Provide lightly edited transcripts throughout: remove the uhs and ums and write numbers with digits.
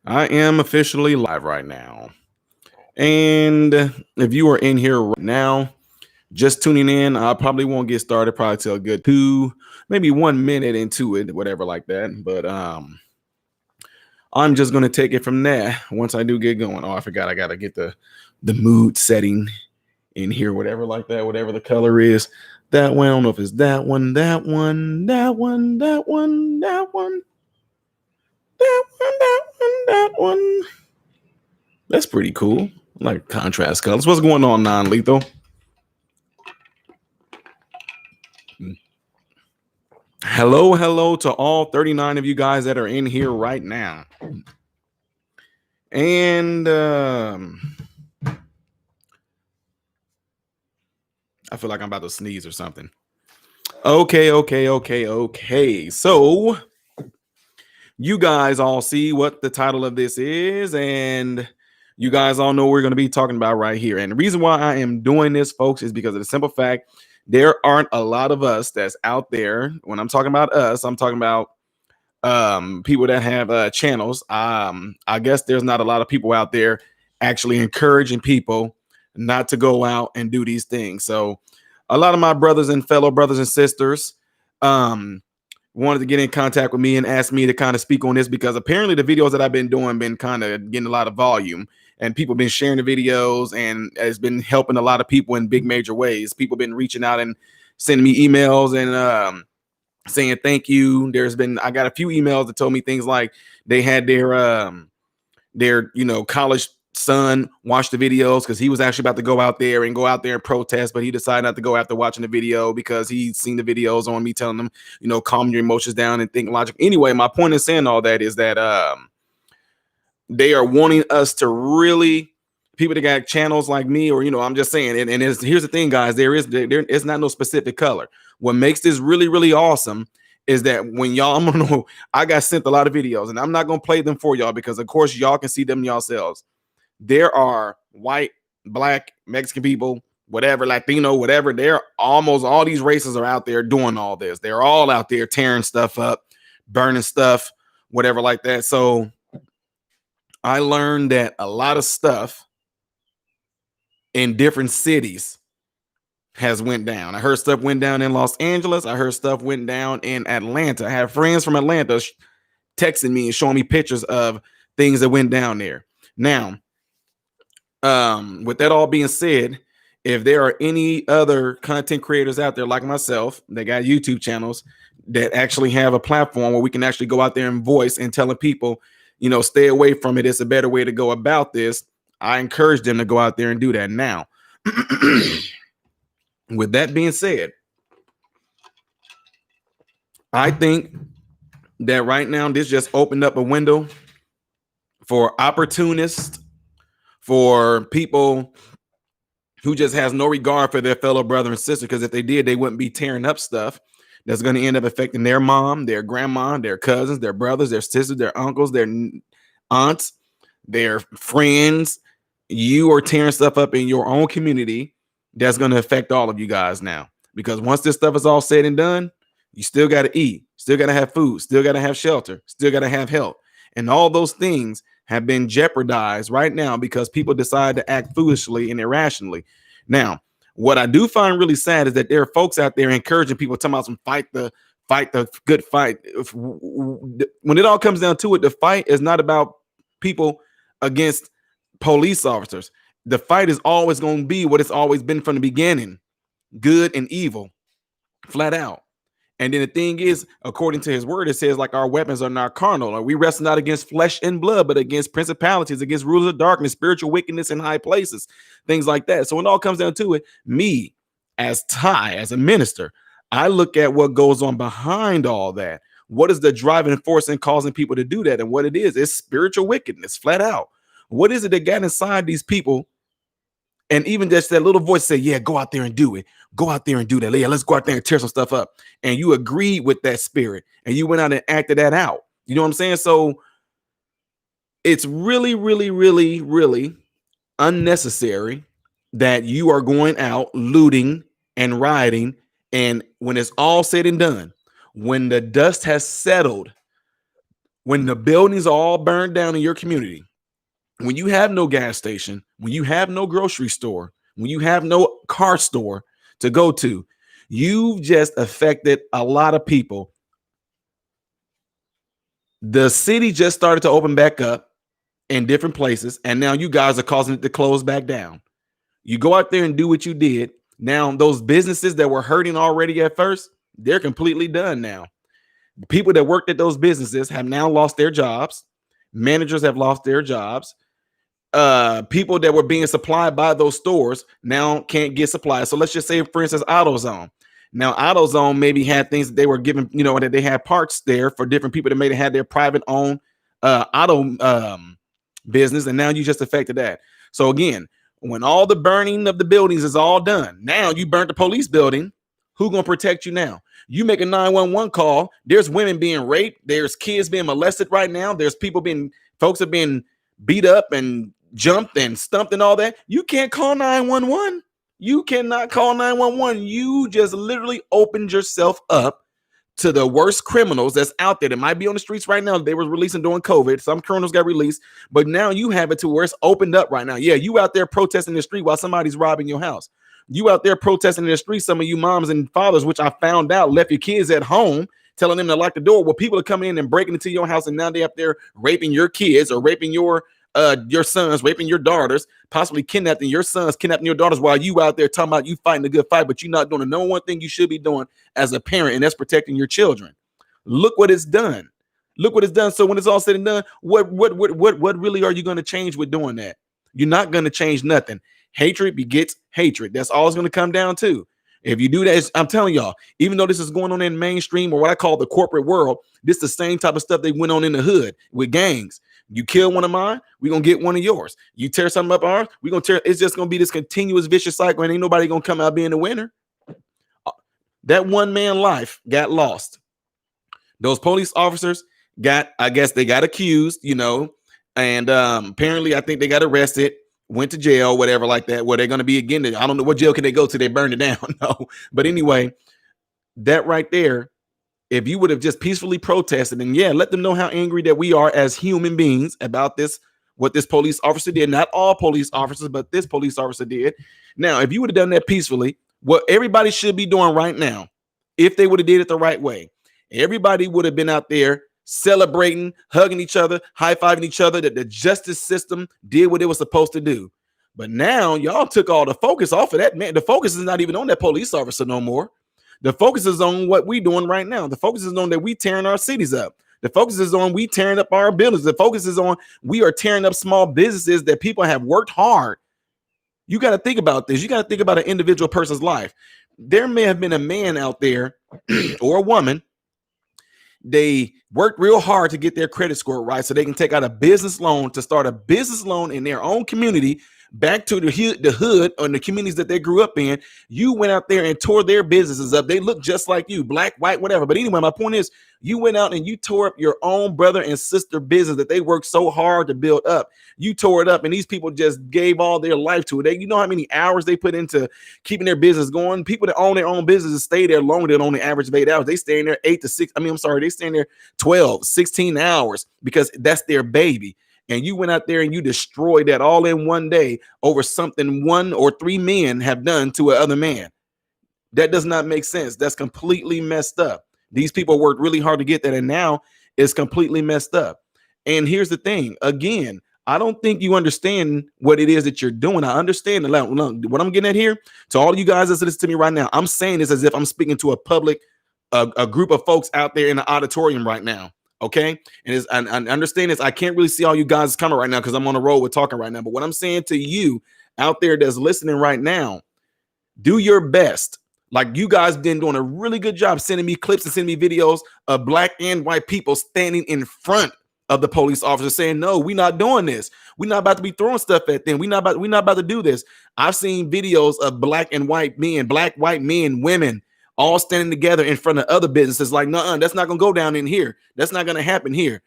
I am officially live right now. And if you are in here right now, just tuning in, I probably won't get started probably till a good maybe 1 minute into it, whatever like that. But I'm just gonna take it from there once I do get going. Oh, I forgot I gotta get the mood setting in here, whatever like that, whatever the color is. That one, I don't know if it's that one, that one, that one, that one, that one, that one, that one, that one. That's pretty cool. Like contrast colors. What's going on, non-lethal? Hello to all 39 of you guys that are in here right now. And I feel like I'm about to sneeze or something. Okay. So you guys all see what the title of this is, and you guys all know what we're going to be talking about right here. And the reason why I am doing this, folks, is because of the simple fact there aren't a lot of us that's out there. When I'm talking about us, I'm talking about people that have channels. I guess there's not a lot of people out there actually encouraging people not to go out and do these things. So a lot of my brothers and fellow brothers and sisters wanted to get in contact with me and ask me to kind of speak on this, because apparently the videos that I've been doing been kind of getting a lot of volume, and people been sharing the videos, and it's been helping a lot of people in big major ways. People been reaching out and sending me emails and saying thank you. I got a few emails that told me things like they had their college son watch the videos because he was actually about to go out there and protest, but he decided not to go after watching the video because he's seen the videos on me telling them, calm your emotions down and think logic. Anyway, my point in saying all that is that they are wanting us to really, people that got channels like me, or I'm just saying, and here's the thing, guys, there is not no specific color. What makes this really, really awesome is that when y'all, I got sent a lot of videos, and I'm not gonna play them for y'all because of course y'all can see them yourselves. There are white, black, Mexican people, whatever, Latino, whatever. They're almost all these races are out there doing all this. They're all out there tearing stuff up, burning stuff, whatever like that. So I learned that a lot of stuff in different cities has went down. I heard stuff went down in Los Angeles. I heard stuff went down in Atlanta. I have friends from Atlanta texting me and showing me pictures of things that went down there. Now, with that all being said, if there are any other content creators out there like myself that got YouTube channels that actually have a platform where we can actually go out there and voice and telling people, stay away from it, it's a better way to go about this, I encourage them to go out there and do that. Now, with that being said, I think that right now this just opened up a window for opportunists, for people who just has no regard for their fellow brother and sister, because if they did, they wouldn't be tearing up stuff that's going to end up affecting their mom, their grandma, their cousins, their brothers, their sisters, their uncles, their aunts, their friends. You are tearing stuff up in your own community that's going to affect all of you guys now, because once this stuff is all said and done, you still got to eat, still got to have food, still got to have shelter, still got to have health, and all those things have been jeopardized right now because people decide to act foolishly and irrationally. Now, what I do find really sad is that there are folks out there encouraging people, talking about some fight the good fight. When it all comes down to it, the fight is not about people against police officers. The fight is always going to be what it's always been from the beginning: good and evil, flat out. And then the thing is, according to his word, it says, like, our weapons are not carnal, or we wrestle not against flesh and blood, but against principalities, against rulers of darkness, spiritual wickedness in high places, things like that. So when it all comes down to it, me as Ty, as a minister, I look at what goes on behind all that. What is the driving force in causing people to do that? And what it is spiritual wickedness, flat out. What is it that got inside these people? And even just that little voice say, yeah, go out there and do it. Go out there and do that. Yeah, let's go out there and tear some stuff up. And you agreed with that spirit and you went out and acted that out. You know what I'm saying? So it's really, really, really, really unnecessary that you are going out looting and rioting. And when it's all said and done, when the dust has settled, when the buildings are all burned down in your community, when you have no gas station, when you have no grocery store, when you have no car store to go to, you've just affected a lot of people. The city just started to open back up in different places, and now you guys are causing it to close back down. You go out there and do what you did. Now, those businesses that were hurting already at first, they're completely done now. The people that worked at those businesses have now lost their jobs. Managers have lost their jobs. People that were being supplied by those stores now can't get supplies. So let's just say, for instance, AutoZone. Now, AutoZone maybe had things that they were given, that they had parts there for different people that may have had their private owned auto business, and now you just affected that. So again, when all the burning of the buildings is all done, now you burnt the police building. Who gonna protect you now? You make a 911 call. There's women being raped. There's kids being molested right now. There's folks have been beat up and jumped and stumped and all that. You can't call 911. You cannot call 911. You just literally opened yourself up to the worst criminals that's out there that might be on the streets right now. They were releasing during COVID. Some criminals got released, but now you have it to where it's opened up right now. Yeah, you out there protesting in the street while somebody's robbing your house. You out there protesting in the street, some of you moms and fathers, which I found out left your kids at home, telling them to lock the door. Well, people are coming in and breaking into your house, and now they're up there raping your kids or raping your sons, raping your daughters, possibly kidnapping your sons, kidnapping your daughters, while you out there talking about you fighting a good fight, but you're not doing the number one thing you should be doing as a parent, and that's protecting your children. Look what it's done. Look what it's done. So when it's all said and done, what really are you going to change with doing that? You're not going to change nothing. Hatred begets hatred. That's all it's going to come down to. If you do that, I'm telling y'all, even though this is going on in mainstream or what I call the corporate world, this is the same type of stuff they went on in the hood with gangs. You kill one of mine, we're going to get one of yours. You tear something up ours, we're going to tear. It's just going to be this continuous vicious cycle, and ain't nobody going to come out being the winner. That one man life got lost. Those police officers I guess they got accused, and apparently I think they got arrested, went to jail, whatever like that. Where they're going to be again. I don't know what jail can they go to. They burned it down. No, but anyway, that right there, if you would have just peacefully protested and let them know how angry that we are as human beings about this, what this police officer did. Not all police officers, but this police officer did. Now, if you would have done that peacefully, what everybody should be doing right now, if they would have did it the right way, everybody would have been out there celebrating, hugging each other, high-fiving each other, that the justice system did what it was supposed to do. But now y'all took all the focus off of that, man. The focus is not even on that police officer no more. The focus is on what we're doing right now. The focus is on that we tearing our cities up. The focus is on we tearing up our buildings. The focus is on we are tearing up small businesses that people have worked hard. You got to think about this. You got to think about an individual person's life. There may have been a man out there or a woman. They worked real hard to get their credit score right so they can take out a business loan to start a business loan in their own community back to the hood or the communities that they grew up in. You went out there and tore their businesses up. They look just like you, black, white, whatever. But anyway, my point is you went out and you tore up your own brother and sister business that they worked so hard to build up. You tore it up, and these people just gave all their life to it. You know how many hours they put into keeping their business going? People that own their own businesses stay there longer than on the average of 8 hours. They stay in there 8 to 6. They stay in there 12, 16 hours because that's their baby. And you went out there and you destroyed that all in one day over something 1 or 3 men have done to another man. That does not make sense. That's completely messed up. These people worked really hard to get that, and now it's completely messed up. And here's the thing. Again, I don't think you understand what it is that you're doing. I understand what I'm getting at here. To all you guys that listen to me right now, I'm saying this as if I'm speaking to a public, a group of folks out there in the auditorium right now. Okay. And I understand this. I can't really see all you guys coming right now because I'm on the road with talking right now. But what I'm saying to you out there that's listening right now, do your best. Like you guys been doing a really good job sending me clips and sending me videos of black and white people standing in front of the police officer saying, no, we're not doing this. We're not about to be throwing stuff at them. We're not about to do this. I've seen videos of black and white men, black, white men, women, all standing together in front of other businesses like, no, that's not going to go down in here. That's not going to happen here.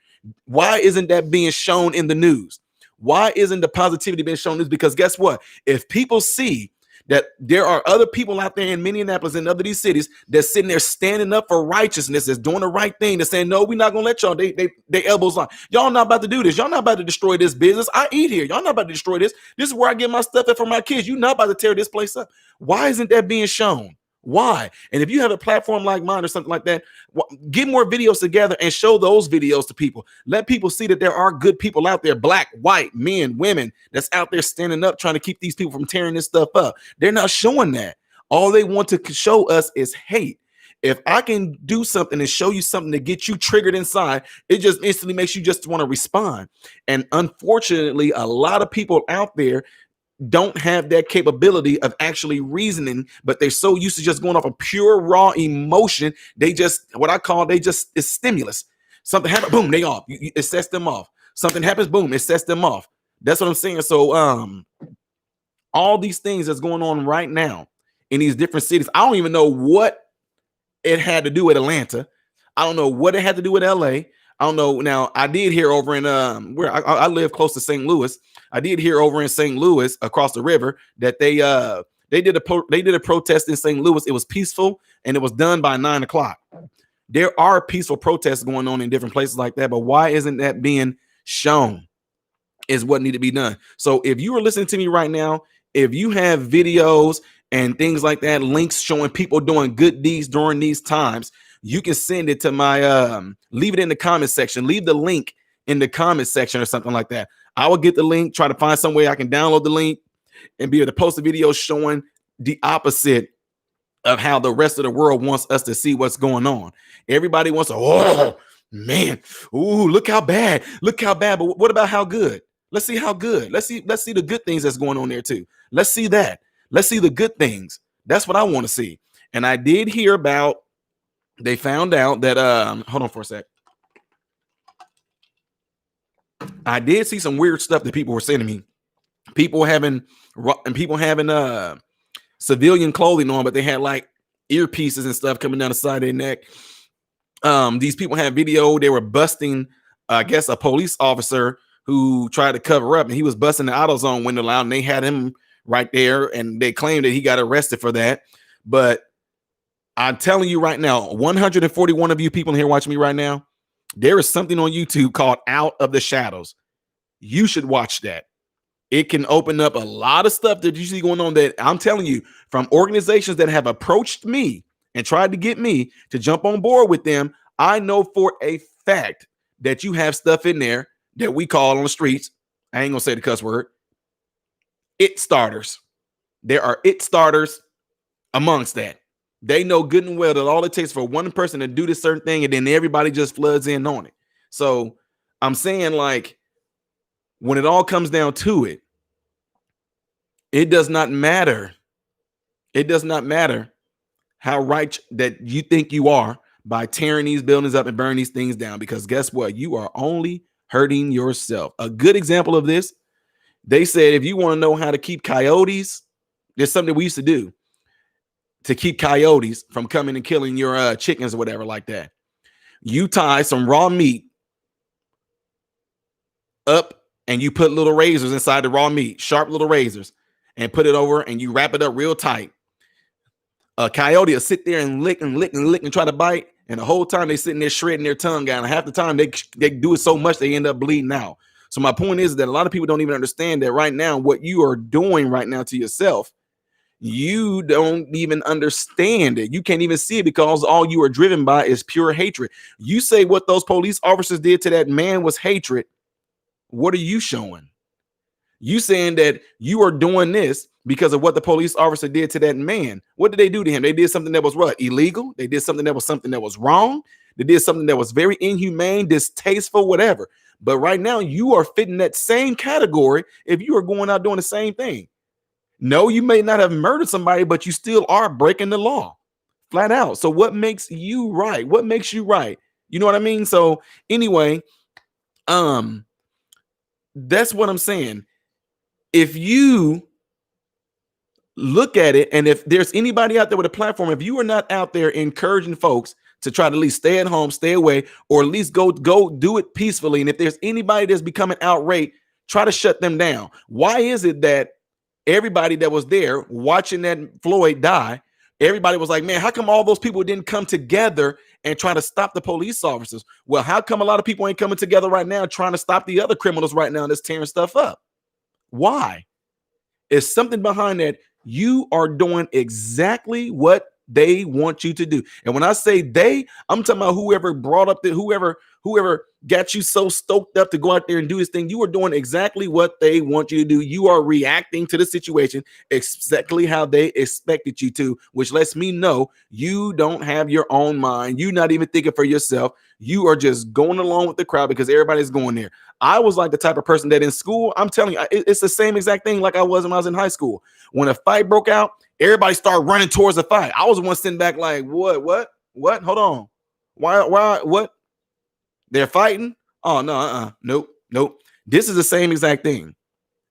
Why isn't that being shown in the news? Why isn't the positivity being shown in the news? Because guess what? If people see that there are other people out there in Minneapolis and other these cities that's sitting there standing up for righteousness, that's doing the right thing, that's saying, no, we're not gonna let y'all, they elbows on. Y'all not about to do this. Y'all not about to destroy this business. I eat here. Y'all not about to destroy this. This is where I get my stuff at for my kids. You're not about to tear this place up. Why isn't that being shown? Why? And if you have a platform like mine or something like that, get more videos together and show those videos to people. Let people see that there are good people out there, black, white, men, women, that's out there standing up trying to keep these people from tearing this stuff up. They're not showing that. All they want to show us is hate. If I can do something and show you something to get you triggered inside, it just instantly makes you just want to respond. And unfortunately, a lot of people out there don't have that capability of actually reasoning, but they're so used to just going off of pure raw emotion. They just, what I call, it's stimulus. Something happens, boom, they off. It sets them off. Something happens, boom, it sets them off. That's what I'm saying. So all these things that's going on right now in these different cities, I don't even know what it had to do with Atlanta. I don't know what it had to do with LA. I don't know. Now, I did hear over in where I live close to St. Louis. I did hear over in St. Louis across the river that they did a protest in St. Louis. It was peaceful and it was done by 9 o'clock. There are peaceful protests going on in different places like that, but why isn't that being shown? Is what need to be done. So if you are listening to me right now, if you have videos and things like that, links showing people doing good deeds during these times, you can send it to my leave it in the comment section. Leave the link in the comment section or something like that. I will get the link, try to find some way I can download the link and be able to post a video showing the opposite of how the rest of the world wants us to see what's going on. Everybody wants to, oh man, ooh, look how bad. But what about how good? Let's see how good. Let's see the good things that's going on there too. Let's see that. Let's see the good things. That's what I want to see. And I did hear about, they found out that hold on for a sec. I did see some weird stuff that people were sending me. People having civilian clothing on, but they had like earpieces and stuff coming down the side of their neck. These people had video. They were busting, I guess, a police officer who tried to cover up, and he was busting the AutoZone window out, and they had him right there, and they claimed that he got arrested for that. But I'm telling you right now, 141 of you people here watching me right now, there is something on YouTube called Out of the Shadows. You should watch that. It can open up a lot of stuff that you see going on that I'm telling you, from organizations that have approached me and tried to get me to jump on board with them. I know for a fact that you have stuff in there that we call on the streets. I ain't gonna say the cuss word. It starters. There are it starters amongst that. They know good and well that all it takes for one person to do this certain thing, and then everybody just floods in on it. So I'm saying, like, when it all comes down to it, it does not matter. It does not matter how right that you think you are by tearing these buildings up and burning these things down, because guess what? You are only hurting yourself. A good example of this, they said, if you want to know how to keep coyotes, there's something we used to do to keep coyotes from coming and killing your chickens or whatever like that. You tie some raw meat up and you put little razors inside the raw meat, sharp little razors, and put it over and you wrap it up real tight. A coyote will sit there and lick and lick and lick and try to bite. And the whole time they sitting there shredding their tongue out. And half the time they do it so much they end up bleeding out. So my point is that a lot of people don't even understand that right now, what you are doing right now to yourself, you don't even understand it. You can't even see it because all you are driven by is pure hatred. You say what those police officers did to that man was hatred. What are you showing? You saying that you are doing this because of what the police officer did to that man. What did they do to him? They did something that was what? Illegal. They did something that was wrong. They did something that was very inhumane, distasteful, whatever. But right now you are fitting that same category if you are going out doing the same thing. No, you may not have murdered somebody, but you still are breaking the law flat out. So what makes you right? What makes you right? You know what I mean? So anyway, that's what I'm saying. If you look at it, and if there's anybody out there with a platform, if you are not out there encouraging folks to try to at least stay at home, stay away, or at least go do it peacefully. And if there's anybody that's becoming outraged, try to shut them down. Why is it that everybody that was there watching that Floyd die, everybody was like, man, how come all those people didn't come together and try to stop the police officers? Well, how come a lot of people ain't coming together right now trying to stop the other criminals right now that's tearing stuff up? Why? It's something behind that. You are doing exactly what they want you to do. And when I say they, I'm talking about whoever brought up the whoever got you so stoked up to go out there and do this thing. You are doing exactly what they want you to do. You are reacting to the situation exactly how they expected you to, which lets me know you don't have your own mind. You're not even thinking for yourself. You are just going along with the crowd because everybody's going there. I was like the type of person that in school, I'm telling you, it's the same exact thing like I was when I was in high school. When a fight broke out, everybody started running towards the fight. I was the one sitting back like, what? Hold on. Why, what? They're fighting? Oh, no, nope. This is the same exact thing.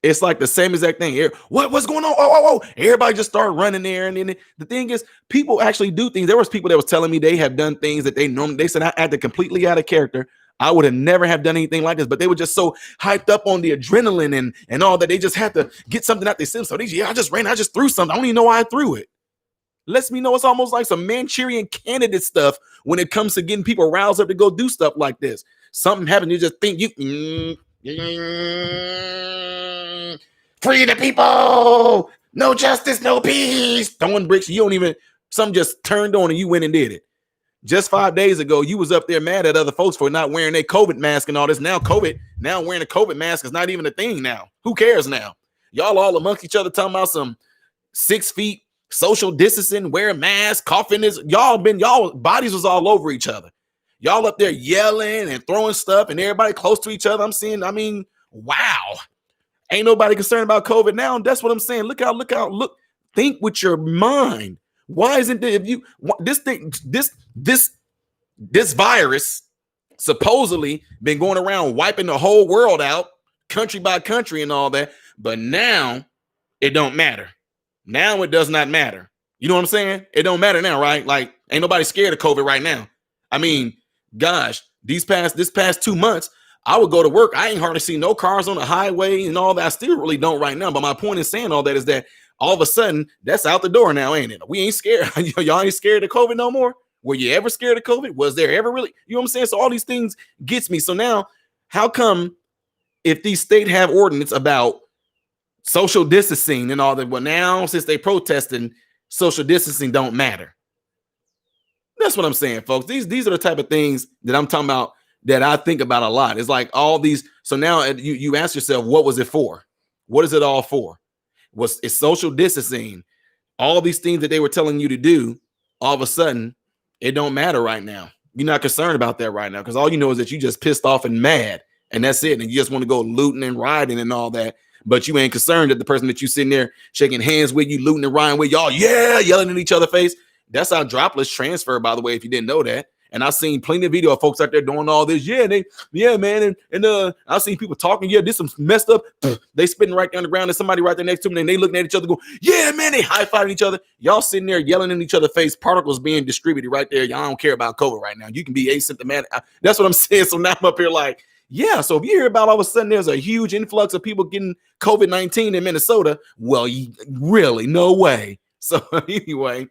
It's like the same exact thing. What's going on? Oh. Everybody just started running there. And then the thing is, people actually do things. There was people that was telling me they have done things that they said I acted completely out of character. I would have never have done anything like this, but they were just so hyped up on the adrenaline and all that. They just had to get something out their system. So I just ran. I just threw something. I don't even know why I threw it. Lets me know it's almost like some Manchurian candidate stuff when it comes to getting people roused up to go do stuff like this. Something happened. You just think free the people. No justice, no peace. Throwing bricks. You don't even, something just turned on and you went and did it. Just 5 days ago, you was up there mad at other folks for not wearing their COVID mask and all this. Now wearing a COVID mask is not even a thing now. Who cares now? Y'all all amongst each other talking about some 6 feet social distancing, wear a mask, coughing. Y'all bodies was all over each other. Y'all up there yelling and throwing stuff and everybody close to each other. Wow. Ain't nobody concerned about COVID now. That's what I'm saying. Look. Think with your mind. Why isn't there, this virus supposedly been going around wiping the whole world out, country by country and all that, but now it don't matter. Now it does not matter. You know what I'm saying? It don't matter now, right? Like, ain't nobody scared of COVID right now. I mean, gosh, this past 2 months, I would go to work. I ain't hardly see no cars on the highway and all that. I still really don't right now. But my point in saying all that is that all of a sudden, that's out the door now, ain't it? We ain't scared. Y'all ain't scared of COVID no more? Were you ever scared of COVID? Was there ever really? You know what I'm saying? So all these things gets me. So now, how come if these states have ordinance about social distancing and all that, well, now since they protesting, social distancing don't matter? That's what I'm saying, folks. These are the type of things that I'm talking about that I think about a lot. It's like all these. So now you ask yourself, what was it for? What is it all for? It's social distancing, all these things that they were telling you to do, all of a sudden, it don't matter right now. You're not concerned about that right now because all you know is that you just pissed off and mad, and that's it. And you just want to go looting and rioting and all that, but you ain't concerned that the person that you sitting there shaking hands with, you looting and rioting with, y'all, yelling in each other's face. That's how droplets transfer, by the way, if you didn't know that. And I've seen plenty of video of folks out there doing all this. Man. And I've seen people talking. Yeah, this some messed up. They spitting right down the ground. There's somebody right there next to them. And they looking at each other going, yeah, man, they high-fiving each other. Y'all sitting there yelling in each other's face, particles being distributed right there. Y'all don't care about COVID right now. You can be asymptomatic. That's what I'm saying. So now I'm up here like, yeah. So if you hear about all of a sudden there's a huge influx of people getting COVID-19 in Minnesota, well, really, no way. So anyway,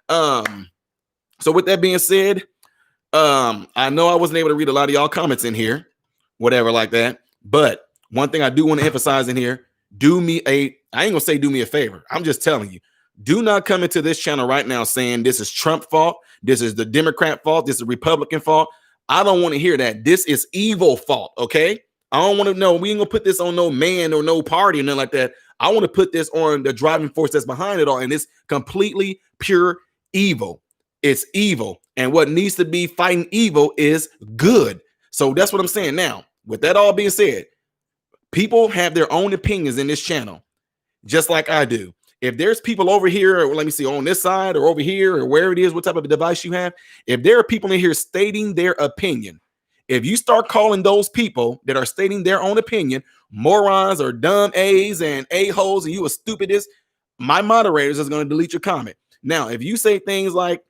so with that being said, I know I wasn't able to read a lot of y'all comments in here, whatever like that. But one thing I do want to emphasize in here, I ain't gonna say do me a favor. I'm just telling you, do not come into this channel right now saying this is Trump fault, this is the Democrat fault, this is Republican fault. I don't want to hear that. This is evil fault, okay? I don't want to know. We ain't gonna put this on no man or no party or nothing like that. I want to put this on the driving force that's behind it all, and it's completely pure evil. It's evil. And what needs to be fighting evil is good. So that's what I'm saying. Now, with that all being said, people have their own opinions in this channel, just like I do. If there's people over here, or let me see, on this side or over here or wherever it is, what type of device you have, if there are people in here stating their opinion, if you start calling those people that are stating their own opinion morons or dumb A's and a-holes and you a stupidest, my moderators is going to delete your comment. Now, if you say things like,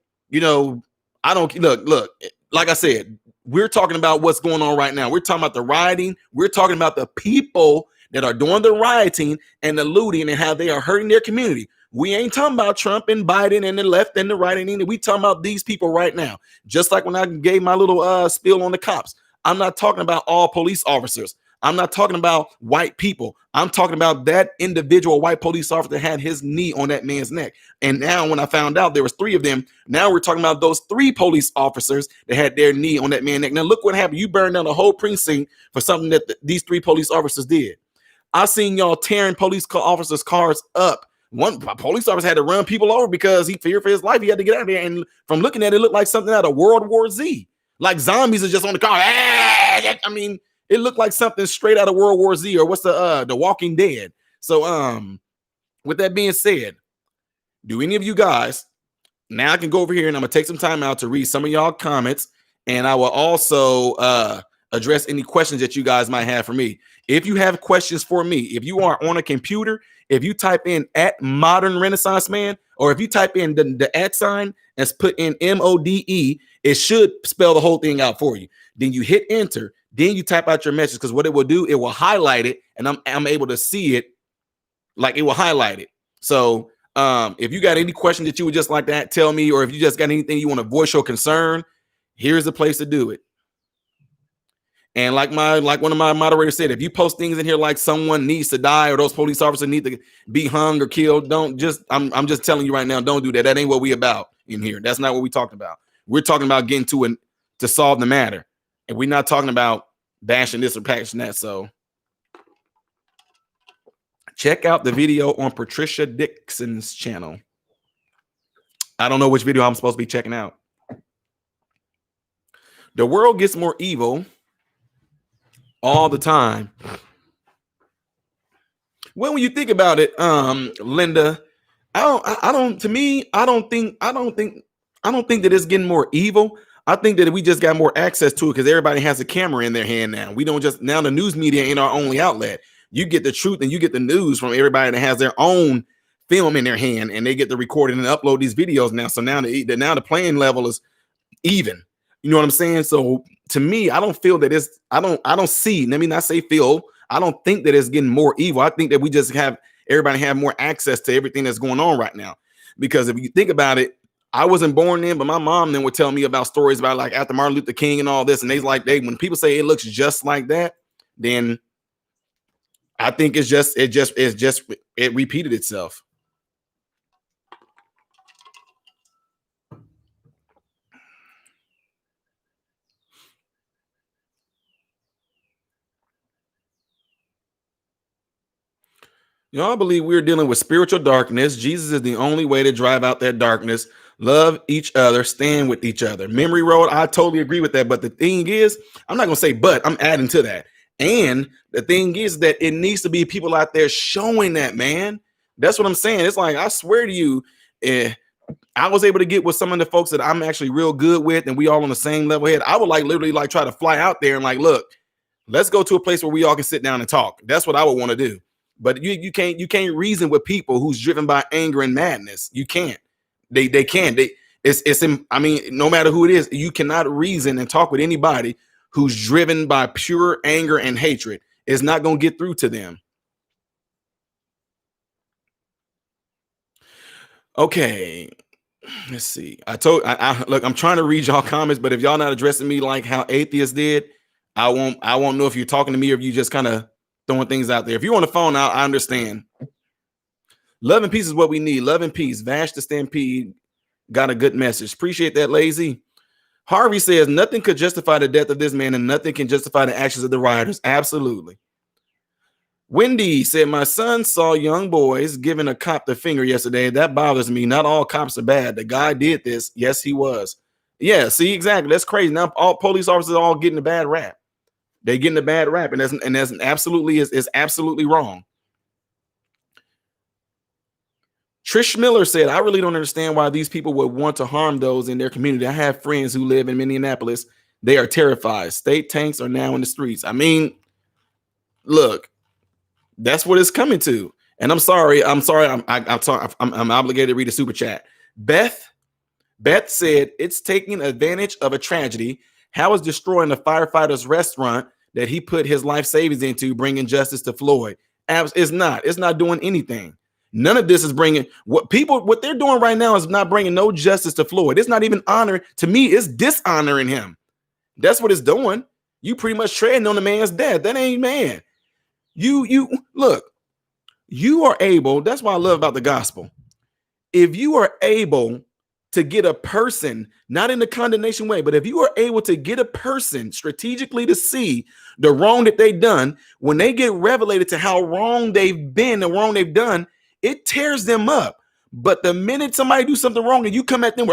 I don't look, like I said, we're talking about what's going on right now. We're talking about the rioting. We're talking about the people that are doing the rioting and the looting and how they are hurting their community. We ain't talking about Trump and Biden and the left and the right and we talking about these people right now. Just like when I gave my little spiel on the cops, I'm not talking about all police officers. I'm not talking about white people. I'm talking about that individual white police officer that had his knee on that man's neck. And now when I found out there was 3 of them, now we're talking about those 3 police officers that had their knee on that man's neck. Now look what happened. You burned down the whole precinct for something that these 3 police officers did. I seen y'all tearing police officers' cars up. One police officer had to run people over because he feared for his life. He had to get out of there. And from looking at it, it looked like something out of World War Z. Like zombies are just on the car. I mean, it looked like something straight out of World War Z or what's the Walking Dead. So with that being said, do any of you guys, now I can go over here and I'm gonna take some time out to read some of y'all comments, and I will also address any questions that you guys might have for me. If you have questions for me, if you are on a computer, if you type in at Modern Renaissance Man, or if you type in the at sign and put in MODE, it should spell the whole thing out for you. Then you hit enter, then you type out your message, because what it will do, it will highlight it, and I'm able to see it, like it will highlight it. So if you got any questions that you would just like that, tell me, or if you just got anything you want to voice your concern, here's the place to do it. And like one of my moderators said, if you post things in here like someone needs to die or those police officers need to be hung or killed, don't just, I'm just telling you right now, don't do that. That ain't what we about in here. That's not what we talking about. We're talking about getting to solve the matter. And we're not talking about bashing this or bashing that. So check out the video on Patricia Dixon's channel. I don't know which video I'm supposed to be checking out. The world gets more evil all the time. Well, when you think about it, Linda, I don't think that it's getting more evil. I think that we just got more access to it because everybody has a camera in their hand now. We don't just, now the news media ain't our only outlet. You get the truth and you get the news from everybody that has their own film in their hand, and they get to record it and upload these videos now. So now the playing level is even. You know what I'm saying? So to me, I don't feel that it's, I don't see, let me not say feel, I don't think that it's getting more evil. I think that we just have, everybody have more access to everything that's going on right now. Because if you think about it, I wasn't born then, but my mom then would tell me about stories about like after Martin Luther King and all this. And when people say it looks just like that, then I think it repeated itself. You know, I believe we're dealing with spiritual darkness. Jesus is the only way to drive out that darkness. Love each other, stand with each other. Memory road, I totally agree with that. But the thing is, I'm not going to say but, I'm adding to that. And the thing is that it needs to be people out there showing that, man. That's what I'm saying. It's like, I swear to you, I was able to get with some of the folks that I'm actually real good with, and we all on the same level head. I would like literally like try to fly out there and like, look, let's go to a place where we all can sit down and talk. That's what I would want to do. But you can't reason with people who's driven by anger and madness. You can't. They can't. I mean, no matter who it is, you cannot reason and talk with anybody who's driven by pure anger and hatred. It's not going to get through to them. Okay. Let's see. Look, I'm trying to read y'all comments, but if y'all not addressing me like how atheists did, I won't know if you're talking to me or if you just kind of throwing things out there. If you're on the phone now, I understand. Love and peace is what we need. Love and peace. Vash the Stampede got a good message. Appreciate that, Lazy. Harvey says nothing could justify the death of this man and nothing can justify the actions of the rioters. Absolutely. Wendy said, my son saw young boys giving a cop the finger yesterday. That bothers me. Not all cops are bad. The guy did this. Yes, he was. Yeah, see, exactly. That's crazy. Now all police officers are all getting a bad rap. They're getting a bad rap, and that's absolutely is absolutely wrong. Trish Miller said, I really don't understand why these people would want to harm those in their community. I have friends who live in Minneapolis. They are terrified. State tanks are now in the streets. I mean, look, that's what it's coming to. And I'm sorry. I'm obligated to read a super chat. Beth said, it's taking advantage of a tragedy. How is destroying the firefighter's restaurant that he put his life savings into bringing justice to Floyd. It's not doing anything. None of this is bringing what they're doing right now is not bringing no justice to Floyd. It's not even honor to me. It's dishonoring him. That's what it's doing. You pretty much treading on the man's death. That ain't man. You look, you are able. That's what I love about the gospel. If you are able to get a person, not in the condemnation way, but if you are able to get a person strategically to see the wrong that they've done, when they get revelated to how wrong they've been and wrong they've done, it tears them up. But the minute somebody do something wrong and you come at them,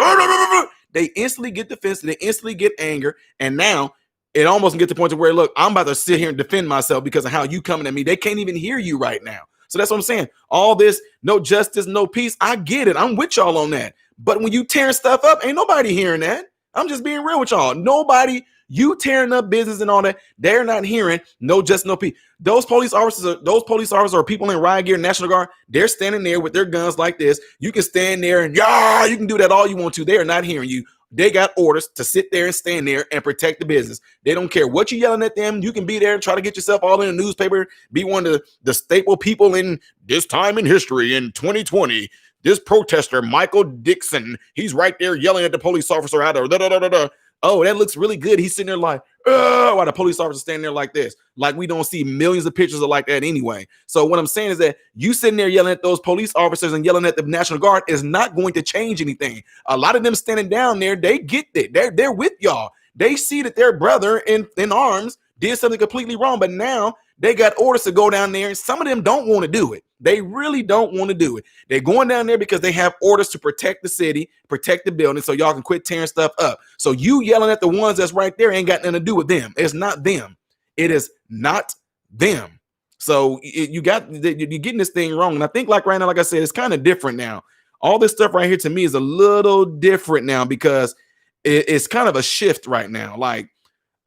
they instantly get defensive, they instantly get anger, and now it almost gets to the point to where, look, I'm about to sit here and defend myself because of how you coming at me. They can't even hear you right now. So that's what I'm saying. All this, no justice, no peace. I get it. I'm with y'all on that. But when you tearing stuff up, ain't nobody hearing that. I'm just being real with y'all. Nobody, you tearing up business and all that, they're not hearing no justice, no peace. Those police officers are people in riot gear, National Guard. They're standing there with their guns like this. You can stand there and you can do that all you want to. They are not hearing you. They got orders to sit there and stand there and protect the business. They don't care what you're yelling at them. You can be there and try to get yourself all in the newspaper, be one of the staple people in this time in history in 2020. This protester, Michael Dixon, he's right there yelling at the police officer out of Oh, that looks really good. He's sitting there like, while the police officer standing there like this. Like we don't see millions of pictures of like that anyway. So what I'm saying is that you sitting there yelling at those police officers and yelling at the National Guard is not going to change anything. A lot of them standing down there, they get it. They're with y'all. They see that their brother in arms did something completely wrong, but now they got orders to go down there, and some of them don't want to do it. They really don't want to do it. They're going down there because they have orders to protect the city, protect the building, so y'all can quit tearing stuff up. So you yelling at the ones that's right there ain't got nothing to do with them. It's not them. It is not them. So you're getting this thing wrong. And I think like right now, like I said, it's kind of different now. All this stuff right here to me is a little different now because it's kind of a shift right now. Like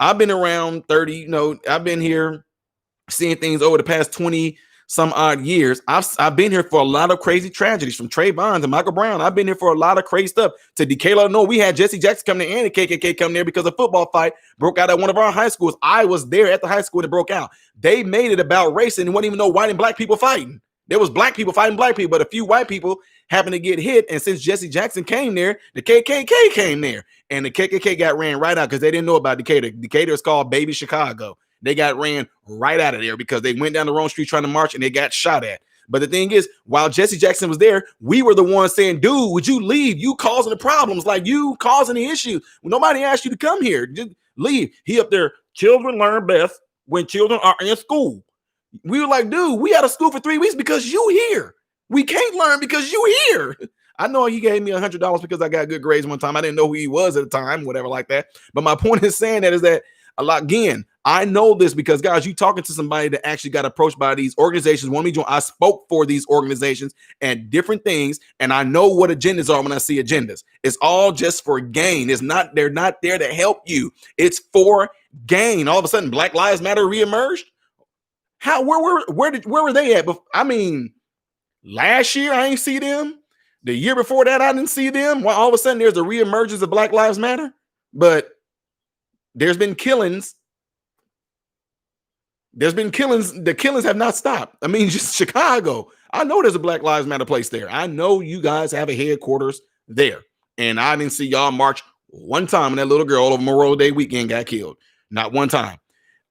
I've been around 30, I've been here seeing things over the past 20 some odd years. I've been here for a lot of crazy tragedies, from Trayvon to Michael Brown. I've been here for a lot of crazy stuff. To Decatur, no, we had Jesse Jackson come there and the KKK come there because a football fight broke out at one of our high schools. I was there at the high school that broke out. They made it about race and wasn't even no white and black people fighting. There was black people fighting black people, but a few white people happened to get hit. And since Jesse Jackson came there, the KKK came there, and the KKK got ran right out because they didn't know about Decatur. Decatur is called Baby Chicago. They got ran right out of there because they went down the wrong street trying to march and they got shot at. But the thing is, while Jesse Jackson was there, we were the ones saying, dude, would you leave? You causing the problems, like you causing the issues. Nobody asked you to come here. Just leave. He up there, children learn best when children are in school. We were like, dude, we out of school for 3 weeks because you here. We can't learn because you here. I know he gave me $100 because I got good grades one time. I didn't know who he was at the time, whatever like that. But my point is saying that is that again, I know this because, guys, you talking to somebody that actually got approached by these organizations. Want me to join? I spoke for these organizations and different things, and I know what agendas are when I see agendas. It's all just for gain. They're not there to help you. It's for gain. All of a sudden, Black Lives Matter reemerged. Where were they at? I mean, last year I ain't see them. The year before that I didn't see them. Well, all of a sudden there's a reemergence of Black Lives Matter, but there's been killings. The killings have not stopped. I mean, just Chicago. I know there's a Black Lives Matter place there. I know you guys have a headquarters there. And I didn't see y'all march one time when that little girl over Memorial Day weekend got killed. Not one time.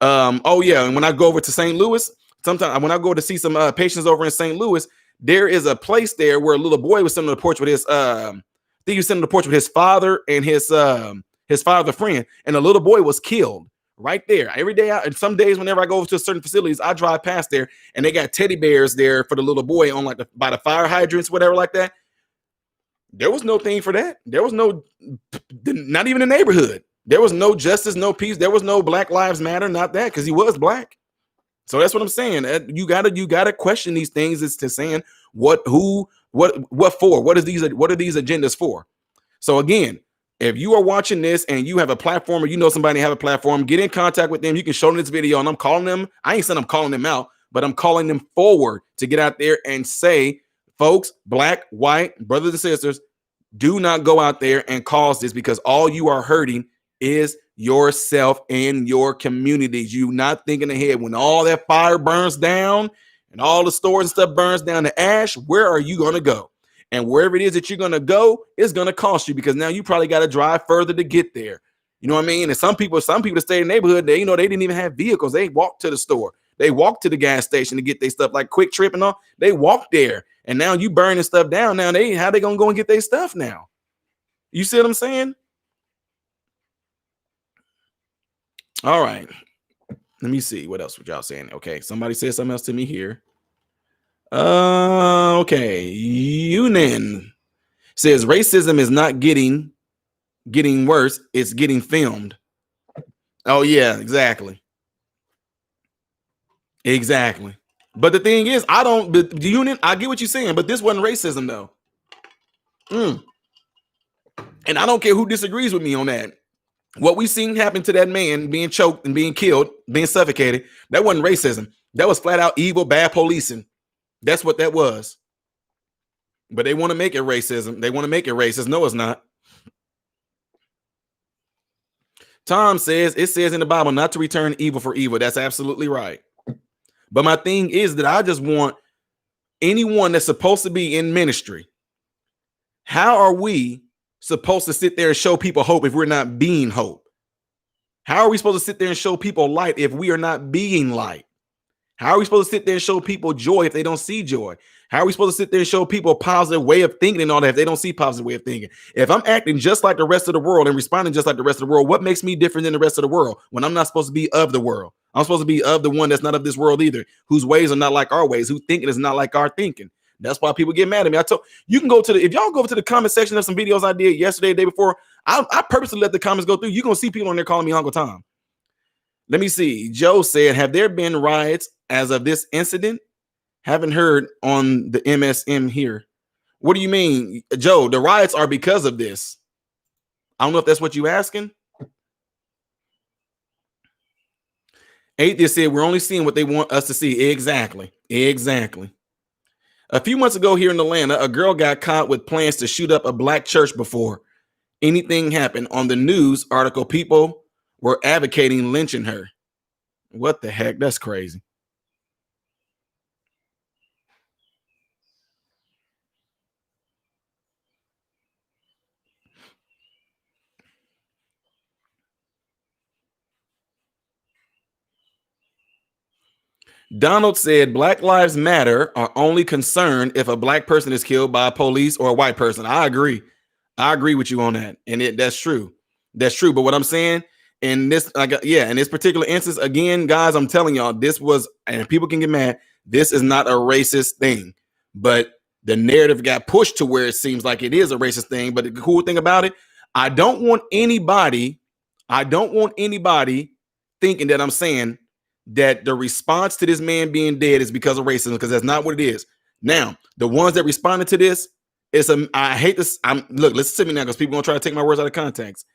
Oh, yeah. And when I go over to St. Louis, sometimes when I go to see some patients over in St. Louis, there is a place there where a little boy was sitting on the porch with his, I think he was sitting on the porch with his father and his father friend. And the little boy was killed. Right there. Every day, and some days, whenever I go over to certain facilities, I drive past there, and they got teddy bears there for the little boy on like by the fire hydrants, whatever like that. There was no thing for that. There was not even a neighborhood. There was no justice, no peace. There was no Black Lives Matter, not that, because he was black. So that's what I'm saying. You gotta question these things as to saying what for? What are these agendas for? So again, if you are watching this and you have a platform or you know somebody have a platform, get in contact with them. You can show them this video, and I'm calling them. I ain't saying I'm calling them out, but I'm calling them forward to get out there and say, folks, black, white, brothers and sisters, do not go out there and cause this, because all you are hurting is yourself and your communities. You not thinking ahead. When all that fire burns down and all the stores and stuff burns down to ash, where are you going to go? And wherever it is that you're going to go, it's going to cost you, because now you probably got to drive further to get there. You know what I mean? And some people that stay in the neighborhood, they didn't even have vehicles. They walked to the store. They walked to the gas station to get their stuff, like Quick Trip and all. They walked there. And now you burning stuff down. Now how they going to go and get their stuff now? You see what I'm saying? All right. Let me see. What else were y'all saying? Okay. Somebody said something else to me here. Okay. Yunin says racism is not getting worse. It's getting filmed. Oh, yeah, exactly. Exactly. But the thing is, I get what you're saying, but this wasn't racism, though. And I don't care who disagrees with me on that. What we seen happen to that man being choked and being killed, being suffocated, that wasn't racism. That was flat out evil, bad policing. That's what that was. But they want to make it racism. They want to make it racist. No, it's not. Tom says, it says in the Bible not to return evil for evil. That's absolutely right. But my thing is that I just want anyone that's supposed to be in ministry, how are we supposed to sit there and show people hope if we're not being hope? How are we supposed to sit there and show people light if we are not being light? How are we supposed to sit there and show people joy if they don't see joy? How are we supposed to sit there and show people a positive way of thinking and all that if they don't see positive way of thinking? If I'm acting just like the rest of the world and responding just like the rest of the world, what makes me different than the rest of the world when I'm not supposed to be of the world? I'm supposed to be of the one that's not of this world either, whose ways are not like our ways, whose thinking is not like our thinking. That's why people get mad at me. You can go to if y'all go to the comment section of some videos I did yesterday, the day before, I purposely let the comments go through. You're going to see people on there calling me Uncle Tom. Let me see. Joe said, have there been riots as of this incident? Haven't heard on the MSM here. What do you mean, Joe? The riots are because of this. I don't know if that's what you're asking. Atheist said, we're only seeing what they want us to see. Exactly. Exactly. A few months ago here in Atlanta, a girl got caught with plans to shoot up a black church before anything happened. On the news article, people were advocating lynching her. What the heck? That's crazy. Donald said Black Lives Matter are only concerned if a black person is killed by police or a white person. I agree. I agree with you on that. And that's true. That's true. But what I'm saying in this, in this particular instance, again, guys, I'm telling y'all, this was, and people can get mad, this is not a racist thing. But the narrative got pushed to where it seems like it is a racist thing. But the cool thing about it, I don't want anybody thinking that I'm saying that the response to this man being dead is because of racism, because that's not what it is. Now, the ones that responded to this, I hate this. Look, listen to me now, because people are gonna try to take my words out of context.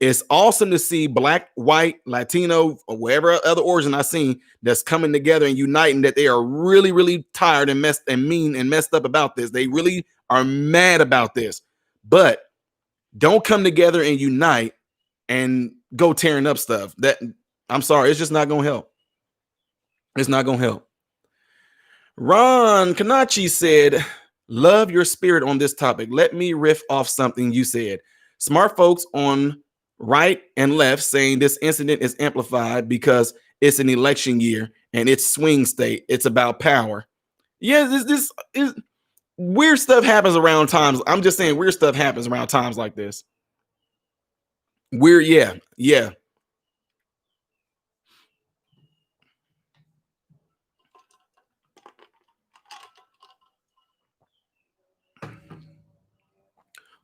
It's awesome to see black, white, Latino, or wherever other origin I've seen that's coming together and uniting, that they are really, really tired and messed up about this. They really are mad about this. But don't come together and unite and go tearing up stuff. That, I'm sorry, it's just not gonna help. It's not going to help. Ron Kanachi said, love your spirit on this topic. Let me riff off something you said. Smart folks on right and left saying this incident is amplified because it's an election year and it's swing state. It's about power. Yeah, this is weird stuff happens around times. I'm just saying weird stuff happens around times like this. Weird, yeah.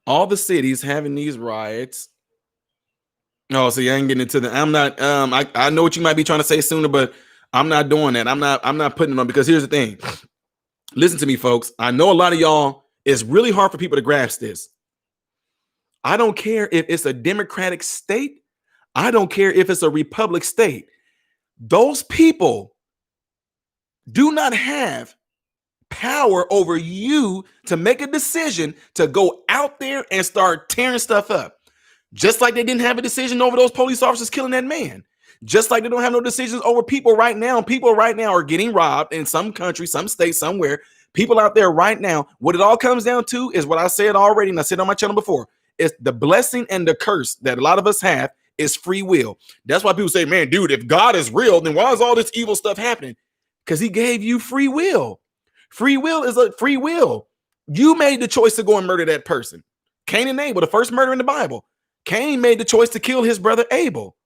All the cities having these riots. Oh, so you ain't getting into the. I'm not. I know what you might be trying to say sooner, but I'm not doing that. I'm not putting it on, because here's the thing. Listen to me, folks. I know a lot of y'all. It's really hard for people to grasp this. I don't care if it's a Democratic state. I don't care if it's a Republic state. Those people do not have power over you to make a decision to go out there and start tearing stuff up. Just like they didn't have a decision over those police officers killing that man. Just like they don't have no decisions over people right now. People right now are getting robbed in some country, some state, somewhere. People out there right now. What it all comes down to is what I said already, and I said on my channel before. It's the blessing and the curse that a lot of us have is free will. That's why people say, man, dude, if God is real, then why is all this evil stuff happening? Because he gave you free will. Free will is a free will. You made the choice to go and murder that person. Cain and Abel, the first murder in the Bible. Cain made the choice to kill his brother Abel.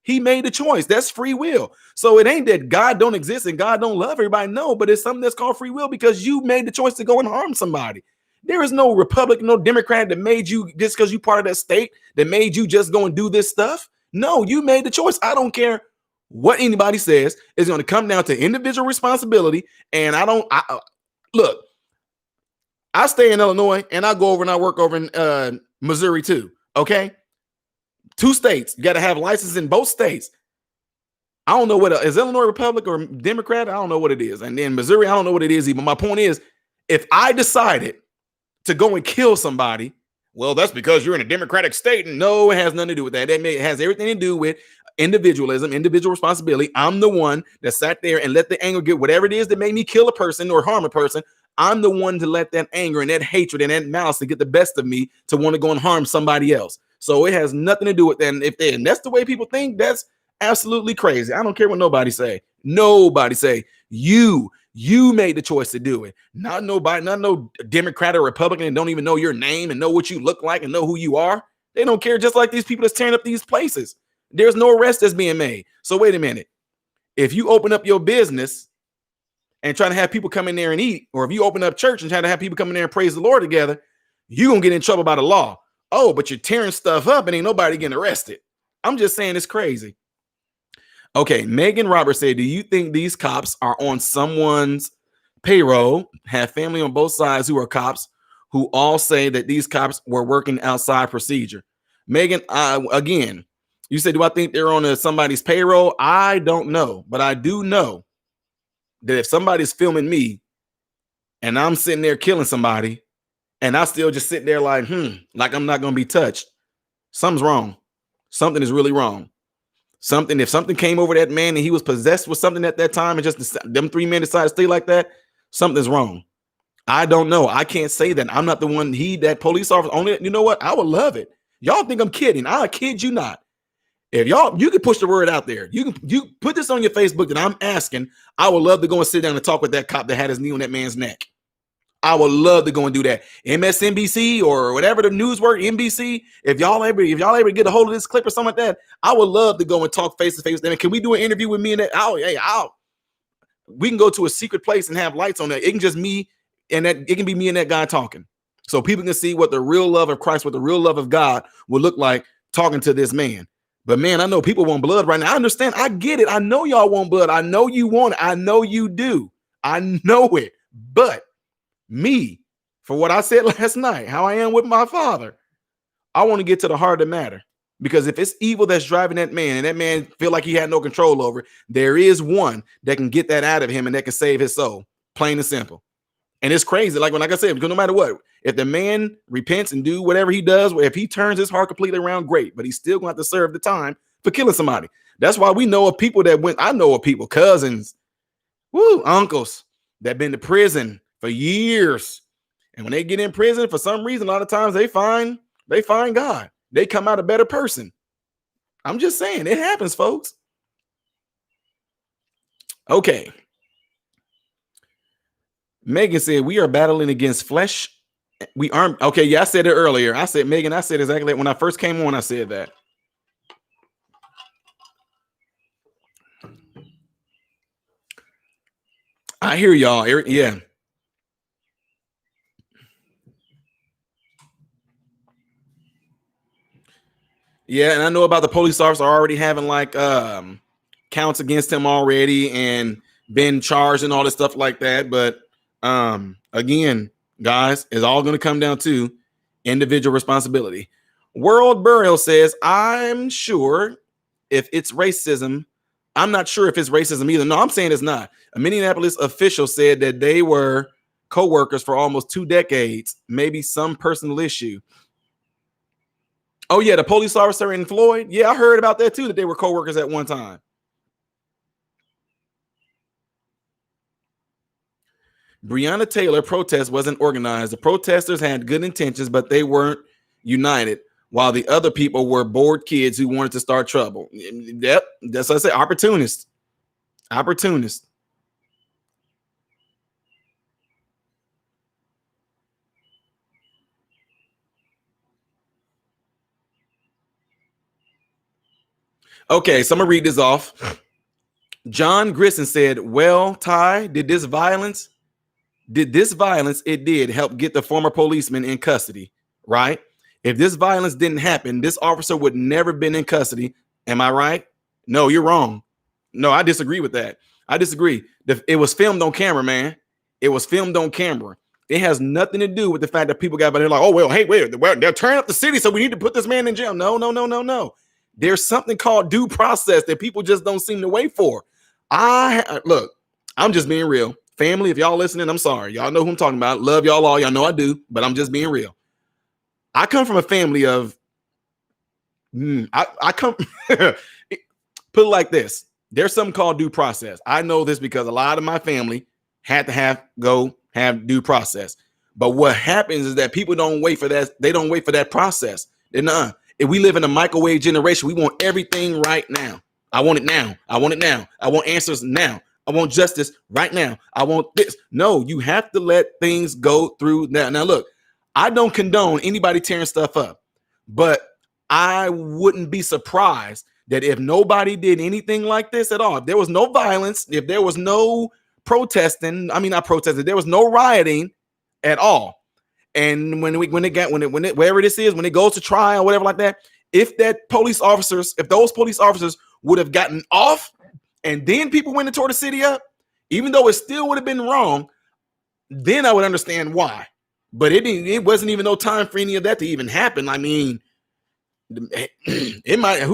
He made the choice. That's free will. So it ain't that God don't exist and God don't love everybody. No, but it's something that's called free will because you made the choice to go and harm somebody. There is no Republican, no Democrat that made you just because you part of that state that made you just go and do this stuff. No, you made the choice. I don't care what anybody says. It's going to come down to individual responsibility. And look, I stay in Illinois and I go over and I work over in Missouri too. Okay. 2 states. You got to have license in both states. I don't know what is Illinois Republic or Democrat. I don't know what it is. And then Missouri, I don't know what it is even. My point is, if I decided to go and kill somebody, well, that's because you're in a Democratic state. And no, it has nothing to do with that. It has everything to do with individualism, individual responsibility. I'm the one that sat there and let the anger get whatever it is that made me kill a person or harm a person. I'm the one to let that anger and that hatred and that malice to get the best of me to want to go and harm somebody else. So it has nothing to do with that. And that's the way people think, that's absolutely crazy. I don't care what nobody say. Nobody say. You made the choice to do it. Not nobody, not no Democrat or Republican and don't even know your name and know what you look like and know who you are. They don't care, just like these people that's tearing up these places. There's no arrest that's being made. So wait a minute. If you open up your business and try to have people come in there and eat, or if you open up church and try to have people come in there and praise the Lord together, you're going to get in trouble by the law. Oh, but you're tearing stuff up and ain't nobody getting arrested. I'm just saying it's crazy. Okay, Megan Roberts said, do you think these cops are on someone's payroll, have family on both sides who are cops, who all say that these cops were working outside procedure? Megan, again, you said, do I think they're on somebody's payroll? I don't know, but I do know that if somebody's filming me and I'm sitting there killing somebody and I still just sit there like I'm not going to be touched, something's wrong. Something is really wrong. If something came over that man and he was possessed with something at that time and just them 3 men decided to stay like that, something's wrong. I don't know. I can't say that. I'm not the one. That police officer only. You know what? I would love it. Y'all think I'm kidding? I kid you not. If you can push the word out there, you put this on your Facebook that I'm asking. I would love to go and sit down and talk with that cop that had his knee on that man's neck. I would love to go and do that. MSNBC or whatever the news word, NBC. If y'all ever get a hold of this clip or something like that, I would love to go and talk face to face with them. Can we do an interview with me and that? We can go to a secret place and have lights on that. It can just me and that. It can be me and that guy talking, so people can see what the real love of Christ, what the real love of God will look like talking to this man. But man, I know people want blood right now. I understand. I get it. I know y'all want blood. I know you want it. I know you do. I know it. But me, for what I said last night, how I am with my father, I want to get to the heart of the matter. Because if it's evil that's driving that man and that man feel like he had no control over it, there is one that can get that out of him and that can save his soul. Plain and simple. And it's crazy. Like I said, because no matter what, if the man repents and do whatever he does, if he turns his heart completely around, great. But he's still going to have to serve the time for killing somebody. That's why we know of people I know of people, cousins, uncles that been to prison for years. And when they get in prison, for some reason, a lot of times they find God. They come out a better person. I'm just saying, it happens, folks. Okay. Megan said, we are battling against flesh. We aren't. Okay, yeah, I said it earlier. I said, Megan, I said exactly when I first came on, I said that. I hear y'all. Yeah. Yeah, and I know about the police officer already having counts against him already and been charged and all this stuff like that. But again, guys, it's all going to come down to individual responsibility. World Burial says, I'm sure if it's racism, I'm not sure if it's racism either. No, I'm saying it's not. A Minneapolis official said that they were co-workers for almost 2 decades, maybe some personal issue. Oh yeah, the police officer in Floyd. Yeah, I heard about that too. That they were co-workers at one time. Breonna Taylor protest wasn't organized. The protesters had good intentions, but they weren't united. While the other people were bored kids who wanted to start trouble. Yep, that's what I say. Opportunists. Opportunists. Okay, so I'm gonna read this off. John Grissom said, "Well, Ty, did this violence it did help get the former policeman in custody, right? If this violence didn't happen, this officer would never been in custody. Am I right? No, you're wrong. No, I disagree with that. I disagree. It was filmed on camera, man. It was filmed on camera. It has nothing to do with the fact that people got, but they're like, oh well, hey, wait, they're tearing up the city, so we need to put this man in jail. No, no, no, no, no. There's something called due process that people just don't seem to wait for. Look, I'm just being real. Family, if y'all listening, I'm sorry. Y'all know who I'm talking about. Love y'all all. Y'all know I do, but I'm just being real. I come from a family of, I come, put it like this. There's something called due process. I know this because a lot of my family had to have due process. But what happens is that people don't wait for that. They don't wait for that process. If we live in a microwave generation, we want everything right now. I want it now. I want it now. I want answers now. I want justice right now. I want this. No, you have to let things go through now. Now, look, I don't condone anybody tearing stuff up, but I wouldn't be surprised that if nobody did anything like this at all, if there was no violence, if there was no protesting, I mean, not protesting, there was no rioting at all. And when it wherever this is, when it goes to trial, whatever like that, if those police officers would have gotten off and then people went and tore the city up, even though it still would have been wrong, then I would understand why. But it wasn't even no time for any of that to even happen. I mean, he might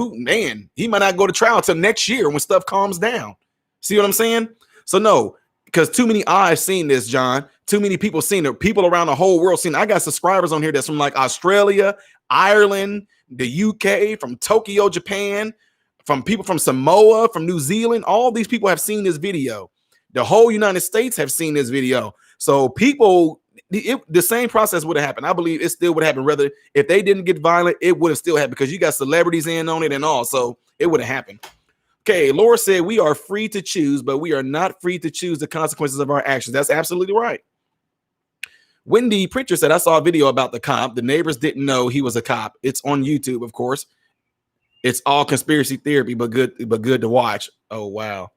not go to trial till next year when stuff calms down. See what I'm saying? So no, because too many eyes seen this, John. Too many people seen it. People around the whole world seen it. I got subscribers on here that's from like Australia, Ireland, the UK, from Tokyo, Japan, from people from Samoa, from New Zealand. All these people have seen this video. The whole United States have seen this video. So people, the same process would have happened. I believe it still would have happened. Rather, if they didn't get violent, it would have still happened because you got celebrities in on it and all. So it would have happened. Okay, Laura said we are free to choose, but we are not free to choose the consequences of our actions. That's absolutely right. Wendy Pritchard said, I saw a video about the cop. The neighbors didn't know he was a cop. It's on YouTube, of course. It's all conspiracy theory, but good to watch. Oh, wow.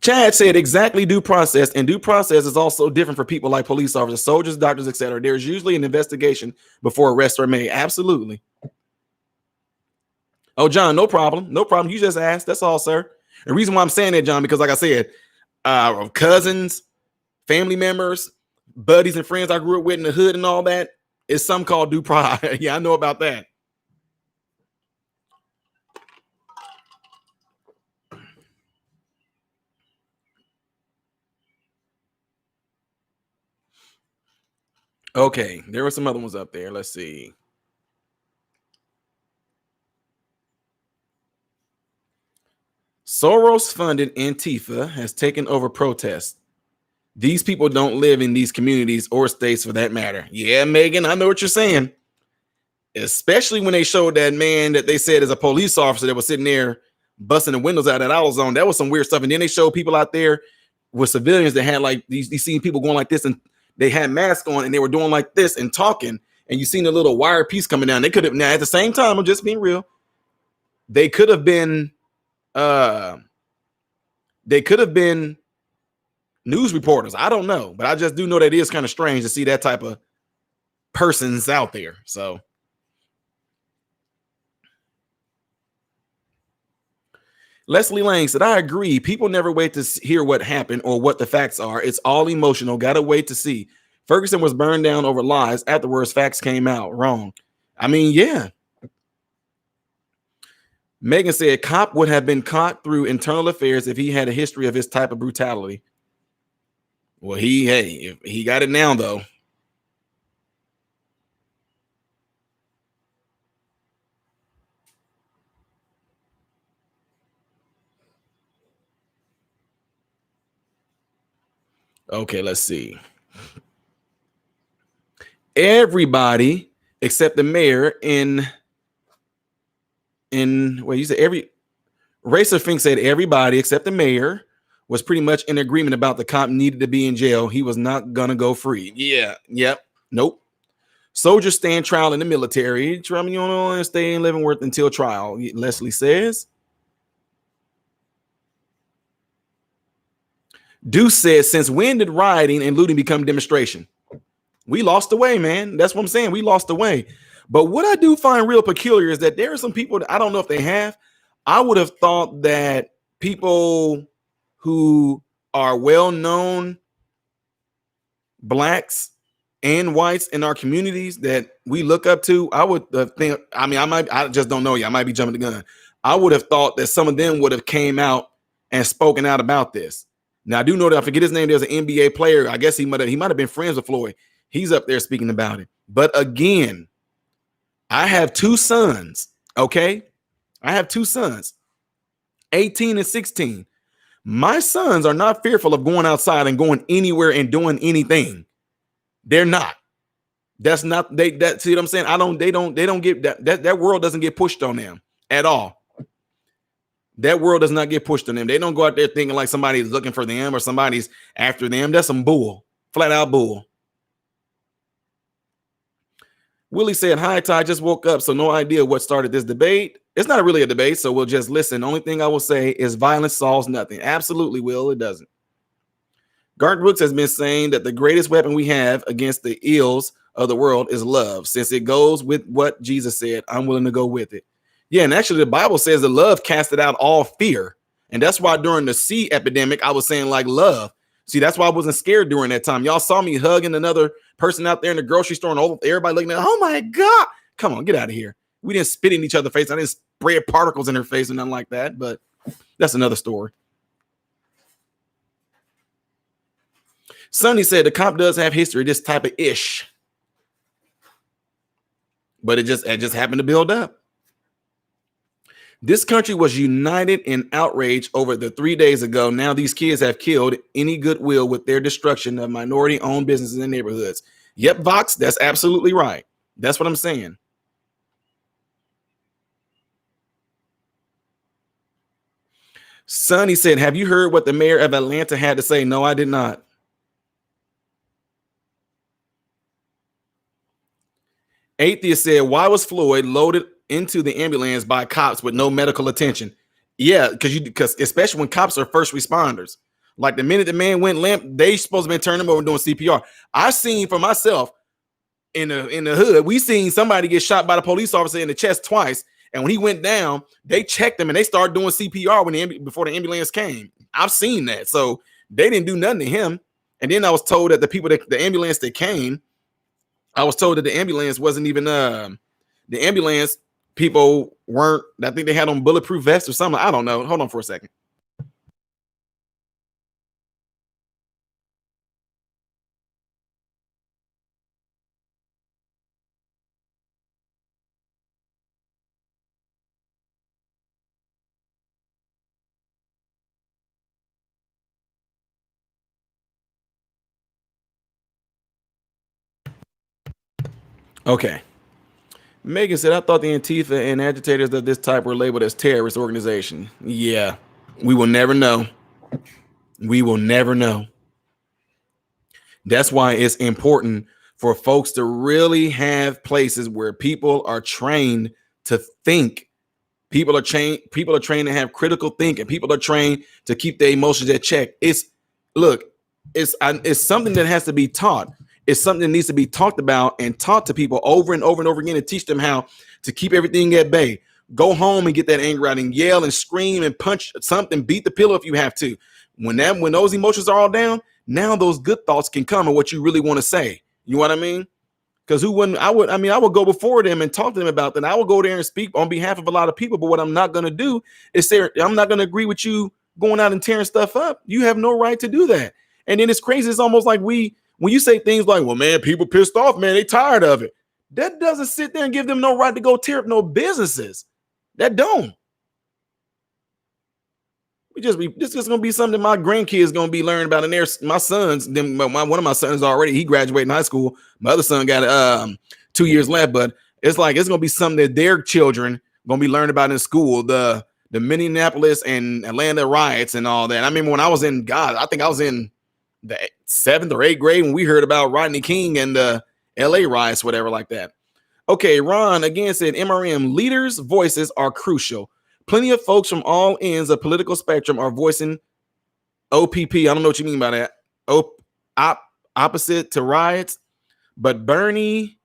Chad said exactly due process, and due process is also different for people like police officers, soldiers, doctors, etc. There's usually an investigation before arrests are made. Absolutely. Oh, John, no problem. No problem. You just asked. That's all, sir. The reason why I'm saying that, John, because like I said, cousins, family members, buddies and friends I grew up with in the hood and all that, is something called due process. Yeah, I know about that. Okay, there were some other ones up there. Let's see. Soros-funded Antifa has taken over protests. These people don't live in these communities or states for that matter. Yeah, Megan, I know what you're saying. Especially when they showed that man that they said is a police officer that was sitting there busting the windows out at AutoZone. That was some weird stuff. And then they showed people out there with civilians that had like these seen people going like this, and they had masks on and they were doing like this and talking. And you seen a little wire piece coming down. They could have, now at the same time, I'm just being real. They could have been news reporters. I don't know, but I just do know that it is kind of strange to see that type of persons out there. So Leslie Lang said, I agree. People never wait to hear what happened or what the facts are. It's all emotional. Gotta wait to see. Ferguson was burned down over lies. Afterwards, facts came out. Wrong. I mean, yeah. Megan said, cop would have been caught through internal affairs if he had a history of his type of brutality. Well, he got it now, though. Okay, let's see. Everybody except the mayor in well, you said every Racer Fink said everybody except the mayor was pretty much in agreement about the cop needed to be in jail. He was not gonna go free. Yeah, yep, nope. Soldiers stand trial in the military. Trump, you know, stay in Leavenworth until trial. Leslie says. Deuce says, since when did rioting and looting become demonstration? We lost the way, man. That's what I'm saying. We lost the way. But what I do find real peculiar is that there are some people that I don't know if they have. I would have thought that people who are well known blacks and whites in our communities that we look up to, I would think, I mean, I just don't know you. I might be jumping the gun. I would have thought that some of them would have came out and spoken out about this. Now I do know that I forget his name. There's an NBA player. I guess he might have been friends with Floyd. He's up there speaking about it. But again, I have two sons. Okay. I have two sons, 18 and 16. My sons are not fearful of going outside and going anywhere and doing anything. They're not. That's not that see what I'm saying? They don't get that world doesn't get pushed on them at all. That world does not get pushed on them. They don't go out there thinking like somebody's looking for them or somebody's after them. That's some bull, flat out bull. Willie said, hi, Ty, just woke up, so no idea what started this debate. It's not really a debate, so we'll just listen. The only thing I will say is violence solves nothing. Absolutely, Will, it doesn't. Garth Brooks has been saying that the greatest weapon we have against the ills of the world is love. Since it goes with what Jesus said, I'm willing to go with it. Yeah, and actually the Bible says that love casted out all fear. And that's why during the sea epidemic, I was saying like love. See, that's why I wasn't scared during that time. Y'all saw me hugging another person out there in the grocery store and everybody looking at, oh my God. Come on, get out of here. We didn't spit in each other's face. I didn't spray particles in her face or nothing like that, but that's another story. Sonny said the cop does have history, this type of ish. But it just happened to build up. This country was united in outrage over the 3 days ago. Now these kids have killed any goodwill with their destruction of minority-owned businesses and neighborhoods. Yep, Vox, that's absolutely right. That's what I'm saying. Sonny said, have you heard what the mayor of Atlanta had to say? No, I did not. Atheist said, why was Floyd loaded into the ambulance by cops with no medical attention? Yeah, because especially when cops are first responders. Like the minute the man went limp, they supposed to be turning him over doing CPR. I seen for myself in the hood, we seen somebody get shot by the police officer in the chest twice. And when he went down, they checked him and they started doing CPR before the ambulance came. I've seen that. So they didn't do nothing to him. And then I was told that the ambulance that came, I was told that the ambulance wasn't even the ambulance people weren't. I think they had on bulletproof vests or something. I don't know. Hold on for a second. Okay. Megan said, I thought the Antifa and agitators of this type were labeled as terrorist organization. Yeah, we will never know. We will never know. That's why it's important for folks to really have places where people are trained to think. People are trained to have critical thinking. People are trained to keep their emotions at check. It's something that has to be taught. It's something that needs to be talked about and taught to people over and over and over again and teach them how to keep everything at bay. Go home and get that anger out and yell and scream and punch something, beat the pillow if you have to. When those emotions are all down, now those good thoughts can come and what you really want to say. You know what I mean? Because who wouldn't? I would go before them and talk to them about that. I would go there and speak on behalf of a lot of people. But what I'm not going to do is say, I'm not going to agree with you going out and tearing stuff up. You have no right to do that. And then it's crazy. It's almost like when you say things like, well, man, people pissed off, man, they tired of it. That doesn't sit there and give them no right to go tear up no businesses. That don't. What This is gonna be something my grandkids gonna be learning about. And there's my sons. Then one of my sons already he graduated in high school. My other son got 2 years left, but it's like it's gonna be something that their children gonna be learning about in school. The Minneapolis and Atlanta riots and all that. I remember when I was I think I was in the 7th or 8th grade when we heard about Rodney King and the LA riots, whatever like that. Okay, Ron again said MRM leaders' voices are crucial. Plenty of folks from all ends of political spectrum are voicing OPP. I don't know what you mean by that. Opposite to riots, but Bernie,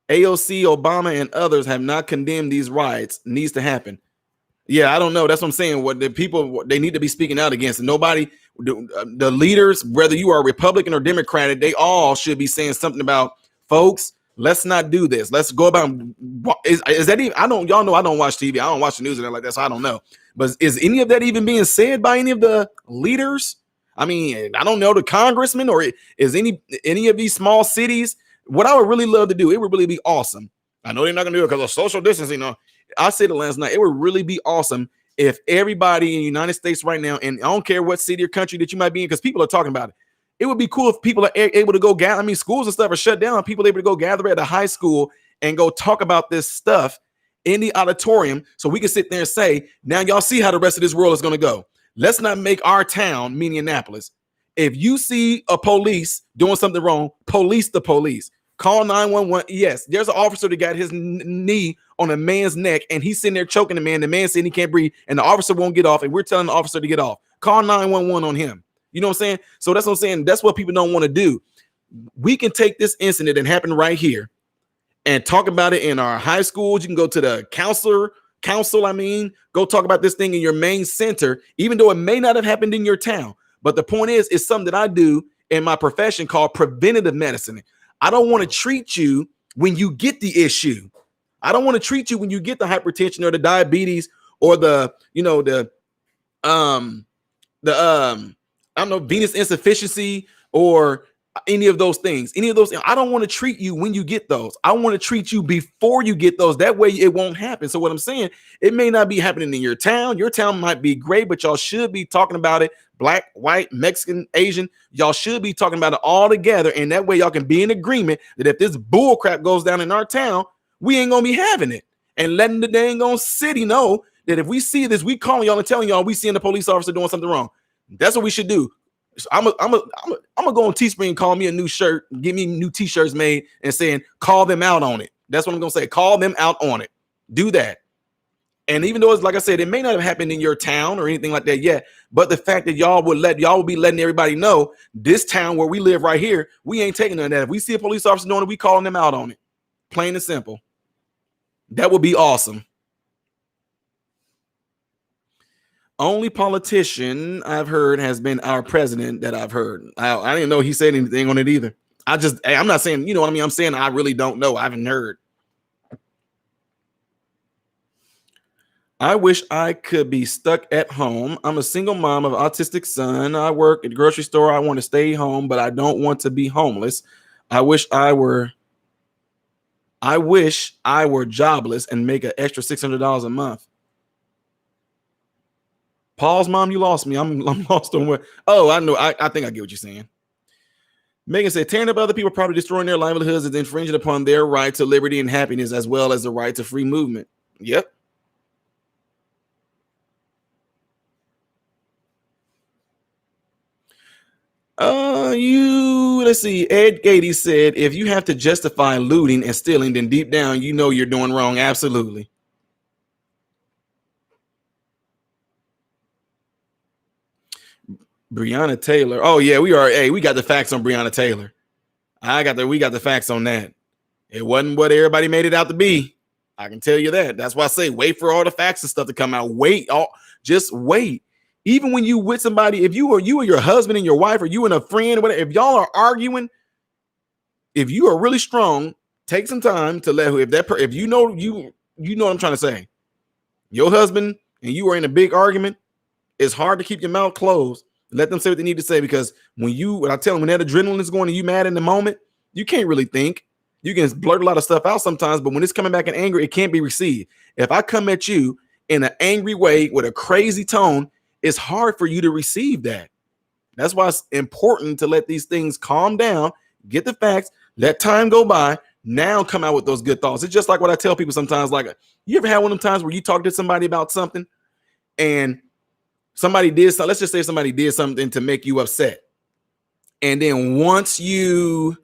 AOC, Obama, and others have not condemned these riots. Needs to happen. Yeah, I don't know. That's what I'm saying. What the people they need to be speaking out against. Nobody, the leaders, whether you are Republican or Democratic, they all should be saying something about, folks, let's not do this. Let's go about. Is that even? Y'all know I don't watch TV. I don't watch the news and like that, so I don't know. But is any of that even being said by any of the leaders? I mean, I don't know, the congressman, or is any of these small cities? What I would really love to do, it would really be awesome. I know they're not gonna do it because of social distancing. I said it last night. It would really be awesome if everybody in the United States right now, and I don't care what city or country that you might be in, because people are talking about it. It would be cool if people are able to go gather. I mean, schools and stuff are shut down. People are able to go gather at a high school and go talk about this stuff in the auditorium, so we can sit there and say, now y'all see how the rest of this world is going to go. Let's not make our town Minneapolis. If you see a police doing something wrong, police the police. Call 911. Yes, there's an officer that got his knee on a man's neck and he's sitting there choking the man. The man saying he can't breathe and the officer won't get off, and we're telling the officer to get off. Call 911 on him. You know what I'm saying? So that's what I'm saying. That's what people don't want to do. We can take this incident that happened right here and talk about it in our high schools. You can go to the council, go talk about this thing in your main center, even though it may not have happened in your town. But the point is, it's something that I do in my profession called preventative medicine. I don't want to treat you when you get the issue. I don't want to treat you when you get the hypertension or the diabetes or the I don't know, venous insufficiency or any of those things. I don't want to treat you when you get those. I want to treat you before you get those. That way it won't happen. So what I'm saying, it may not be happening in your town. Your town might be great, but y'all should be talking about it. Black, white, Mexican, Asian, y'all should be talking about it all together. And that way y'all can be in agreement that if this bull crap goes down in our town, we ain't going to be having it. And letting the dang on city know that if we see this, we calling y'all and telling y'all we seeing the police officer doing something wrong. That's what we should do. So I'm gonna go on Teespring, call me a new shirt, get me new t-shirts made, and saying call them out on it. That's what I'm gonna say. Call them out on it. Do that. And even though it's like I said, it may not have happened in your town or anything like that yet, but the fact that y'all will be letting everybody know this town where we live right here, we ain't taking none of that. If we see a police officer doing it, we calling them out on it. Plain and simple. That would be awesome. Only politician I've heard has been our president that I've heard. I didn't know he said anything on it either. I'm not saying, you know what I mean? I'm saying I really don't know. I haven't heard. I wish I could be stuck at home. I'm a single mom of an autistic son. I work at the grocery store. I want to stay home, but I don't want to be homeless. I wish I were jobless and make an extra $600 a month. Paul's mom, you lost me. I'm lost on what. Oh, I know. I think I get what you're saying. Megan said, tearing up other people, probably destroying their livelihoods, is infringing upon their right to liberty and happiness, as well as the right to free movement. Yep. Let's see. Ed Gady said, if you have to justify looting and stealing, then deep down, you know you're doing wrong. Absolutely. Breonna Taylor. Oh yeah, we are. Hey, we got the facts on Breonna Taylor. We got the facts on that. It wasn't what everybody made it out to be. I can tell you that. That's why I say wait for all the facts and stuff to come out. Just wait. Even when you with somebody, if you or your husband and your wife, or you and a friend, or whatever, if y'all are arguing, if you are really strong, take some time to let if you know what I'm trying to say. Your husband and you are in a big argument, it's hard to keep your mouth closed. Let them say what they need to say, because when I tell them, when that adrenaline is going and you mad in the moment, you can't really think. You can blurt a lot of stuff out sometimes, but when it's coming back in anger, it can't be received. If I come at you in an angry way with a crazy tone it's hard for you to receive that. That's why it's important to let these things calm down, get the facts, let time go by. Now come out with those good thoughts. It's just like what I tell people sometimes. Like, you ever had one of them times where you talk to somebody about something and somebody did something? Let's just say somebody did something to make you upset, and then once you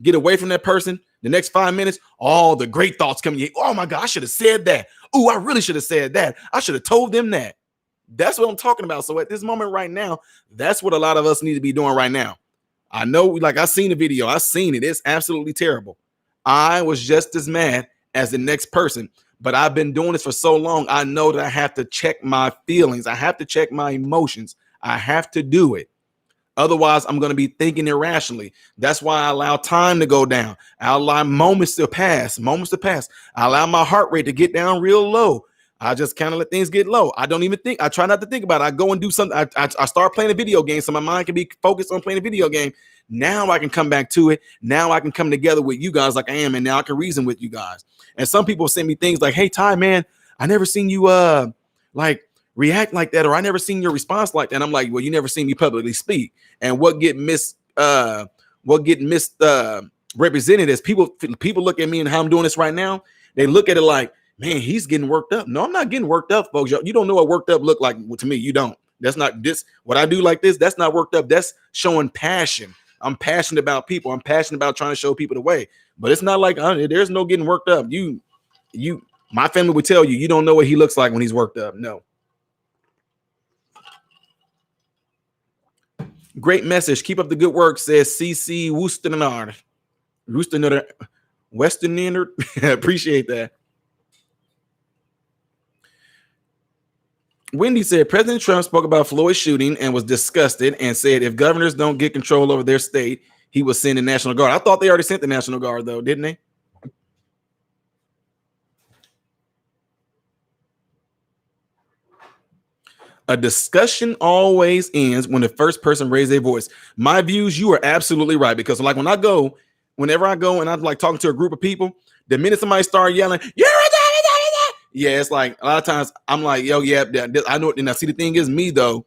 get away from that person, the next 5 minutes, all the great thoughts come in. Oh my God, I should have said that. Oh, I really should have said that. I should have told them that. That's what I'm talking about. So at this moment right now, that's what a lot of us need to be doing right now. I know, like, I seen the video, I seen it. It's absolutely terrible. I was just as mad as the next person, but I've been doing this for so long. I know that I have to check my feelings. I have to check my emotions. I have to do it. Otherwise, I'm going to be thinking irrationally. That's why I allow time to go down. I allow moments to pass. I allow my heart rate to get down real low. I just kind of let things get low. I don't even think. I try not to think about it. I go and do something. I start playing a video game so my mind can be focused on playing a video game. Now I can come back to it. Now I can come together with you guys like I am, and now I can reason with you guys. And some people send me things like, "Hey, Ty, man, I never seen you like react like that, or I never seen your response like that." And I'm like, well, you never seen me publicly speak. And what get represented is people look at me and how I'm doing this right now. They look at it like, man, he's getting worked up. No, I'm not getting worked up, folks. You don't know what worked up look like to me. You don't. That's not this. What I do like this, that's not worked up. That's showing passion. I'm passionate about people. I'm passionate about trying to show people the way. But it's not like there's no getting worked up. My family would tell you, you don't know what he looks like when he's worked up. No. Great message. Keep up the good work, says CC Worcester. Western. Appreciate that. Wendy said President Trump spoke about Floyd's shooting and was disgusted and said if governors don't get control over their state, he will send the National Guard. I thought they already sent the National Guard, though, didn't they? A discussion always ends when the first person raises their voice. My views, you are absolutely right. Because like whenever I go and I'm like talking to a group of people, the minute somebody start yelling, yeah, it's like a lot of times I'm like, yo, yeah, I know. And I see the thing is me though,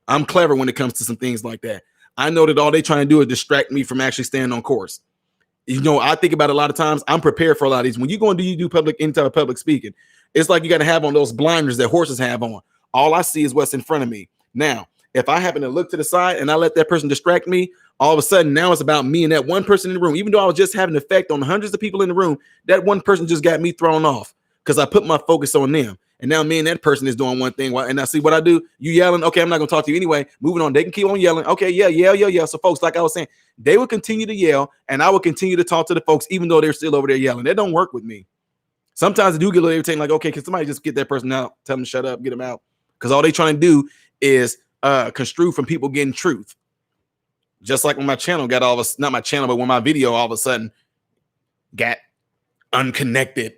I'm clever when it comes to some things like that. I know that all they trying to do is distract me from actually staying on course. I think about it a lot of times. I'm prepared for a lot of these. When you go and do public any type of public speaking, it's like you got to have on those blinders that horses have on. All I see is what's in front of me. Now, if I happen to look to the side and I let that person distract me, all of a sudden now it's about me and that one person in the room. Even though I was just having an effect on hundreds of people in the room, that one person just got me thrown off because I put my focus on them. And now me and that person is doing one thing. And I see what I do. You yelling. Okay, I'm not going to talk to you anyway. Moving on. They can keep on yelling. Okay, yeah. So folks, like I was saying, they will continue to yell and I will continue to talk to the folks even though they're still over there yelling. That don't work with me. Sometimes I do get a little irritating, like, okay, can somebody just get that person out? Tell them to shut up, get them out. Because all they trying to do is construe from people getting truth. Just like when my channel got not my channel, but when my video all of a sudden got unconnected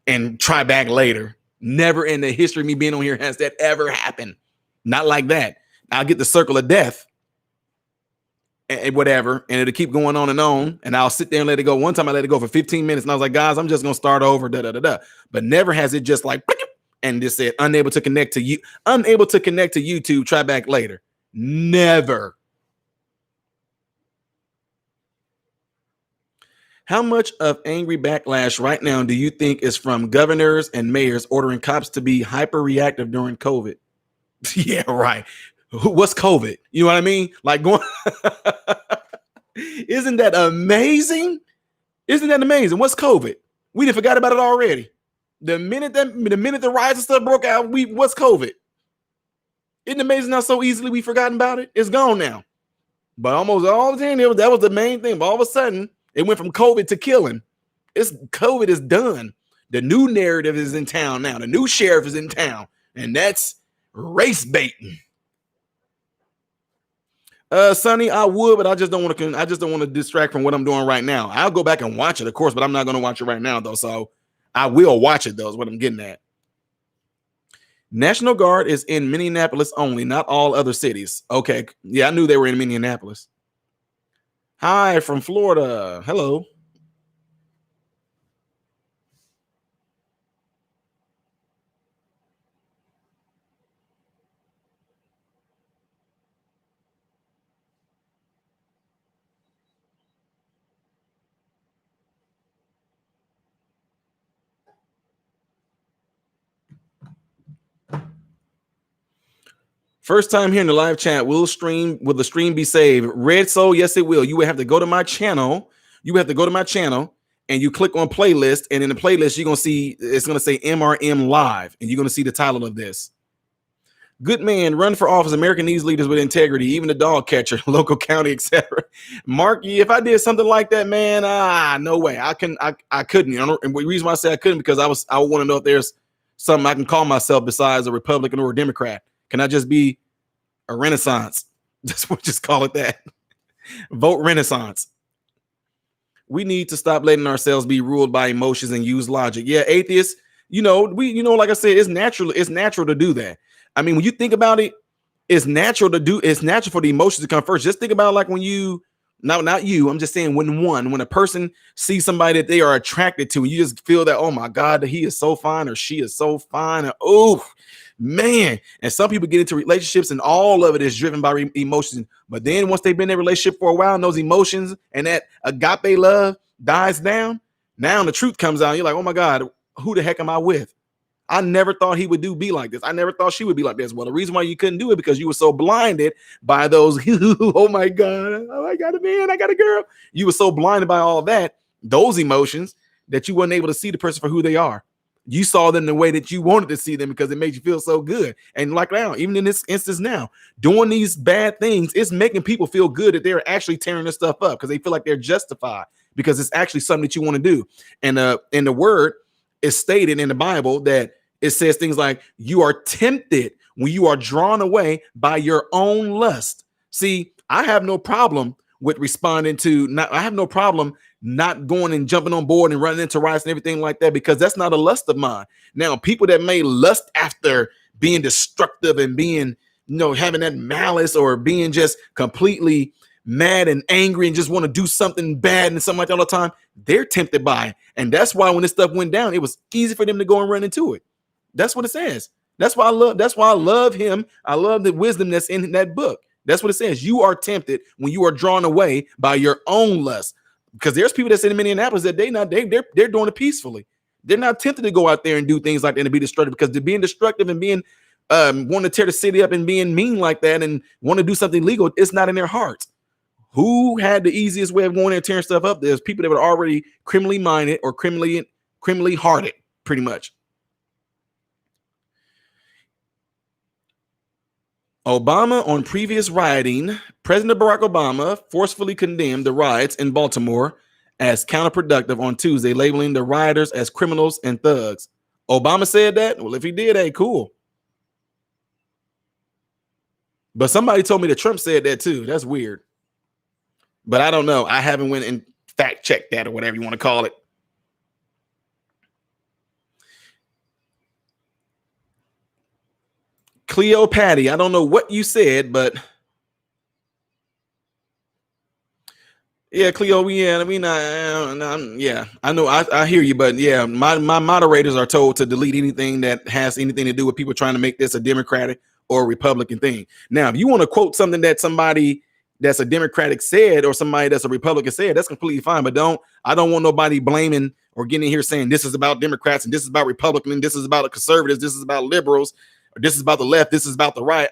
and try back later. Never in the history of me being on here has that ever happened. Not like that. I'll get the circle of death and whatever, and it'll keep going on, and I'll sit there and let it go. One time I let it go for 15 minutes, and I was like, guys, I'm just going to start over, But never has it just like, and just said, unable to connect to YouTube, try back later. Never. How much of angry backlash right now do you think is from governors and mayors ordering cops to be hyper reactive during COVID? Yeah, right. What's COVID? You know what I mean? Like going. Isn't that amazing? What's COVID? We didn't forgot about it already. The minute the riots and stuff broke out, what's COVID? Isn't it amazing how so easily we forgotten about it? It's gone now. But almost all the time, that was the main thing. But all of a sudden, it went from COVID to killing. COVID is done. The new narrative is in town now. The new sheriff is in town, and that's race baiting. Sonny, I would, but I just don't want to distract from what I'm doing right now. I'll go back and watch it, of course, but I'm not going to watch it right now, though. So I will watch it, though, is what I'm getting at. National Guard is in Minneapolis only, not all other cities. Okay. Yeah, I knew they were in Minneapolis. Hi from Florida. Hello. First time here in the live chat, will the stream be saved? Red Soul, yes, it will. You would have to go to my channel. You have to go to my channel and you click on playlist. And in the playlist, you're gonna see it's gonna say MRM Live, and you're gonna see the title of this. Good man, run for office. American needs leaders with integrity, even the dog catcher, local county, etc. Marky, if I did something like that, man, no way. I couldn't. You know, and the reason why I say I couldn't because I want to know if there's something I can call myself besides a Republican or a Democrat. Can I just be a Renaissance? Just call it that. Vote Renaissance. We need to stop letting ourselves be ruled by emotions and use logic. Yeah, atheists, like I said, it's natural to do that. I mean, when you think about it, it's natural for the emotions to come first. Just think about like when you, not you, I'm just saying when a person sees somebody that they are attracted to, and you just feel that, oh my God, that he is so fine or she is so fine. And, oh man. And some people get into relationships and all of it is driven by emotions. But then once they've been in a relationship for a while and those emotions and that agape love dies down, now the truth comes out. You're like, oh my God, who the heck am I with? I never thought he would be like this. I never thought she would be like this. Well, the reason why you couldn't do it because you were so blinded by those, oh my God, I got a man, I got a girl. You were so blinded by all that, those emotions, that you weren't able to see the person for who they are. You saw them the way that you wanted to see them because it made you feel so good. And like now, even in this instance now, doing these bad things, it's making people feel good that they're actually tearing this stuff up because they feel like they're justified because it's actually something that you want to do. And in the word, it's stated in the Bible that it says things like you are tempted when you are drawn away by your own lust. See, I have no problem with responding to I have no problem not going and jumping on board and running into riots and everything like that, because that's not a lust of mine. Now, people that may lust after being destructive and being, having that malice or being just completely mad and angry and just want to do something bad and something like that all the time, they're tempted by it. And that's why when this stuff went down, it was easy for them to go and run into it. That's what it says. That's why I love him. I love the wisdom that's in that book. That's what it says. You are tempted when you are drawn away by your own lust. Because there's people that's in Minneapolis that they're doing it peacefully. They're not tempted to go out there and do things like that and be destructive, because they're being destructive and being wanting to tear the city up and being mean like that and want to do something legal. It's not in their hearts. Who had the easiest way of going there and tearing stuff up? There's people that were already criminally minded or criminally hearted, pretty much. Obama on previous rioting, President Barack Obama forcefully condemned the riots in Baltimore as counterproductive on Tuesday, labeling the rioters as criminals and thugs. Obama said that? Well, if he did, hey, cool. But somebody told me that Trump said that too. That's weird. But I don't know. I haven't went and fact checked that or whatever you want to call it. Cleo Patty, I don't know what you said, but yeah, Cleo, yeah, I mean, yeah, I know, I hear you, but yeah, my moderators are told to delete anything that has anything to do with people trying to make this a Democratic or a Republican thing. Now, if you want to quote something that somebody that's a Democratic said or somebody that's a Republican said, that's completely fine. But I don't want nobody blaming or getting in here saying this is about Democrats and this is about Republicans, and this is about the conservatives, this is about liberals, or this is about the left, this is about the right.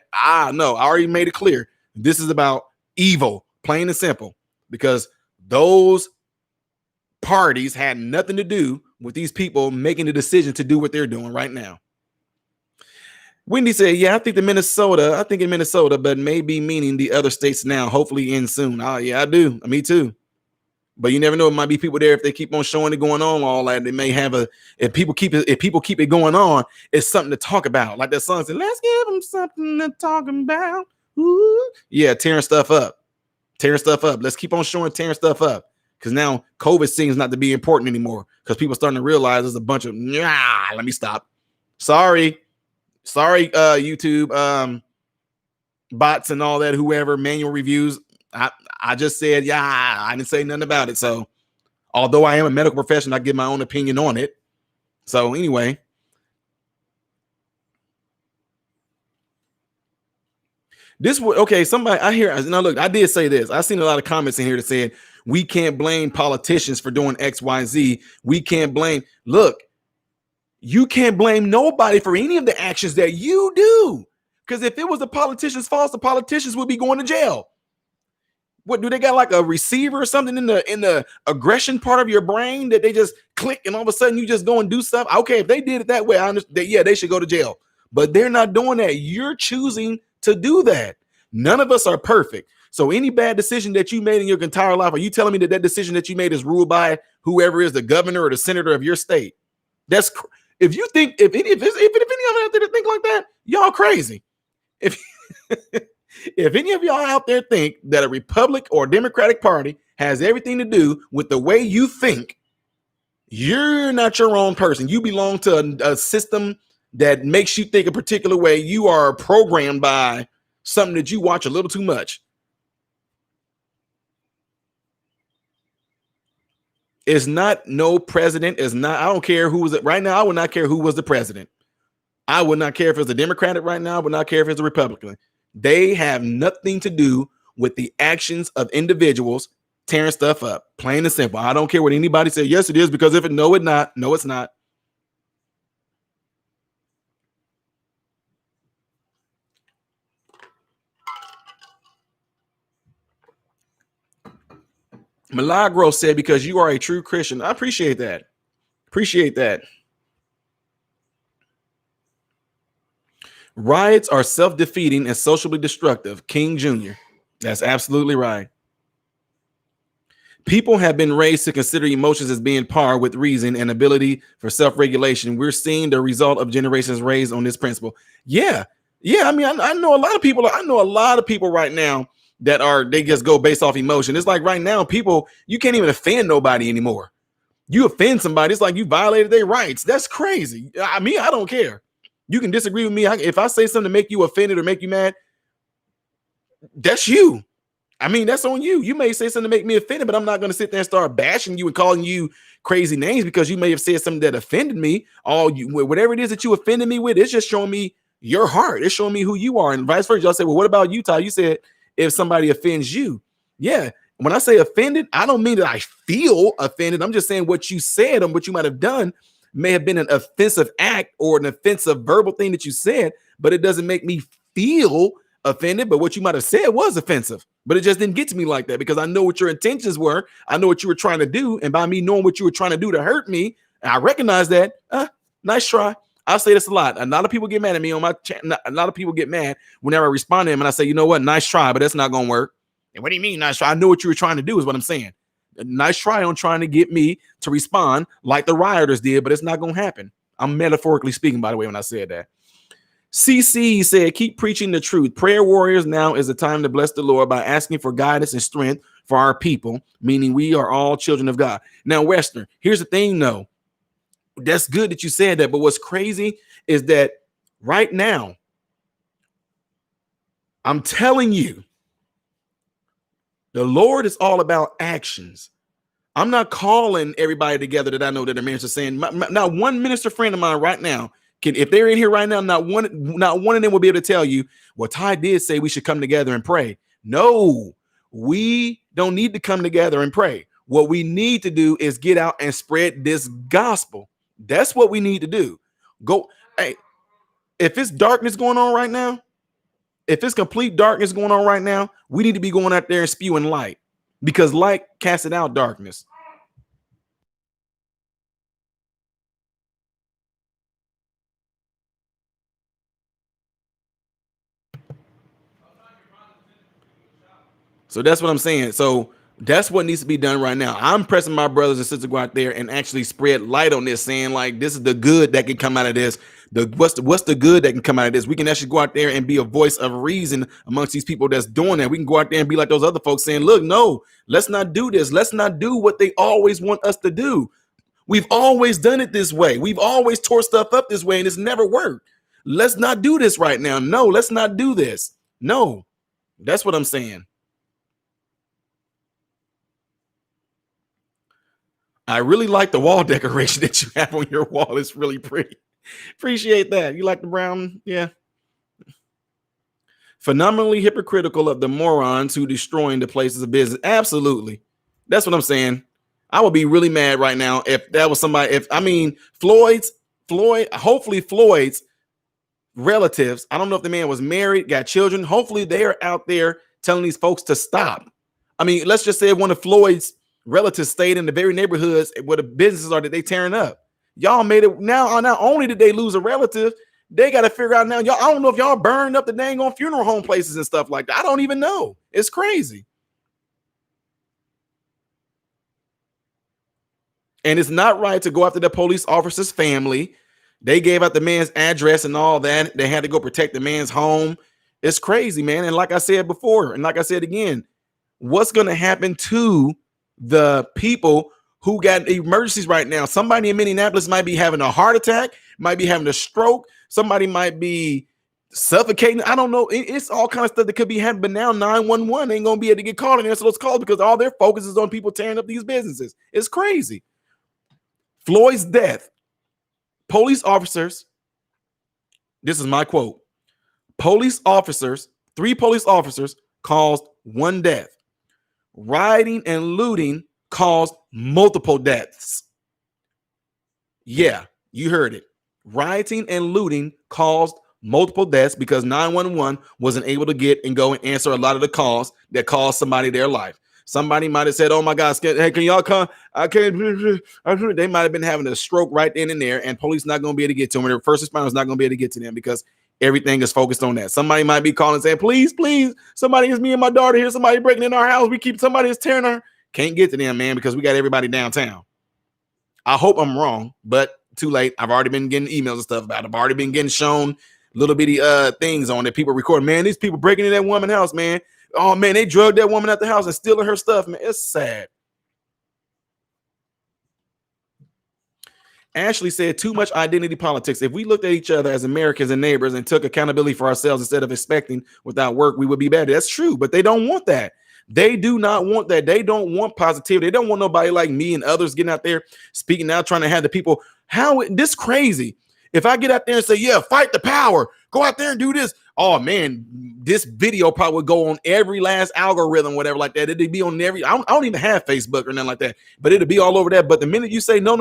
No, I already made it clear. This is about evil, plain and simple, because those parties had nothing to do with these people making the decision to do what they're doing right now. Wendy said, yeah, I think in Minnesota, but maybe meaning the other states now, hopefully in soon. Yeah, I do. Me too. But you never know. It might be people there if they keep on showing it going on, all that. They may have if people keep it going on, it's something to talk about. Like that song said, let's give them something to talk about. Ooh. Yeah, tearing stuff up. Let's keep on showing tearing stuff up. Because now COVID seems not to be important anymore. Because people starting to realize there's a bunch of let me stop. Sorry, YouTube bots and all that, whoever, manual reviews. I just said, I didn't say nothing about it. So although I am a medical professional, I give my own opinion on it. So anyway. Somebody I hear, now look, I did say this. I've seen a lot of comments in here that said, we can't blame politicians for doing X, Y, Z. We can't blame, look, you can't blame nobody for any of the actions that you do. Because if it was the politicians' fault, the politicians would be going to jail. What do they got, like a receiver or something in the aggression part of your brain that they just click and all of a sudden you just go and do stuff? Okay, if they did it that way, I understand. Yeah, they should go to jail. But they're not doing that. You're choosing to do that. None of us are perfect. So any bad decision that you made in your entire life, are you telling me that that decision that you made is ruled by whoever is the governor or the senator of your state? That's if you think if any of y'all out there to think like that, y'all crazy. If if any of y'all out there think that a Republic or Democratic Party has everything to do with the way you think, you're not your own person. You belong to a system that makes you think a particular way. You are programmed by something that you watch a little too much. It's not no president. Is not. I don't care who was it right now. I would not care who was the president. I would not care if it's a Democratic right now. I would not care if it's a Republican. They have nothing to do with the actions of individuals tearing stuff up. Plain and simple. I don't care what anybody says. Yes, it is, because if it no, it's not. No, it's not. Milagro said, because you are a true Christian. I appreciate that. Appreciate that. Riots are self-defeating and socially destructive. King Jr. That's absolutely right. People have been raised to consider emotions as being par with reason and ability for self-regulation. We're seeing the result of generations raised on this principle. Yeah. Yeah. I mean, I know a lot of people. I know a lot of people right now that they just go based off emotion. It's like right now, people, you can't even offend nobody anymore. You offend somebody, it's like you violated their rights. That's crazy. I mean, I don't care. You can disagree with me. If I say something to make you offended or make you mad, that's you. I mean, that's on you. You may say something to make me offended, but I'm not going to sit there and start bashing you and calling you crazy names because you may have said something that offended me. Whatever it is that you offended me with, it's just showing me your heart. It's showing me who you are, and vice versa. Y'all say, well, what about you, Ty? You said if somebody offends you. Yeah. When I say offended, I don't mean that I feel offended. I'm just saying what you said and what you might have done may have been an offensive act or an offensive verbal thing that you said, but it doesn't make me feel offended. But what you might have said was offensive, but it just didn't get to me like that because I know what your intentions were. I know what you were trying to do. And by me knowing what you were trying to do to hurt me, and I recognize that. Nice try. I say this a lot. A lot of people get mad at me on my channel. A lot of people get mad whenever I respond to them and I say, you know what? Nice try, but that's not going to work. And what do you mean nice try? I know what you were trying to do is what I'm saying. A nice try on trying to get me to respond like the rioters did, but it's not going to happen. I'm metaphorically speaking, by the way, when I said that. CC said, keep preaching the truth. Prayer warriors, now is the time to bless the Lord by asking for guidance and strength for our people, meaning we are all children of God. Now, Western, here's the thing, though. That's good that you said that, but what's crazy is that right now, I'm telling you, the Lord is all about actions. I'm not calling everybody together that I know that are ministers saying, not one minister friend of mine right now can, if they're in here right now, not one of them will be able to tell you, well, Ty did say we should come together and pray. No, we don't need to come together and pray. What we need to do is get out and spread this gospel. That's what we need to do. Go. Hey, if it's darkness going on right now, if it's complete darkness going on right now, we need to be going out there and spewing light, because light casted out darkness. So that's what I'm saying. So that's what needs to be done right now. I'm pressing my brothers and sisters to go out there and actually spread light on this, saying like, this is the good that can come out of this. What's the good that can come out of this? We can actually go out there and be a voice of reason amongst these people that's doing that. We can go out there and be like those other folks saying, look, no, let's not do this. Let's not do what they always want us to do. We've always done it this way. We've always tore stuff up this way and it's never worked. Let's not do this right now. No, let's not do this. No, that's what I'm saying. I really like the wall decoration that you have on your wall. It's really pretty. Appreciate that. You like the brown? Yeah. Phenomenally hypocritical of the morons who destroying the places of business. Absolutely. That's what I'm saying. I would be really mad right now if that was somebody. Hopefully Floyd's relatives. I don't know if the man was married, got children. Hopefully they are out there telling these folks to stop. I mean, let's just say one of Floyd's relatives stayed in the very neighborhoods where the businesses are that they tearing up. Y'all made it now. Not only did they lose a relative, they got to figure out now. Y'all, I don't know if y'all burned up the dang on funeral home places and stuff like that. I don't even know. It's crazy. And it's not right to go after the police officer's family. They gave out the man's address and all that. They had to go protect the man's home. It's crazy, man. And like I said before, and like I said again, what's going to happen to the people who got emergencies right now? Somebody in Minneapolis might be having a heart attack, might be having a stroke. Somebody might be suffocating. I don't know. It's all kind of stuff that could be happening. But now 911 ain't going to be able to get called and answer those calls because all their focus is on people tearing up these businesses. It's crazy. Floyd's death. Police officers, this is my quote, police officers, 3 police officers caused 1 death. Rioting and looting caused multiple deaths. Yeah, you heard it. Rioting and looting caused multiple deaths because 911 wasn't able to get and go and answer a lot of the calls that caused somebody their life. Somebody might have said, oh my God, hey, can y'all come? I can't. They might have been having a stroke right then and there, and police not going to be able to get to them. Their first responders not going to be able to get to them because everything is focused on that. Somebody might be calling and saying, please, please, somebody is me and my daughter here. Somebody breaking in our house. Somebody is tearing her. Can't get to them, man, because we got everybody downtown. I hope I'm wrong, but too late. I've already been getting emails and stuff about it. I've already been getting shown little bitty things on it. People recording, man, these people breaking in that woman's house, man. Oh man, they drugged that woman at the house and stealing her stuff, man. It's sad. Ashley said too much identity politics. If we looked at each other as Americans and neighbors and took accountability for ourselves instead of expecting without work, we would be better. That's true, but they don't want that. They do not want that. They don't want positivity. They don't want nobody like me and others getting out there speaking out, trying to have the people. This crazy. If I get out there and say, yeah, fight the power, go out there and do this. Oh man, this video probably would go on every last algorithm, whatever like that. It'd be on every. I don't even have Facebook or nothing like that, but it'd be all over that. But the minute you say no,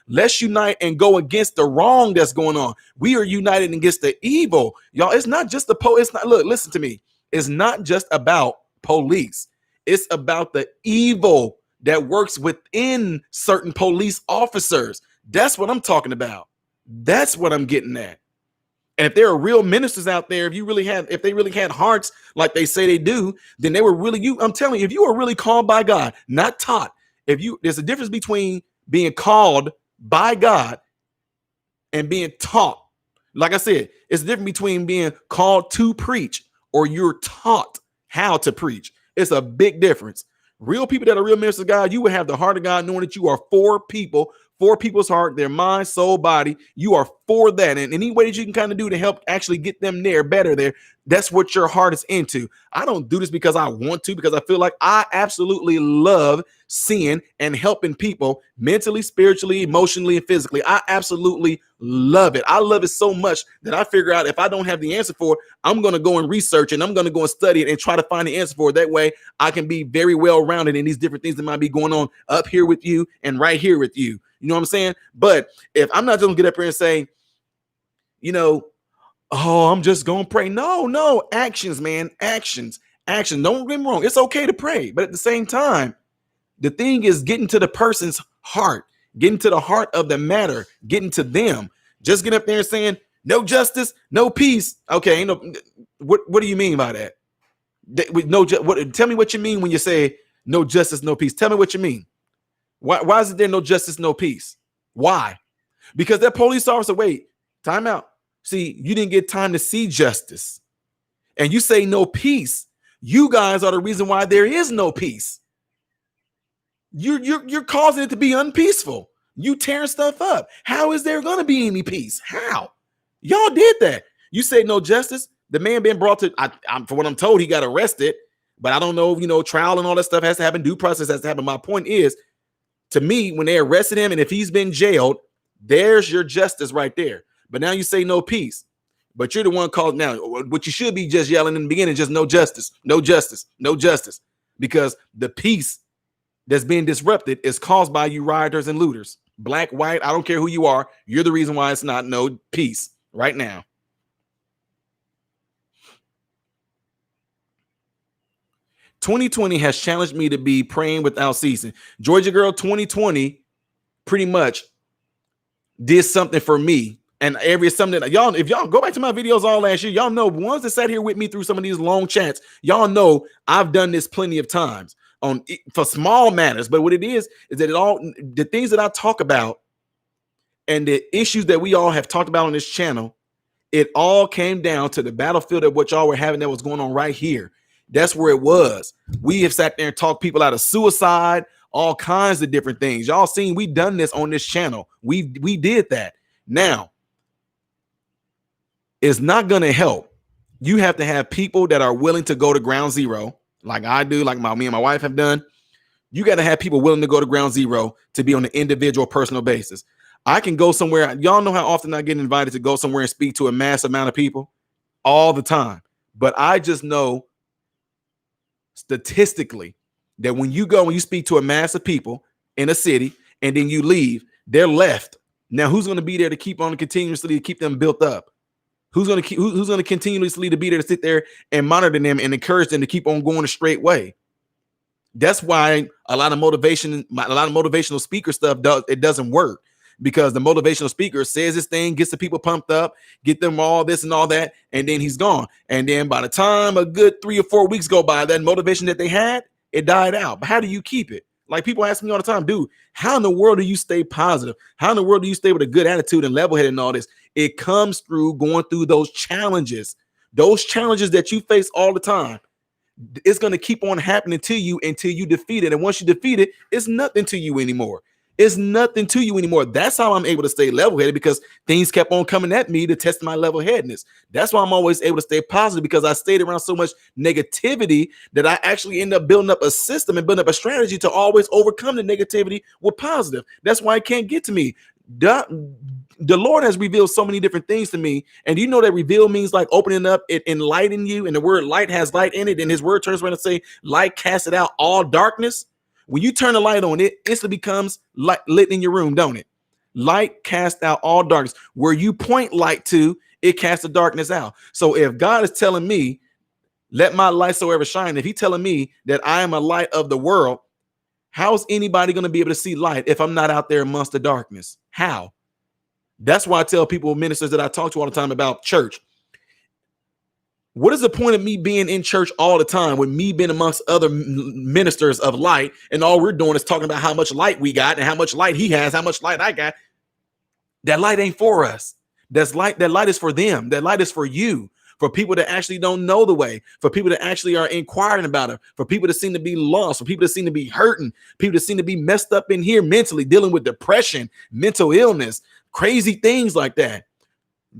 let's unite and go against the wrong that's going on. We are united against the evil, y'all. It's not just the It's not. Look, listen to me. It's not just about police. It's about the evil that works within certain police officers. That's what I'm talking about. That's what I'm getting at. And if there are real ministers out there, if they really had hearts like they say they do, then they were really I'm telling you, if you are really called by God, not taught, there's a difference between being called by God and being taught. Like I said, it's different between being called to preach or you're taught how to preach. It's a big difference. Real people that are real ministers of God, you would have the heart of God knowing that you are for people, for people's heart, their mind, soul, body. You are for that. And any way that you can kind of do to help actually get them there, better there, that's what your heart is into. I don't do this because I want to, because I feel like I absolutely love seeing and helping people mentally, spiritually, emotionally, and physically. I absolutely love it. I love it so much that I figure out if I don't have the answer for it, I'm going to go and research and I'm going to go and study it and try to find the answer for it. That way I can be very well rounded in these different things that might be going on up here with you and right here with you. You know what I'm saying? But if I'm not just going to get up here and say, oh, I'm just going to pray. No, actions, man, actions. Don't get me wrong. It's okay to pray. But at the same time, the thing is getting to the person's heart, getting to the heart of the matter, getting to them. Just get up there and saying, no justice, no peace. Okay, what do you mean by that? Tell me what you mean when you say no justice, no peace. Tell me what you mean. Why is there no justice, no peace? Why? Because that police officer, wait, time out. See, you didn't get time to see justice. And you say no peace. You guys are the reason why there is no peace. You're causing it to be unpeaceful. You tearing stuff up. How is there going to be any peace? How? Y'all did that. You say no justice. The man been brought to, for what I'm told, he got arrested. But I don't know, trial and all that stuff has to happen. Due process has to happen. My point is, to me, when they arrested him and if he's been jailed, there's your justice right there. But now you say no peace. But you're the one called now. What you should be just yelling in the beginning, just no justice, no justice, no justice. Because the peace that's being disrupted is caused by you rioters and looters. Black, white, I don't care who you are. You're the reason why it's not no peace right now. 2020 has challenged me to be praying without ceasing. Georgia Girl 2020 pretty much did something for me. And something that y'all, if y'all go back to my videos all last year, y'all know ones that sat here with me through some of these long chats, y'all know I've done this plenty of times on for small matters. But what it is that the things that I talk about and the issues that we all have talked about on this channel, it all came down to the battlefield of what y'all were having that was going on right here. That's where it was. We have sat there and talked people out of suicide, all kinds of different things. Y'all seen we done this on this channel. We did that. Now, it's not going to help. You have to have people that are willing to go to ground zero, like I do, like me and my wife have done. You got to have people willing to go to ground zero to be on an individual, personal basis. I can go somewhere. Y'all know how often I get invited to go somewhere and speak to a mass amount of people all the time. But I just know statistically that when you go and you speak to a mass of people in a city and then you leave, they're left. Now, who's going to be there to keep on continuously to keep them built up? Who's going to continuously to be there to sit there and monitor them and encourage them to keep on going a straight way? That's why a lot of motivational speaker stuff doesn't work, because the motivational speaker says this thing, gets the people pumped up, get them all this and all that, and then he's gone. And then by the time a good 3 or 4 weeks go by, that motivation that they had, it died out. But how do you keep it? Like people ask me all the time, dude, how in the world do you stay positive? How in the world do you stay with a good attitude and level head and all this? It comes through going through those challenges that you face all the time. It's going to keep on happening to you until you defeat it. And once you defeat it, it's nothing to you anymore. It's nothing to you anymore. That's how I'm able to stay level-headed, because things kept on coming at me to test my level-headedness. That's why I'm always able to stay positive, because I stayed around so much negativity that I actually end up building up a system and building up a strategy to always overcome the negativity with positive. That's why it can't get to me. The Lord has revealed so many different things to me. And you know that reveal means like opening up, it enlightening you. And the word light has light in it. And his word turns around and say, light casted out all darkness. When you turn the light on, it instantly becomes light lit in your room, don't it? Light cast out all darkness. Where you point light to, it casts the darkness out. So if God is telling me, let my light so ever shine, if he's telling me that I am a light of the world, how is anybody going to be able to see light if I'm not out there amongst the darkness? How? That's why I tell people, ministers that I talk to all the time about church. What is the point of me being in church all the time with me being amongst other ministers of light, and all we're doing is talking about how much light we got and how much light he has, how much light I got? That light ain't for us. That light is for them. That light is for you, for people that actually don't know the way, for people that actually are inquiring about it, for people that seem to be lost, for people that seem to be hurting, people that seem to be messed up in here mentally, dealing with depression, mental illness, crazy things like that.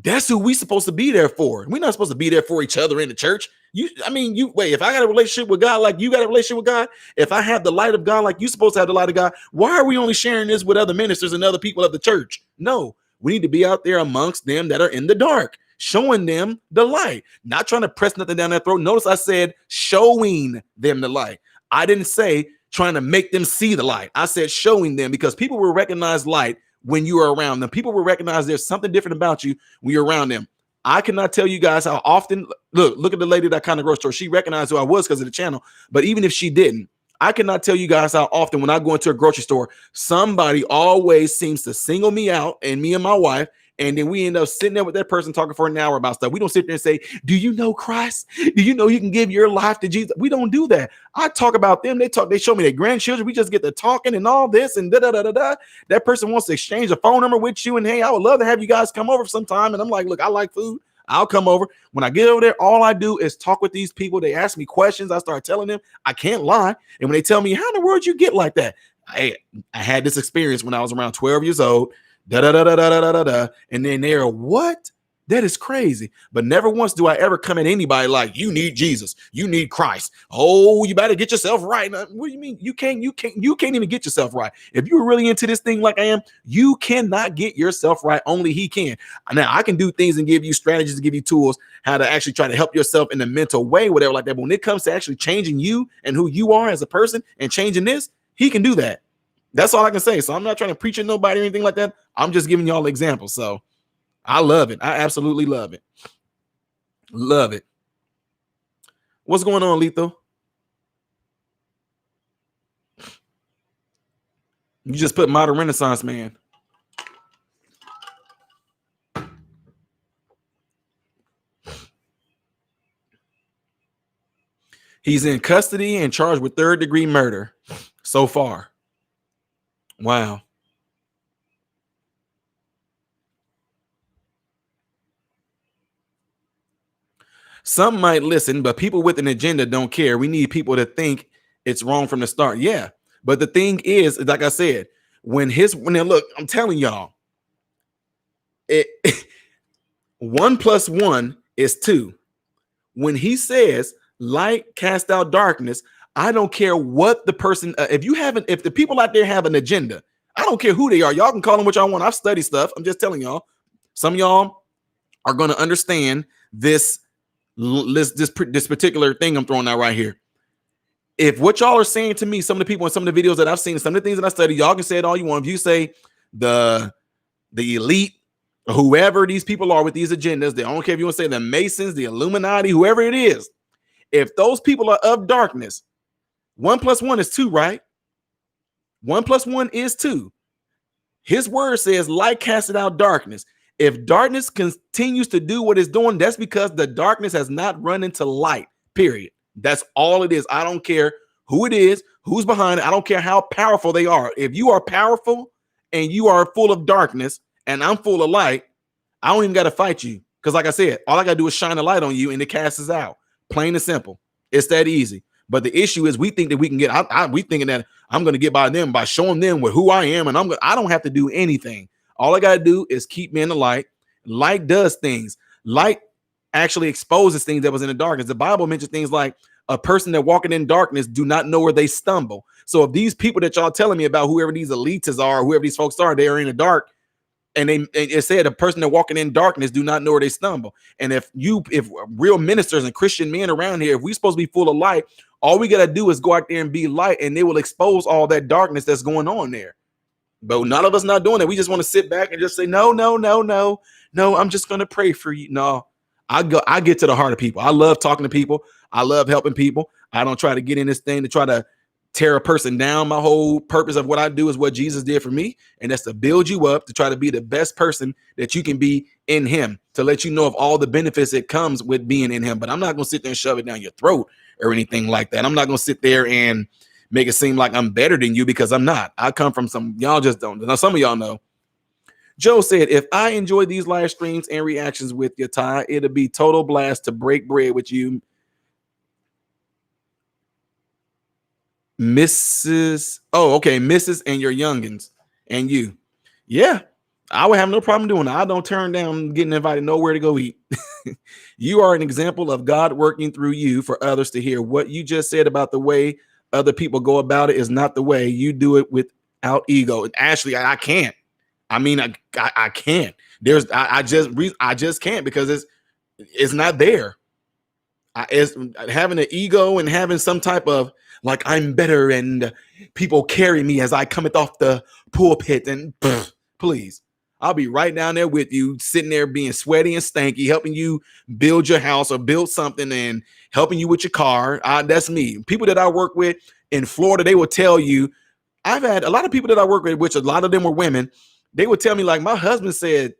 That's who we supposed to be there for. We're not supposed to be there for each other in the church. Wait, if I got a relationship with God like you got a relationship with God, if I have the light of God like you supposed to have the light of God, why are we only sharing this with other ministers and other people of the church? No, we need to be out there amongst them that are in the dark, showing them the light, not trying to press nothing down their throat. Notice I said showing them the light. I didn't say trying to make them see the light. I said showing them, because people will recognize light when you are around them. People will recognize there's something different about you when you're around them. I cannot tell you guys how often, look at the lady that kind of grocery store. She recognized who I was because of the channel. But even if she didn't, I cannot tell you guys how often when I go into a grocery store, somebody always seems to single me out, and me and my wife, and then we end up sitting there with that person talking for an hour about stuff. We don't sit there and say, do you know Christ? Do you know you can give your life to Jesus? We don't do that. I talk about them. They show me their grandchildren. We just get to talking and all this and da-da-da-da-da. That person wants to exchange a phone number with you, and hey, I would love to have you guys come over sometime. And I'm like, look, I like food. I'll come over. When I get over there, all I do is talk with these people. They ask me questions. I start telling them. I can't lie. And when they tell me, how in the world you get like that? I had this experience when I was around 12 years old. Da-da-da-da-da-da-da-da. And then they're, what? That is crazy. But never once do I ever come at anybody like, you need Jesus. You need Christ. Oh, you better get yourself right. What do you mean? You can't even get yourself right. If you're really into this thing like I am, you cannot get yourself right. Only he can. Now, I can do things and give you strategies, to give you tools, how to actually try to help yourself in a mental way, whatever like that. But when it comes to actually changing you and who you are as a person and changing this, he can do that. That's all I can say. So I'm not trying to preach at nobody or anything like that. I'm just giving y'all examples. So I love it. I absolutely love it. Love it. What's going on, Lethal? You just put modern Renaissance man. He's in custody and charged with third-degree murder so far. Wow. Some might listen, but people with an agenda don't care. We need people to think it's wrong from the start. Yeah. But the thing is, like I said, when look, I'm telling y'all, it 1+1 is 2. When he says light cast out darkness, I don't care what the person, if the people out there have an agenda, I don't care who they are. Y'all can call them what y'all want. I've studied stuff. I'm just telling y'all. Some of y'all are going to understand this particular thing I'm throwing out right here. If what y'all are saying to me, some of the people in some of the videos that I've seen, some of the things that I study, y'all can say it all you want. If you say the elite, whoever these people are with these agendas, they don't care if you want to say the Masons, the Illuminati, whoever it is, if those people are of darkness, 1+1 is 2, right? 1+1 is 2. His word says light casted out darkness. If darkness continues to do what it's doing, that's because the darkness has not run into light, period. That's all it is. I don't care who it is, who's behind it. I don't care how powerful they are. If you are powerful and you are full of darkness and I'm full of light, I don't even got to fight you. Because like I said, all I got to do is shine a light on you and it casts out. Plain and simple. It's that easy. But the issue is we think that we can get, we thinking that I'm going to get by them by showing them who I am. And I don't have to do anything. All I got to do is keep me in the light. Light does things. Light actually exposes things that was in the darkness. The Bible mentions things like a person that walking in darkness do not know where they stumble. So if these people that y'all telling me about, whoever these elites are, whoever these folks are, they are in the dark. And it said a person that walking in darkness do not know where they stumble. And if real ministers and Christian men around here, if we supposed to be full of light, all we got to do is go out there and be light, and they will expose all that darkness that's going on there. But none of us not doing it. We just want to sit back and just say, no, I'm just going to pray for you. No, I get to the heart of people. I love talking to people. I love helping people. I don't try to get in this thing to try to tear a person down. My whole purpose of what I do is what Jesus did for me, and that's to build you up, to try to be the best person that you can be in him, to let you know of all the benefits that comes with being in him. But I'm not going to sit there and shove it down your throat or anything like that. I'm not going to sit there and make it seem like I'm better than you, because I'm not. I come from y'all just don't. Now, some of y'all know. Joe said, if I enjoy these live streams and reactions with you, Ty, it'll be total blast to break bread with you, Mrs. Oh, okay, Mrs. and your youngins and you. Yeah, I would have no problem doing it. I don't turn down getting invited nowhere to go eat. You are an example of God working through you for others to hear. What you just said about the way other people go about it is not the way you do it without ego. Ashley, I can't. I mean, I can't. I just can't, because it's not there. It's having an ego and having some type of like I'm better and people carry me as I cometh off the pulpit, and please, I'll be right down there with you, sitting there being sweaty and stanky, helping you build your house or build something and helping you with your car. That's me. People that I work with in Florida, they will tell you, I've had a lot of people that I work with, which a lot of them were women. They would tell me, like, my husband said,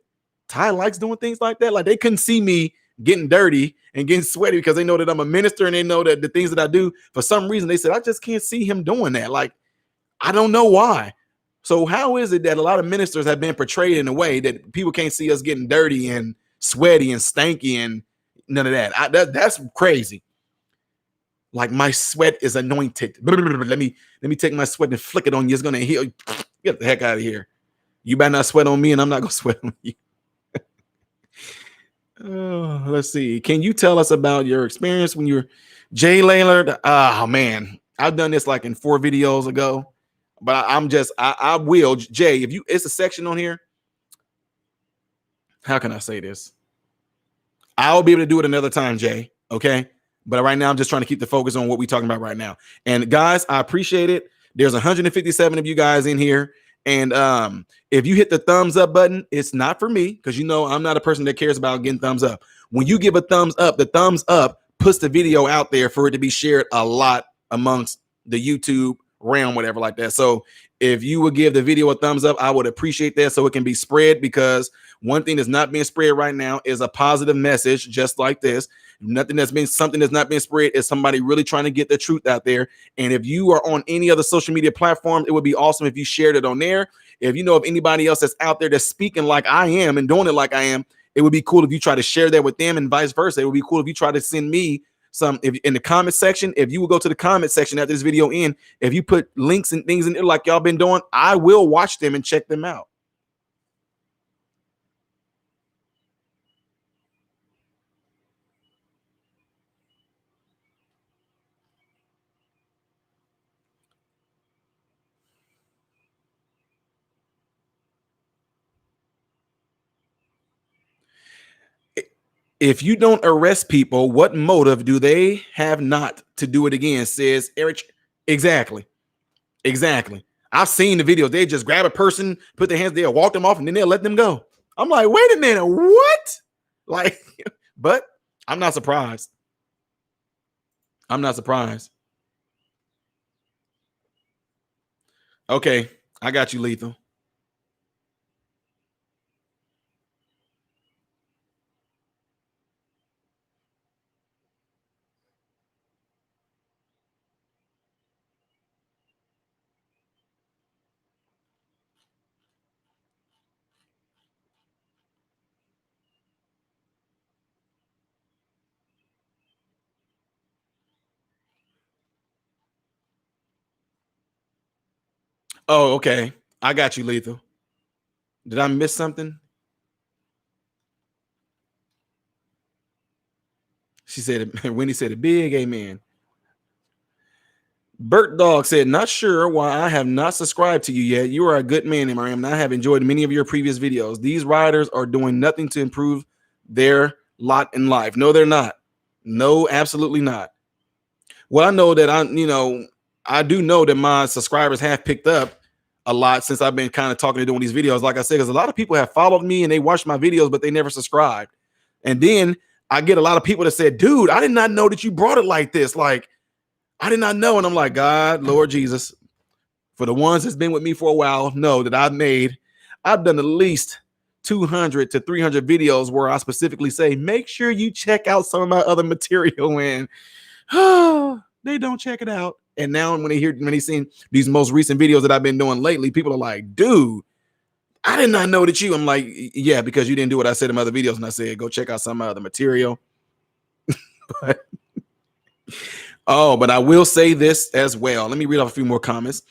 Ty likes doing things like that. Like, they couldn't see me getting dirty and getting sweaty because they know that I'm a minister and they know that the things that I do, for some reason, they said, I just can't see him doing that. Like, I don't know why. So how is it that a lot of ministers have been portrayed in a way that people can't see us getting dirty and sweaty and stanky and none of that? That's crazy. Like, my sweat is anointed. Let me take my sweat and flick it on you. It's gonna heal. Get the heck out of here. You better not sweat on me, and I'm not gonna sweat on you. Let's see. Can you tell us about your experience when you were Jay Laylard? Oh man, I've done this like in 4 videos ago, but I will. Jay, if you, it's a section on here. How can I say this? I'll be able to do it another time, Jay. Okay. But right now, I'm just trying to keep the focus on what we're talking about right now. And guys, I appreciate it. There's 157 of you guys in here. And if you hit the thumbs up button, it's not for me, because you know I'm not a person that cares about getting thumbs up. When you give a thumbs up, the thumbs up puts the video out there for it to be shared a lot amongst the YouTube realm, whatever like that. So if you would give the video a thumbs up, I would appreciate that so it can be spread, because one thing that's not being spread right now is a positive message just like this. Something that's not being spread is somebody really trying to get the truth out there. And if you are on any other social media platform, it would be awesome if you shared it on there. If you know of anybody else that's out there that's speaking like I am and doing it like I am, it would be cool if you try to share that with them, and vice versa. It would be cool if you try to send me some, if in the comment section, if you would go to the comment section after this video in, if you put links and things in there like y'all been doing, I will watch them and check them out. If you don't arrest people, what motive do they have not to do it again? Says Eric. Exactly. Exactly. I've seen the videos. They just grab a person, put their hands there, walk them off, and then they'll let them go. I'm like, wait a minute, what? Like, but I'm not surprised. I'm not surprised. Okay, I got you, Lethal. Oh, okay. I got you, Lethal. Did I miss something? She said, Wendy said a big amen. Bert Dog said, not sure why I have not subscribed to you yet. You are a good man, MRM, and I have enjoyed many of your previous videos. These riders are doing nothing to improve their lot in life. No, they're not. No, absolutely not. Well, I know that I do know that my subscribers have picked up a lot since I've been kind of talking to doing these videos. Like I said, because a lot of people have followed me and they watch my videos, but they never subscribed. And then I get a lot of people that said, dude, I did not know that you brought it like this. Like, I did not know. And I'm like, God, Lord Jesus, for the ones that's been with me for a while, know that I've done at least 200 to 300 videos where I specifically say, make sure you check out some of my other material. And they don't check it out. And now when they seen these most recent videos that I've been doing lately, people are like, dude, I did not know that you. I'm like, yeah, because you didn't do what I said in my other videos. And I said, go check out some of my other material. but, but I will say this as well. Let me read off a few more comments.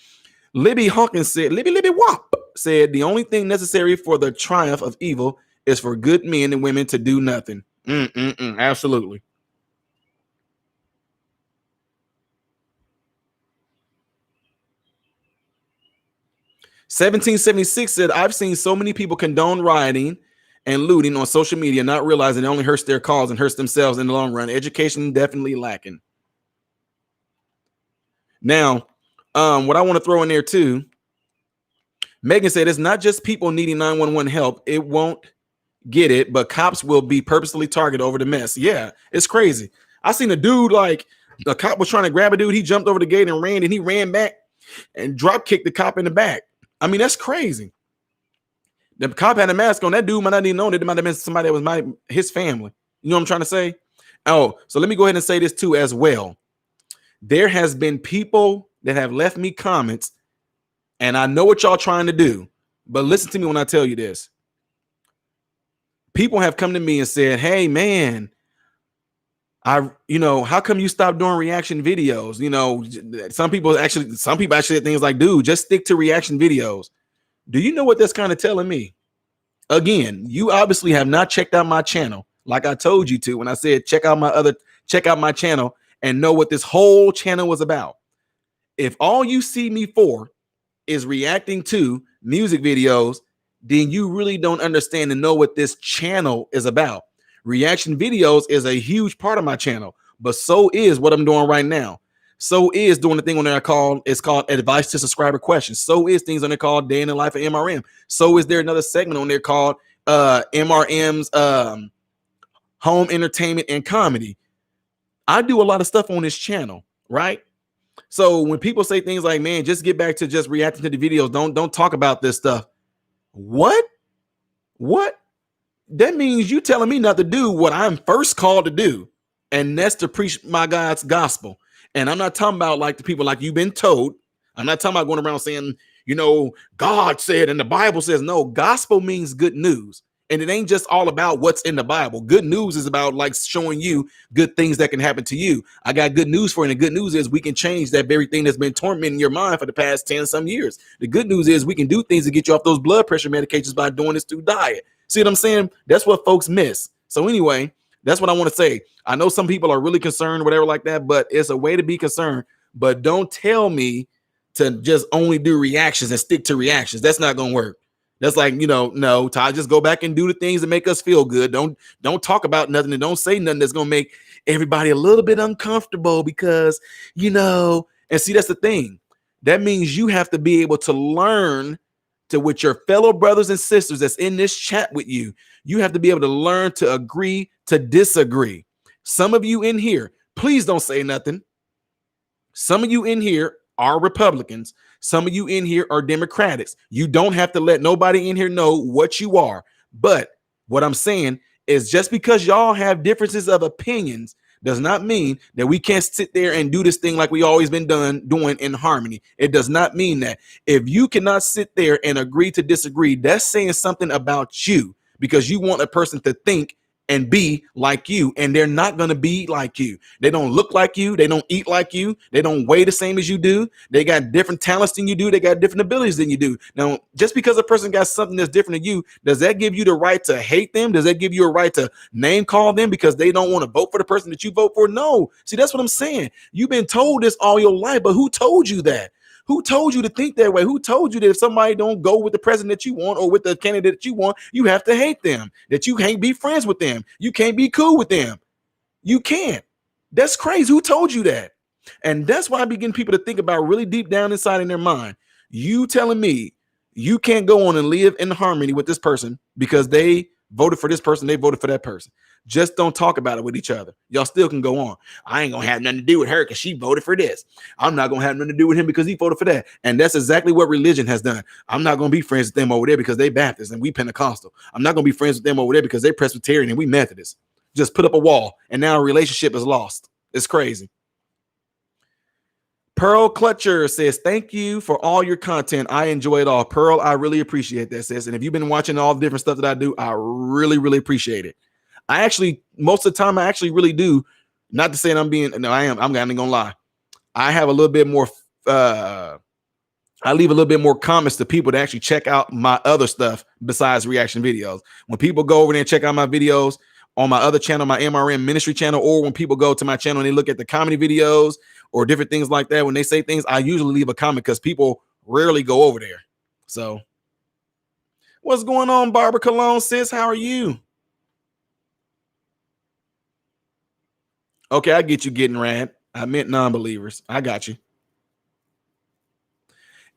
Libby Hawkins said, Libby Wop said, the only thing necessary for the triumph of evil is for good men and women to do nothing. Absolutely. (1776) said, I've seen so many people condone rioting and looting on social media, not realizing it only hurts their cause and hurts themselves in the long run. Education definitely lacking. Now, what I want to throw in there too, Megan said, it's not just people needing 911 help. It won't get it, but cops will be purposely targeted over the mess. Yeah, it's crazy. I seen a dude, like, the cop was trying to grab a dude. He jumped over the gate and he ran back and drop kicked the cop in the back. I mean, that's crazy. The cop had a mask on. That dude might not even know that it might have been somebody that was his family. You know what I'm trying to say? Oh, so let me go ahead and say this too as well. There has been people that have left me comments, and I know what y'all trying to do, but listen to me when I tell you this. People have come to me and said, hey, man, how come you stopped doing reaction videos? Some people actually say things like, dude, just stick to reaction videos. Do you know what that's kind of telling me? Again, you obviously have not checked out my channel like I told you to when I said check out my channel and know what this whole channel was about. If all you see me for is reacting to music videos, then you really don't understand and know what this channel is about. Reaction videos is a huge part of my channel, but so is what I'm doing right now. So is doing the thing on there called advice to subscriber questions. So is things on there called day in the life of MRM. So is there another segment on there called MRM's home entertainment and comedy. I do a lot of stuff on this channel, right? So when people say things like, man, just get back to just reacting to the videos, don't talk about this stuff. What? What? That means you telling me not to do what I'm first called to do, and that's to preach my God's gospel. And I'm not talking about like the people like you've been told. I'm not talking about going around saying, God said and the Bible says. No, gospel means good news. And it ain't just all about what's in the Bible. Good news is about like showing you good things that can happen to you. I got good news for you. And the good news is we can change that very thing that's been tormenting your mind for the past 10 some years. The good news is we can do things to get you off those blood pressure medications by doing this through diet. See what I'm saying? That's what folks miss. So anyway, that's what I want to say. I know some people are really concerned, whatever like that, but it's a way to be concerned. But don't tell me to just only do reactions and stick to reactions. That's not going to work. That's like, no, Ty, just go back and do the things that make us feel good. Don't talk about nothing and don't say nothing that's going to make everybody a little bit uncomfortable because, and see, that's the thing. That means you have to be able to learn to with your fellow brothers and sisters that's in this chat with you. You have to be able to learn to agree to disagree. Some of you in here, please don't say nothing. Some of you in here are Republicans. Some of you in here are Democrats. You don't have to let nobody in here know what you are. But what I'm saying is just because y'all have differences of opinions does not mean that we can't sit there and do this thing like we always been doing in harmony. It does not mean that. If you cannot sit there and agree to disagree, that's saying something about you because you want a person to think and be like you, and they're not going to be like you. They don't look like you. They don't eat like you. They don't weigh the same as you do. They got different talents than you do. They got different abilities than you do. Now, just because a person got something that's different than you, does that give you the right to hate them? Does that give you a right to name call them because they don't want to vote for the person that you vote for? No. See, that's what I'm saying. You've been told this all your life, but who told you that? Who told you to think that way? Who told you that if somebody don't go with the president that you want or with the candidate that you want, you have to hate them, that you can't be friends with them, you can't be cool with them? You can't. That's crazy. Who told you that? And that's why I begin people to think about really deep down inside in their mind. You telling me you can't go on and live in harmony with this person because they voted for this person, they voted for that person. Just don't talk about it with each other. Y'all still can go on. I ain't gonna have nothing to do with her because she voted for this. I'm not gonna have nothing to do with him because he voted for that. And that's exactly what religion has done. I'm not gonna be friends with them over there because they Baptist and we Pentecostal. I'm not gonna be friends with them over there because they Presbyterian and we Methodist. Just put up a wall and now a relationship is lost. It's crazy. Pearl Clutcher says, thank you for all your content. I enjoy it all. Pearl, I really appreciate that, sis. And if you've been watching all the different stuff that I do, I really, really appreciate it. I actually, most of the time, I actually really do. Not to say that I'm being, no, I am. I'm not gonna lie. I have a little bit more, I leave a little bit more comments to people to actually check out my other stuff besides reaction videos. When people go over there and check out my videos on my other channel, my MRM ministry channel, or when people go to my channel and they look at the comedy videos or different things like that, when they say things, I usually leave a comment because people rarely go over there. So what's going on, Barbara Cologne, sis? How are you? Okay, I get you getting rad. I meant non-believers. I got you.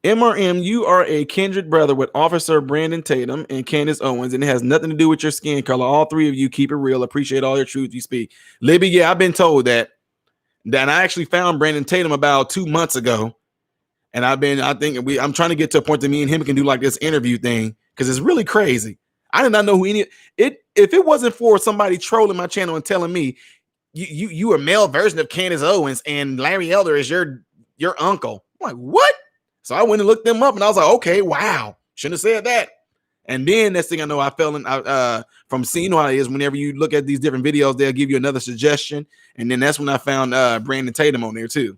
MRM, you are a kindred brother with Officer Brandon Tatum and Candace Owens, and it has nothing to do with your skin color. All three of you keep it real. Appreciate all your truth you speak. Libby, yeah, I've been told that. That I actually found Brandon Tatum about 2 months ago. And I'm trying to get to a point that me and him can do like this interview thing because it's really crazy. I did not know who if it wasn't for somebody trolling my channel and telling me you are a male version of Candace Owens and Larry Elder is your uncle. I'm like, what? So I went and looked them up and I was like, okay, wow. Shouldn't have said that. And then next thing I know, I fell in from seeing how it is. Whenever you look at these different videos, they'll give you another suggestion. And then that's when I found Brandon Tatum on there too.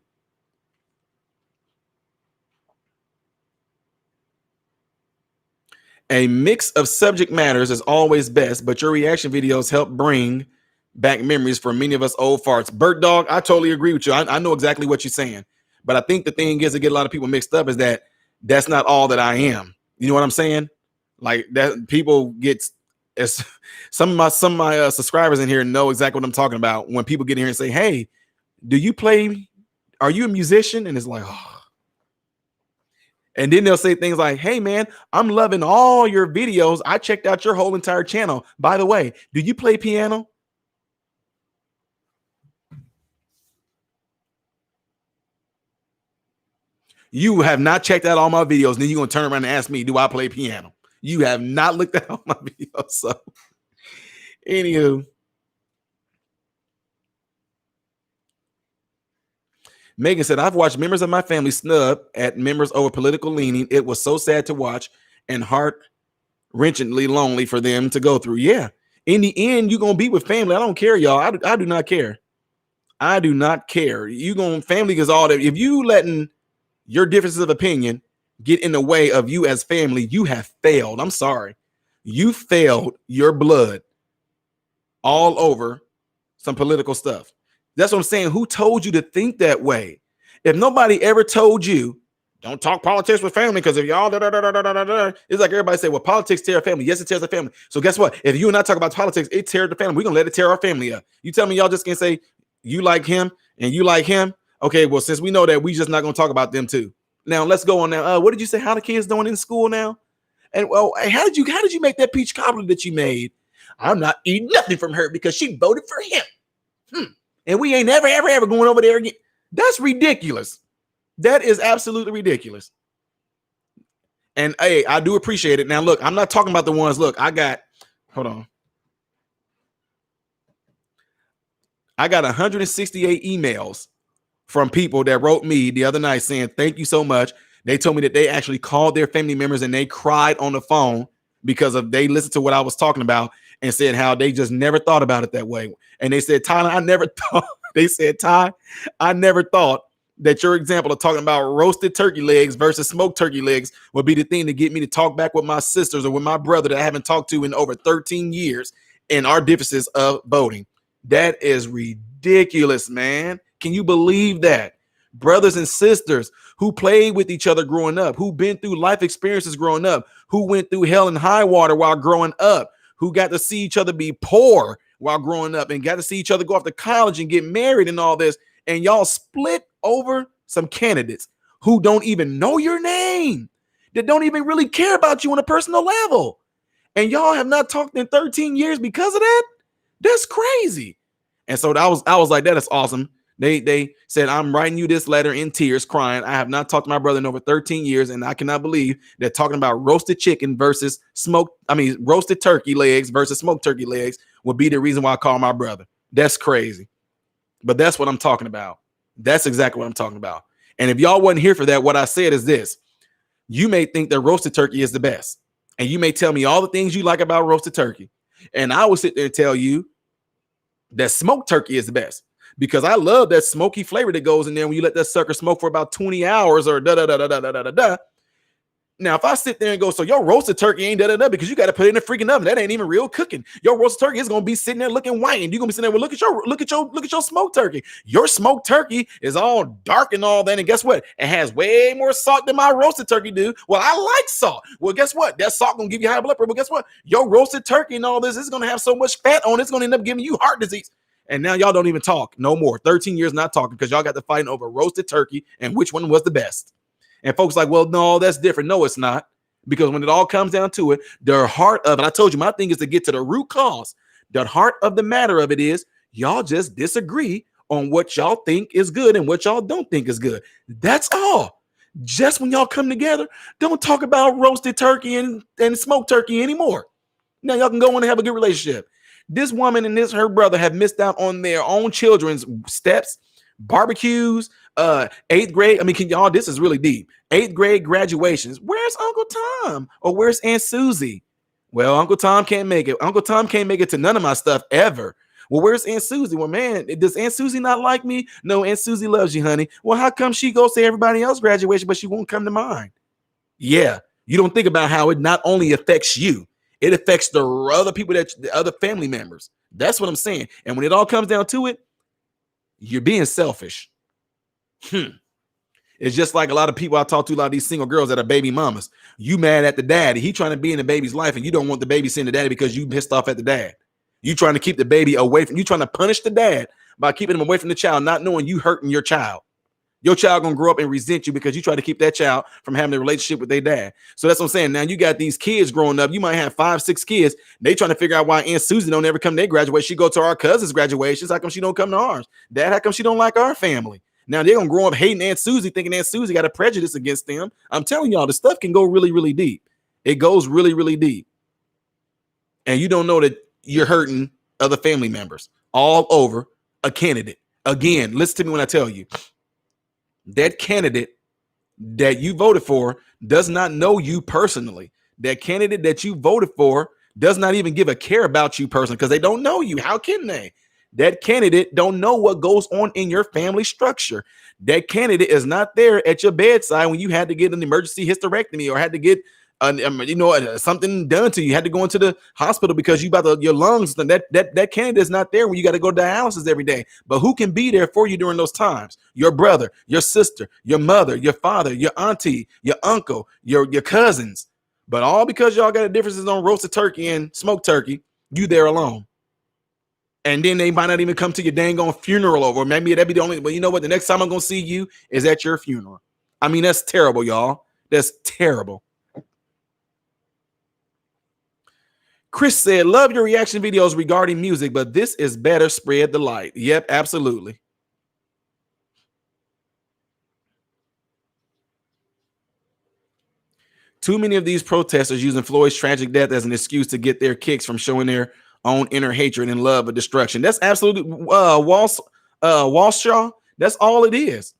A mix of subject matters is always best, but your reaction videos help bring back memories for many of us old farts. Bird Dog, I totally agree with you. I know exactly what you're saying. But I think the thing is to get a lot of people mixed up is that that's not all that I am. You know what I'm saying? Like that people get as some of my subscribers in here know exactly what I'm talking about. When people get in here and say, hey, do you play? Are you a musician? And it's like, oh. And then they'll say things like, hey, man, I'm loving all your videos. I checked out your whole entire channel. By the way, do you play piano? You have not checked out all my videos, and then you're gonna turn around and ask me, do I play piano? You have not looked at all my videos. So, anywho, Megan said, I've watched members of my family snub at members over political leaning. It was so sad to watch and heart wrenchingly lonely for them to go through. Yeah. In the end, you're gonna be with family. I don't care, y'all. I do not care. I do not care. You gonna family is all that. If you letting your differences of opinion get in the way of you as family, you have failed. I'm sorry. You failed your blood all over some political stuff. That's what I'm saying. Who told you to think that way? If nobody ever told you, don't talk politics with family, because if y'all it's like everybody say, well, politics tear a family. Yes, it tears a family. So guess what? If you and I talk about politics, it tears the family. We're gonna let it tear our family up. You tell me y'all just can say you like him and you like him. Okay, well, since we know that, we just not gonna talk about them too. Now let's go on now. What did you say? How the kids doing in school now? And well, how did you make that peach cobbler that you made? I'm not eating nothing from her because she voted for him. And we ain't ever going over there again. That's ridiculous. That is absolutely ridiculous. And hey, I do appreciate it. Now, look, I'm not talking about the ones. Look, hold on. I got 168 emails from people that wrote me the other night saying, thank you so much. They told me that they actually called their family members and they cried on the phone because they listened to what I was talking about and said how they just never thought about it that way. And they said, Tyler, I never thought, they said, Ty, I never thought that your example of talking about roasted turkey legs versus smoked turkey legs would be the thing to get me to talk back with my sisters or with my brother that I haven't talked to in over 13 years in our differences of voting. That is ridiculous, man. Can you believe that? Brothers and sisters who played with each other growing up, who been through life experiences growing up, who went through hell and high water while growing up, who got to see each other be poor while growing up and got to see each other go off to college and get married and all this. And y'all split over some candidates who don't even know your name, that don't even really care about you on a personal level. And y'all have not talked in 13 years because of that? That's crazy. And so I was like, that is awesome. They said, I'm writing you this letter in tears, crying. I have not talked to my brother in over 13 years, and I cannot believe that talking about roasted chicken versus roasted turkey legs versus smoked turkey legs would be the reason why I call my brother. That's crazy. But that's what I'm talking about. That's exactly what I'm talking about. And if y'all wasn't here for that, what I said is this. You may think that roasted turkey is the best. And you may tell me all the things you like about roasted turkey. And I will sit there and tell you that smoked turkey is the best. Because I love that smoky flavor that goes in there when you let that sucker smoke for about 20 hours or da-da-da-da-da-da-da-da. Now, if I sit there and go, so your roasted turkey ain't da-da-da because you got to put it in the freaking oven. That ain't even real cooking. Your roasted turkey is going to be sitting there looking white. And you're going to be sitting there, well, look at your smoked turkey. Your smoked turkey is all dark and all that. And guess what? It has way more salt than my roasted turkey do. Well, I like salt. Well, guess what? That salt going to give you high blood pressure. But guess what? Your roasted turkey and all this is going to have so much fat on it. It's going to end up giving you heart disease. And now y'all don't even talk no more. 13 years not talking because y'all got to fighting over roasted turkey and which one was the best. And folks like, well, no, that's different. No, it's not. Because when it all comes down to it, the heart of it, I told you, my thing is to get to the root cause. The heart of the matter of it is y'all just disagree on what y'all think is good and what y'all don't think is good. That's all. Just when y'all come together, don't talk about roasted turkey and smoked turkey anymore. Now y'all can go on and have a good relationship. This woman and her brother have missed out on their own children's steps, barbecues, 8th grade. I mean, this is really deep. 8th grade graduations. Where's Uncle Tom? Or where's Aunt Susie? Well, Uncle Tom can't make it. Uncle Tom can't make it to none of my stuff ever. Well, where's Aunt Susie? Well, man, does Aunt Susie not like me? No, Aunt Susie loves you, honey. Well, how come she goes to everybody else's graduation, but she won't come to mine? Yeah, you don't think about how it not only affects you, it affects the other people, the other family members. That's what I'm saying. And when it all comes down to it, you're being selfish. It's just like a lot of people I talk to, a lot of these single girls that are baby mamas. You mad at the daddy. He trying to be in the baby's life, and you don't want the baby seeing the daddy because you pissed off at the dad. You trying to keep the baby away from you, trying to punish the dad by keeping him away from the child, not knowing you hurting your child. Your child gonna grow up and resent you because you try to keep that child from having a relationship with their dad. So that's what I'm saying. Now you got these kids growing up. You might have 5, 6 kids. They trying to figure out why Aunt Susie don't ever come to their graduation. She go to our cousin's graduations. How come she don't come to ours? Dad, how come she don't like our family? Now they're gonna grow up hating Aunt Susie, thinking Aunt Susie got a prejudice against them. I'm telling y'all, the stuff can go really, really deep. It goes really, really deep. And you don't know that you're hurting other family members all over a candidate. Again, listen to me when I tell you that candidate that you voted for does not know you personally. That candidate that you voted for does not even give a care about you personally because they don't know you. How can they? That candidate don't know what goes on in your family structure. That candidate is not there at your bedside when you had to get an emergency hysterectomy or had to get something done to you. You had to go into the hospital because you about your lungs. That candidate is not there when you got to go to dialysis every day. But who can be there for you during those times? Your brother, your sister, your mother, your father, your auntie, your uncle, your cousins. But all because y'all got differences on roasted turkey and smoked turkey, you there alone. And then they might not even come to your dang on funeral over. Maybe that'd be the only. But you know what? The next time I'm gonna see you is at your funeral. I mean, that's terrible, y'all. That's terrible. Chris said, love your reaction videos regarding music, but this is better. Spread the light. Yep, absolutely. Too many of these protesters using Floyd's tragic death as an excuse to get their kicks from showing their own inner hatred and love of destruction. That's absolutely Walshaw. That's all it is.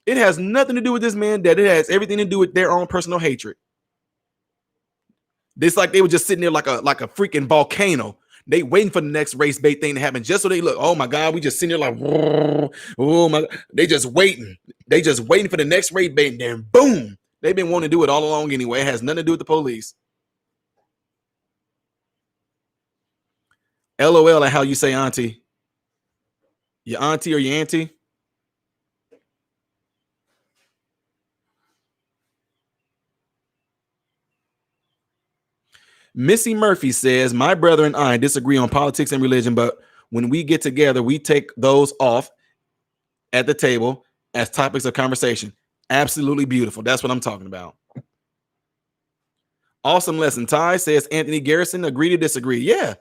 It has nothing to do with this man dead. It has everything to do with their own personal hatred. It's like they were just sitting there like a freaking volcano. They waiting for the next race bait thing to happen just so they look. Oh my God, we just sitting there like, oh my. They just waiting. They just waiting for the next race bait, and then boom. They've been wanting to do it all along anyway. It has nothing to do with the police. LOL at how you say auntie. Your auntie or your auntie? Missy Murphy says, my brother and I disagree on politics and religion, but when we get together, we take those off at the table as topics of conversation. Absolutely beautiful. That's what I'm talking about. Awesome lesson. Ty says, Anthony Garrison, agree to disagree. Yeah.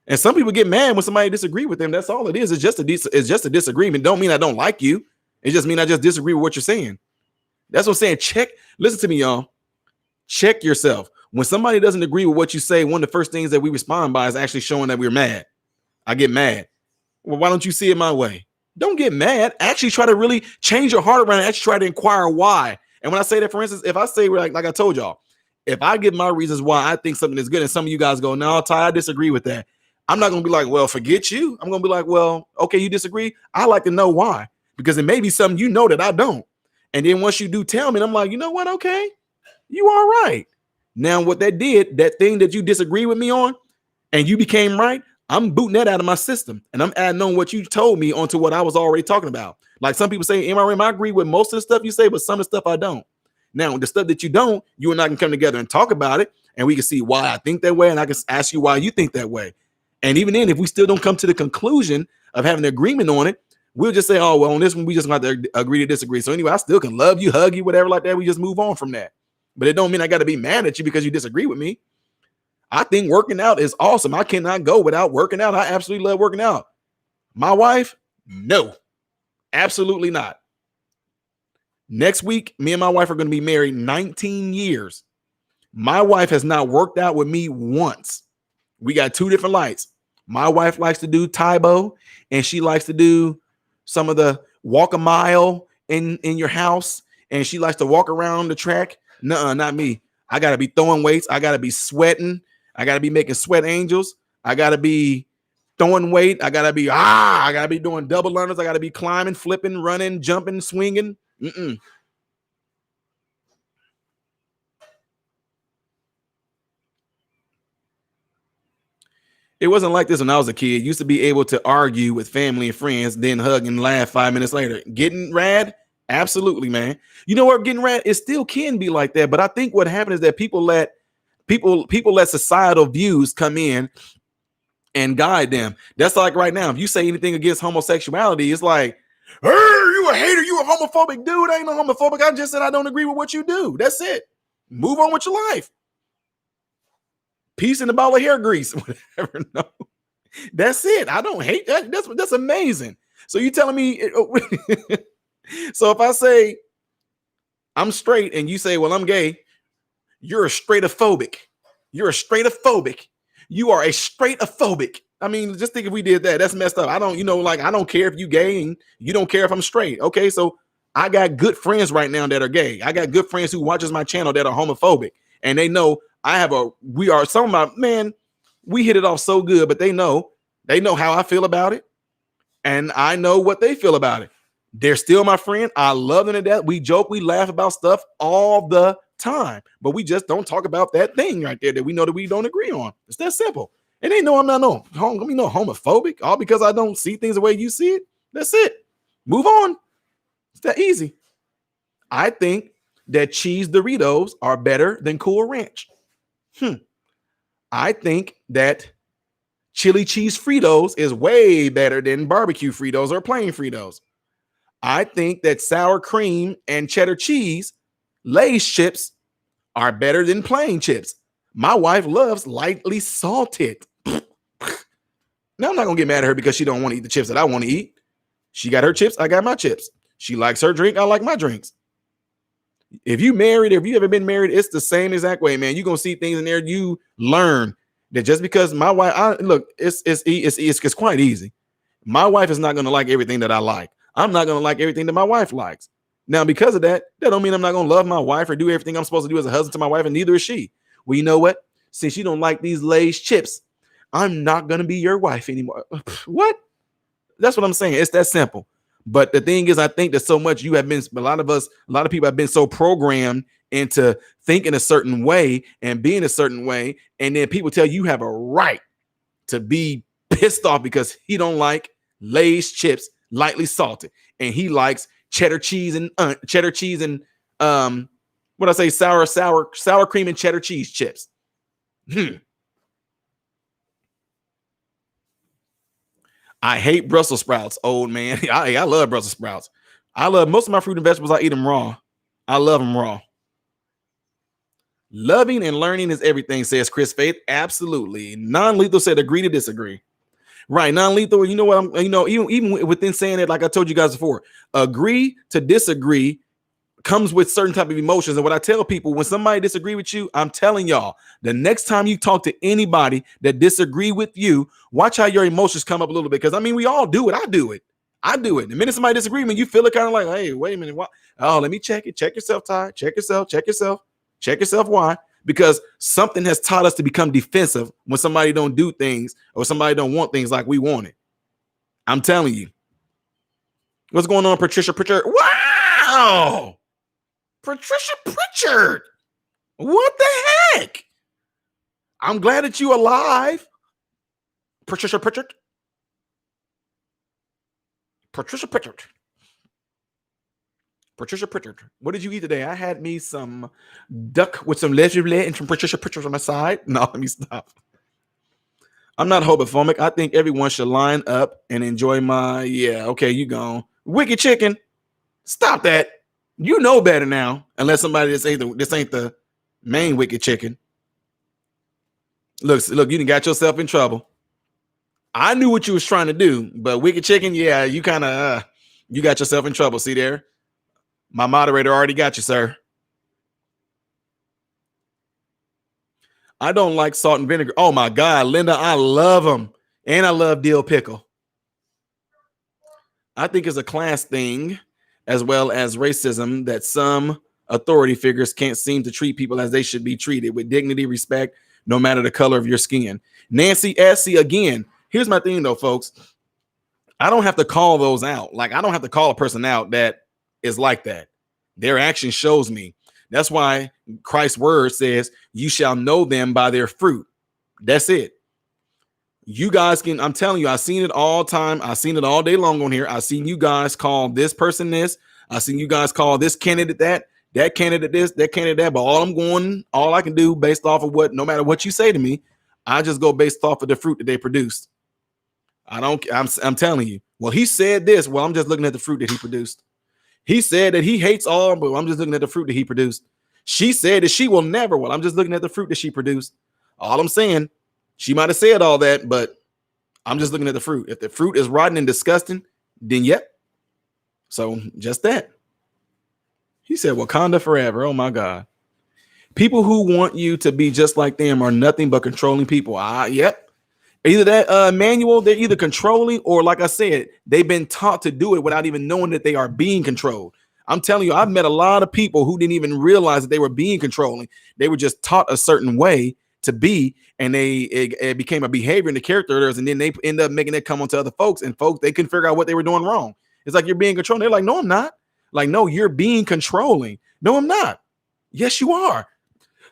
And some people get mad when somebody disagree with them. That's all it is. It's just a disagreement. Don't mean I don't like you. It just mean I just disagree with what you're saying. That's what I'm saying. Check. Listen to me, y'all. Check yourself. When somebody doesn't agree with what you say, one of the first things that we respond by is actually showing that we're mad. I get mad. Well, why don't you see it my way? Don't get mad. Actually try to really change your heart around and actually try to inquire why. And when I say that, for instance, if I say, like I told y'all, if I give my reasons why I think something is good and some of you guys go, no, Ty, I disagree with that. I'm not going to be like, well, forget you. I'm going to be like, well, okay, you disagree. I like to know why, because it may be something you know that I don't. And then once you do tell me, I'm like, you know what? Okay, you all right. Now, what that did, that thing that you disagree with me on and you became right, I'm booting that out of my system and I'm adding on what you told me onto what I was already talking about. Like some people say, MRM, I agree with most of the stuff you say, but some of the stuff I don't. Now, the stuff that you don't, you and I can come together and talk about it and we can see why I think that way. And I can ask you why you think that way. And even then, if we still don't come to the conclusion of having an agreement on it, we'll just say, oh, well, on this one, we just got to agree to disagree. So anyway, I still can love you, hug you, whatever like that. We just move on from that. But it don't mean I got to be mad at you because you disagree with me. I think working out is awesome. I cannot go without working out. I absolutely love working out. My wife, no, absolutely not. Next week, me and my wife are going to be married 19 years. My wife has not worked out with me once. We got two different lights. My wife likes to do Taibo, and she likes to do some of the walk a mile in your house, and she likes to walk around the track. Nuh-uh, not me. I got to be throwing weights. I got to be sweating. I got to be making sweat angels. I got to be throwing weight. I got to be doing double unders. I got to be climbing, flipping, running, jumping, swinging. It wasn't like this when I was a kid. Used to be able to argue with family and friends, then hug and laugh 5 minutes later. Getting rad? Absolutely, man. You know what? Getting rad, it still can be like that. But I think what happened is that people let societal views come in and guide them. That's like right now. If you say anything against homosexuality, it's like, hey, you a hater, you a homophobic dude. I ain't no homophobic. I just said I don't agree with what you do. That's it. Move on with your life. Peace in a ball of hair grease, whatever. No, that's it. I don't hate that. That's amazing. So you telling me? So if I say I'm straight and you say, well, I'm gay, you're a straightophobic. You're a straightophobic. You are a straightophobic. I mean, just think if we did that, that's messed up. I don't, like I don't care if you gay and you don't care if I'm straight. Okay, so I got good friends right now that are gay. I got good friends who watches my channel that are homophobic, and they know we are some of my man. We hit it off so good, but they know how I feel about it, and I know what they feel about it. They're still my friend. I love them to death. We joke, we laugh about stuff all the time, but we just don't talk about that thing right there that we know that we don't agree on. It's that simple. And they know I'm not no homophobic, all because I don't see things the way you see it. That's it. Move on. It's that easy. I think that cheese Doritos are better than Cool Ranch. I think that chili cheese Fritos is way better than barbecue Fritos or plain Fritos. I think that sour cream and cheddar cheese Lay's chips are better than plain chips. My wife loves lightly salted. Now I'm not gonna get mad at her because she don't want to eat the chips that I want to eat. She got her chips, I got my chips. She likes her drink, I like my drinks. If you married, if you ever been married, it's the same exact way, man. You're gonna see things in there. You learn that just because my wife, it's quite easy. My wife is not gonna like everything that I like. I'm not gonna like everything that my wife likes. Now, because of that, that don't mean I'm not gonna love my wife or do everything I'm supposed to do as a husband to my wife, and neither is she. Well, you know what? Since you don't like these Lay's chips, I'm not gonna be your wife anymore. What? That's what I'm saying. It's that simple. But the thing is, I think that so much a lot of people have been so programmed into thinking a certain way and being a certain way, and then people tell you have a right to be pissed off because he don't like Lay's chips lightly salted, and he likes cheddar cheese and what I say, sour cream and cheddar cheese chips. I hate Brussels sprouts, old man. I love Brussels sprouts. I love most of my fruit and vegetables. I eat them raw. I love them raw. Loving and learning is everything, says Chris Faith. Absolutely. Non-lethal said agree to disagree. Right, non-lethal. You know what? Even within saying that, like I told you guys before, agree to disagree comes with certain type of emotions. And what I tell people, when somebody disagree with you, I'm telling y'all, the next time you talk to anybody that disagree with you, watch how your emotions come up a little bit. Because I mean, we all do it. I do it. The minute somebody disagree with me, you feel it kind of like, hey, wait a minute. What? Oh, let me check it. Check yourself, Ty. Check yourself. Why? Because something has taught us to become defensive when somebody don't do things or somebody don't want things like we want it. I'm telling you. What's going on, Patricia Pritchard? Wow! Patricia Pritchard. What the heck? I'm glad that you alive. Patricia Pritchard. What did you eat today? I had me some duck with some leisure and some Patricia Pritchard on the side. No, let me stop. I'm not homophobic. I think everyone should line up and enjoy my. Yeah, okay, you gone. Wicked chicken. Stop that. You know better now, unless somebody this ain't the main wicked chicken. Look, you done got yourself in trouble. I knew what you was trying to do, but wicked chicken, yeah, you kind of you got yourself in trouble. See there? My moderator already got you, sir. I don't like salt and vinegar. Oh my God, Linda, I love them. And I love dill pickle. I think it's a class thing as well as racism that some authority figures can't seem to treat people as they should be treated, with dignity, respect, no matter the color of your skin. Nancy Essie, again, here's my thing though, folks. I don't have to call those out. Like, I don't have to call a person out that is like that. Their action shows me. That's why Christ's word says, you shall know them by their fruit. That's it. You guys can, I'm telling you, I've seen it all time. I've seen it all day long on here. I've seen you guys call this person this. I've seen you guys call this candidate that candidate this, that candidate that. But all I can do based off of no matter what you say to me, I just go based off of the fruit that they produced. I'm telling you. Well, he said this. Well, I'm just looking at the fruit that he produced. He said that he hates all, but I'm just looking at the fruit that he produced. She said that she will never. Well, I'm just looking at the fruit that she produced. All I'm saying, she might have said all that, but I'm just looking at the fruit. If the fruit is rotten and disgusting, then yep, So just that. He said, Wakanda forever. Oh my God. People who want you to be just like them are nothing but controlling people. Yep. Either that manual, they're either controlling or, like I said, they've been taught to do it without even knowing that they are being controlled. I'm telling you, I've met a lot of people who didn't even realize that they were being controlling. They were just taught a certain way to be, and it became a behavior in the characters, and then they end up making it come onto other folks, and folks, they couldn't figure out what they were doing wrong. It's like, you're being controlling. They're like, no, I'm not. Like, no, you're being controlling. No, I'm not. Yes, you are.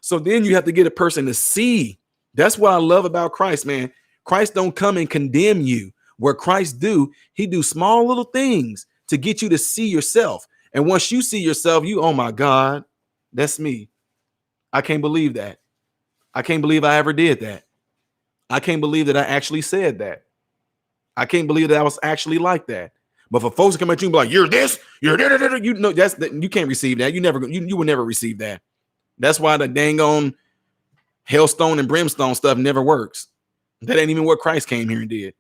So then you have to get a person to see. That's what I love about Christ, man. Christ don't come and condemn you. Where Christ do, he do small little things to get you to see yourself. And once you see yourself, you, oh my God, that's me. I can't believe that. I can't believe I ever did that. I can't believe that I actually said that. I can't believe that I was actually like that. But for folks to come at you and be like, you're this, you're that, you know, you can't receive that. You will never receive that. That's why the dang on hellstone and brimstone stuff never works. That ain't even what Christ came here and did.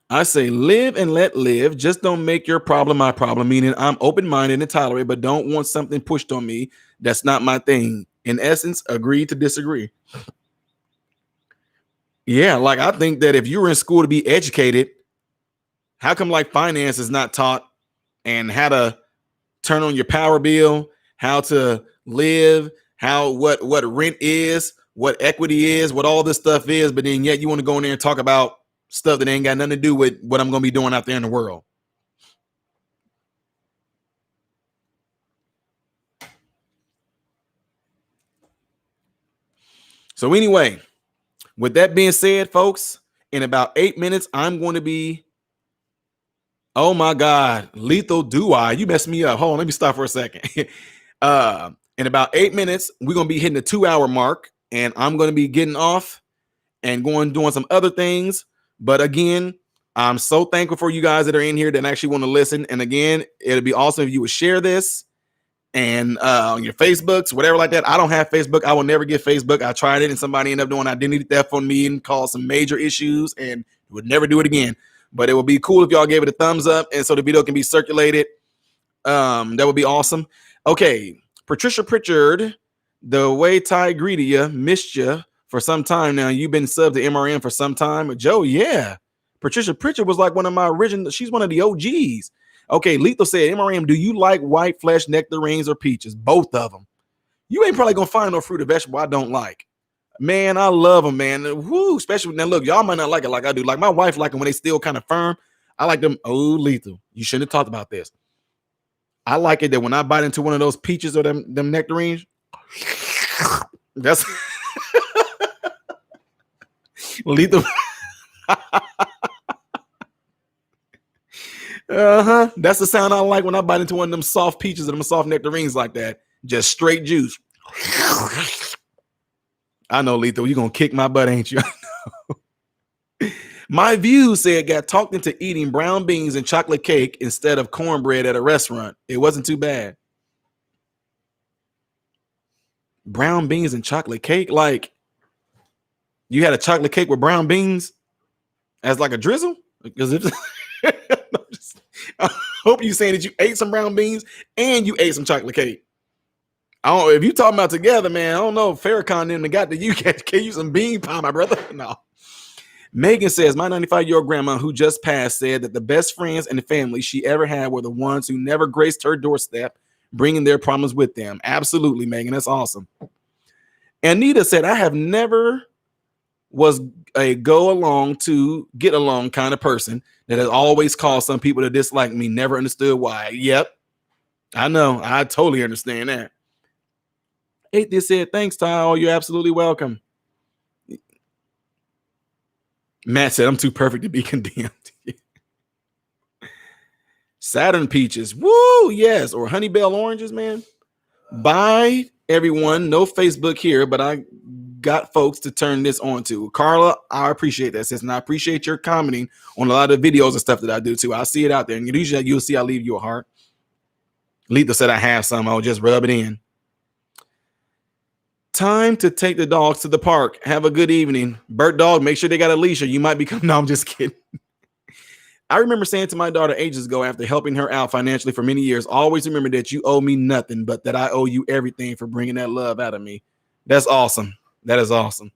I say live and let live. Just don't make your problem my problem, meaning I'm open-minded and tolerant, but don't want something pushed on me that's not my thing. In essence, agree to disagree. Yeah, like I think that if you were in school to be educated, how come like finance is not taught, and how to turn on your power bill, how to live, what rent is, what equity is, what all this stuff is, but then yet you want to go in there and talk about stuff that ain't got nothing to do with what I'm going to be doing out there in the world. So anyway, with that being said, folks, in about 8 minutes, I'm going to be, oh my God, lethal do I? You messed me up. Hold on, let me stop for a second. In about 8 minutes, we're going to be hitting the 2-hour mark, and I'm going to be getting off and doing some other things. But again, I'm so thankful for you guys that are in here that actually want to listen. And again, it'd be awesome if you would share this and on your Facebooks, whatever like that. I don't have Facebook. I will never get Facebook. I tried it and somebody ended up doing identity theft on me and caused some major issues and would never do it again. But it would be cool if y'all gave it a thumbs up and so the video can be circulated. That would be awesome. Okay, Patricia Pritchard, the way Ty greeted you, missed you for some time now. You've been subbed to MRM for some time. Joe, yeah. Patricia Pritchard was like one of my original, she's one of the OGs. Okay, Lethal said, MRM, do you like white flesh, nectarines, or peaches? Both of them. You ain't probably gonna find no fruit or vegetable I don't like. Man, I love them, man. Woo, especially now. Look, y'all might not like it like I do. Like my wife like them when they still kind of firm. I like them. Oh, Lethal, you shouldn't have talked about this. I like it that when I bite into one of those peaches or them nectarines, that's Lethal. That's the sound I like when I bite into one of them soft peaches or them soft nectarines like that. Just straight juice. I know, Lethal, you're gonna kick my butt, ain't you? My view said got talked into eating brown beans and chocolate cake instead of cornbread at a restaurant. It wasn't too bad. Brown beans and chocolate cake? Like you had a chocolate cake with brown beans as like a drizzle? Because if I hope you saying that you ate some brown beans and you ate some chocolate cake. I don't know if you talking about together, man. I don't know. Farrakhan and got the you can you some bean pie, my brother. No. Megan says, my 95-year-old grandma who just passed said that the best friends and the family she ever had were the ones who never graced her doorstep, bringing their problems with them. Absolutely, Megan. That's awesome. Anita said, I have never was a go along to get along kind of person that has always caused some people to dislike me. Never understood why. Yep. I know. I totally understand that. This said, thanks, Ty. You're absolutely welcome. Matt said, I'm too perfect to be condemned. Saturn peaches. Woo, yes. Or honey bell oranges, man. Bye, everyone. No Facebook here, but I got folks to turn this on to. Carla, I appreciate that, sis. And I appreciate your commenting on a lot of videos and stuff that I do, too. I see it out there. And usually you'll see I leave you a heart. Lethal said I have some. I'll just rub it in. Time to take the dogs to the park. Have a good evening. Bird dog, make sure they got a leash or you might become. No, I'm just kidding. I remember saying to my daughter ages ago after helping her out financially for many years, always remember that you owe me nothing, but that I owe you everything for bringing that love out of me. That's awesome. That is awesome.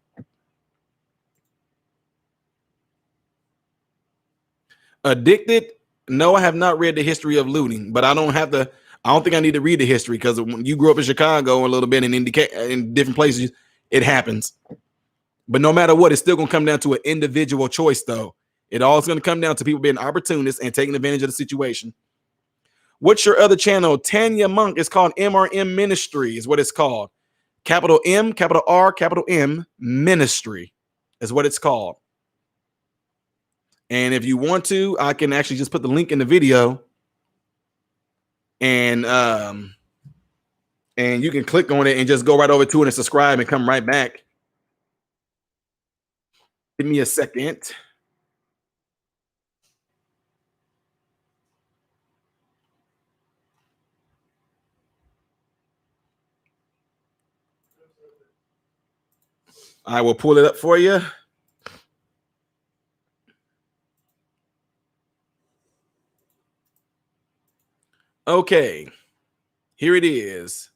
Addicted? No, I have not read the history of looting, but I don't have to. I don't think I need to read the history because when you grew up in Chicago a little bit and in different places, it happens. But no matter what, it's still going to come down to an individual choice, though. It all is going to come down to people being opportunists and taking advantage of the situation. What's your other channel? Tanya Monk. It's called MRM Ministry, is what it's called. Capital M, capital R, capital M, Ministry is what it's called. And if you want to, I can actually just put the link in the video, and you can click on it and just go right over to it and subscribe and come right back. Give me a second. I will pull it up for you. Okay, here it is.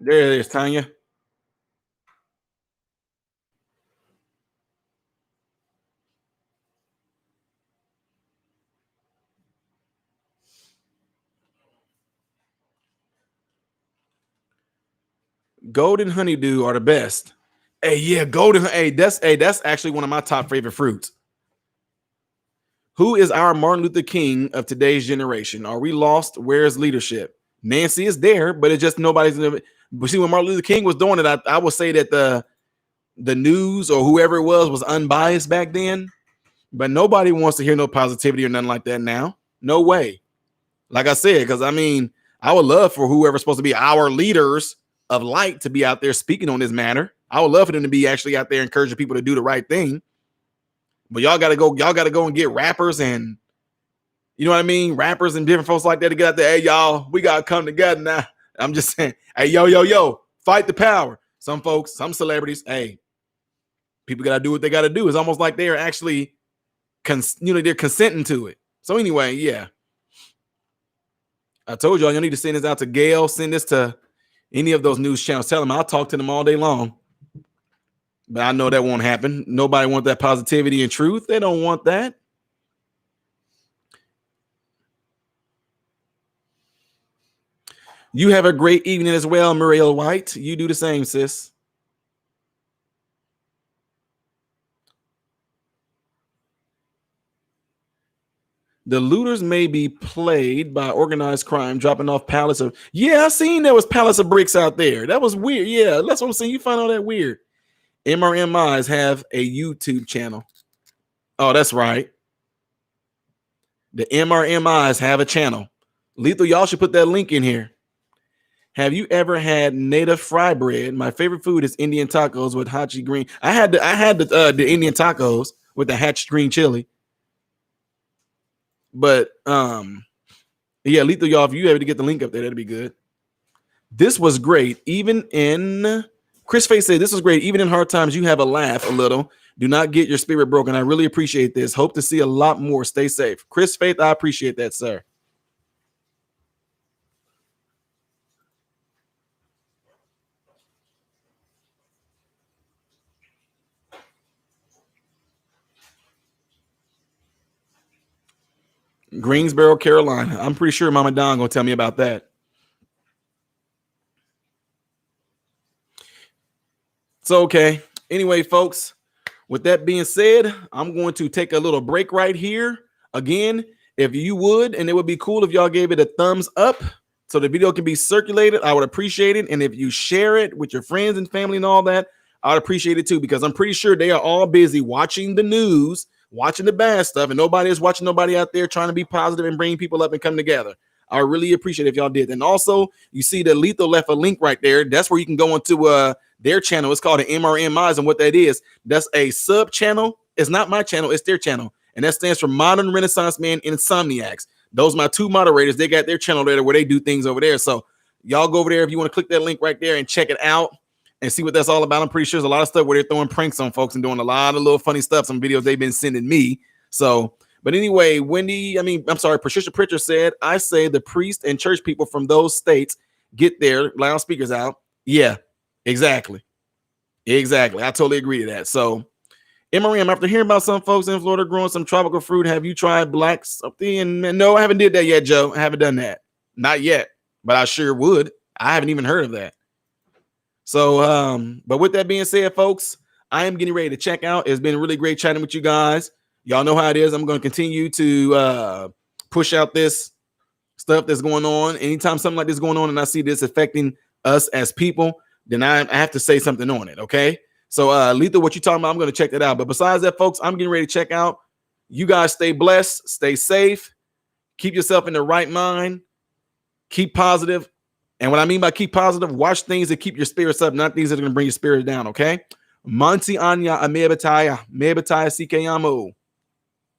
There it is, Tanya. Golden honeydew are the best. Hey, yeah, golden. Hey, that's actually one of my top favorite fruits. Who is our Martin Luther King of today's generation? Are we lost? Where's leadership? Nancy is there, but it's just nobody's. But see, when Martin Luther King was doing it, I would say that the news or whoever it was unbiased back then. But nobody wants to hear no positivity or nothing like that now. No way. Like I said, because I mean, I would love for whoever's supposed to be our leaders of light to be out there speaking on this matter. I would love for them to be actually out there encouraging people to do the right thing. But y'all gotta go and get rappers and you know what I mean? Rappers and different folks like that to get out there. Hey, y'all, we gotta come together now. I'm just saying, hey, yo, fight the power. Some folks, some celebrities, hey, people gotta do what they gotta do. It's almost like they're actually they're consenting to it. So anyway, yeah. I told y'all need to send this out to Gail, send this to any of those news channels. Tell them I'll talk to them all day long. But I know that won't happen. Nobody wants that positivity and truth. They don't want that. You have a great evening as well, Muriel White. You do the same, sis. The looters may be played by organized crime, dropping off pallets of. Yeah, I seen there was pallets of bricks out there. That was weird. Yeah, that's what I'm saying. You find all that weird. MRMIs have a YouTube channel. Oh, that's right. The MRMIs have a channel. Lethal, y'all should put that link in here. Have you ever had native fry bread? My favorite food is Indian tacos with hachi green. I had the Indian tacos with the hachi green chili. But yeah, Lethal, y'all, if you able to get the link up there, that'd be good. This was great. Even in Chris Face said this was great. Even in hard times, you have a laugh a little. Do not get your spirit broken. I really appreciate this. Hope to see a lot more. Stay safe. Chris Faith, I appreciate that, sir. Greensboro, Carolina. I'm pretty sure Mama Don gonna tell me about that. So okay. Anyway, folks, with that being said, I'm going to take a little break right here. Again, if you would, and it would be cool if y'all gave it a thumbs up so the video can be circulated, I would appreciate it. And if you share it with your friends and family and all that, I'd appreciate it too, because I'm pretty sure they are all busy watching the news, watching the bad stuff, and nobody is watching nobody out there trying to be positive and bring people up and come together. I really appreciate it if y'all did. And also, you see that Lethal left a link right there. That's where you can go into their channel. It's called the MRMIs, and what that is, that's a sub channel. It's not my channel, it's their channel. and that stands for Modern Renaissance Man Insomniacs. Those are my two moderators. They got their channel there where they do things over there. So y'all go over there if you want to click that link right there and check it out and see what that's all about. I'm pretty sure there's a lot of stuff where they're throwing pranks on folks and doing a lot of little funny stuff, some videos they've been sending me. So, but anyway, Patricia Pritchard said, I say the priest and church people from those states get their loudspeakers out. Yeah, exactly. I totally agree to that. So, Marie, after hearing about some folks in Florida growing some tropical fruit, have you tried black something? And no, I haven't did that yet, Joe. I haven't done that. Not yet, but I sure would. I haven't even heard of that. So, but with that being said, folks, I am getting ready to check out. It's been really great chatting with you guys. Y'all know how it is. I'm going to continue to push out this stuff that's going on. Anytime something like this going on and I see this affecting us as people, then I have to say something on it, okay? So, Lethal, what you talking about, I'm going to check that out. But besides that, folks, I'm getting ready to check out. You guys stay blessed, stay safe, keep yourself in the right mind, keep positive. And what I mean by keep positive, watch things that keep your spirits up, not things that are going to bring your spirits down, okay? Monty Anya Amebataya, Mebataya Sikayamo.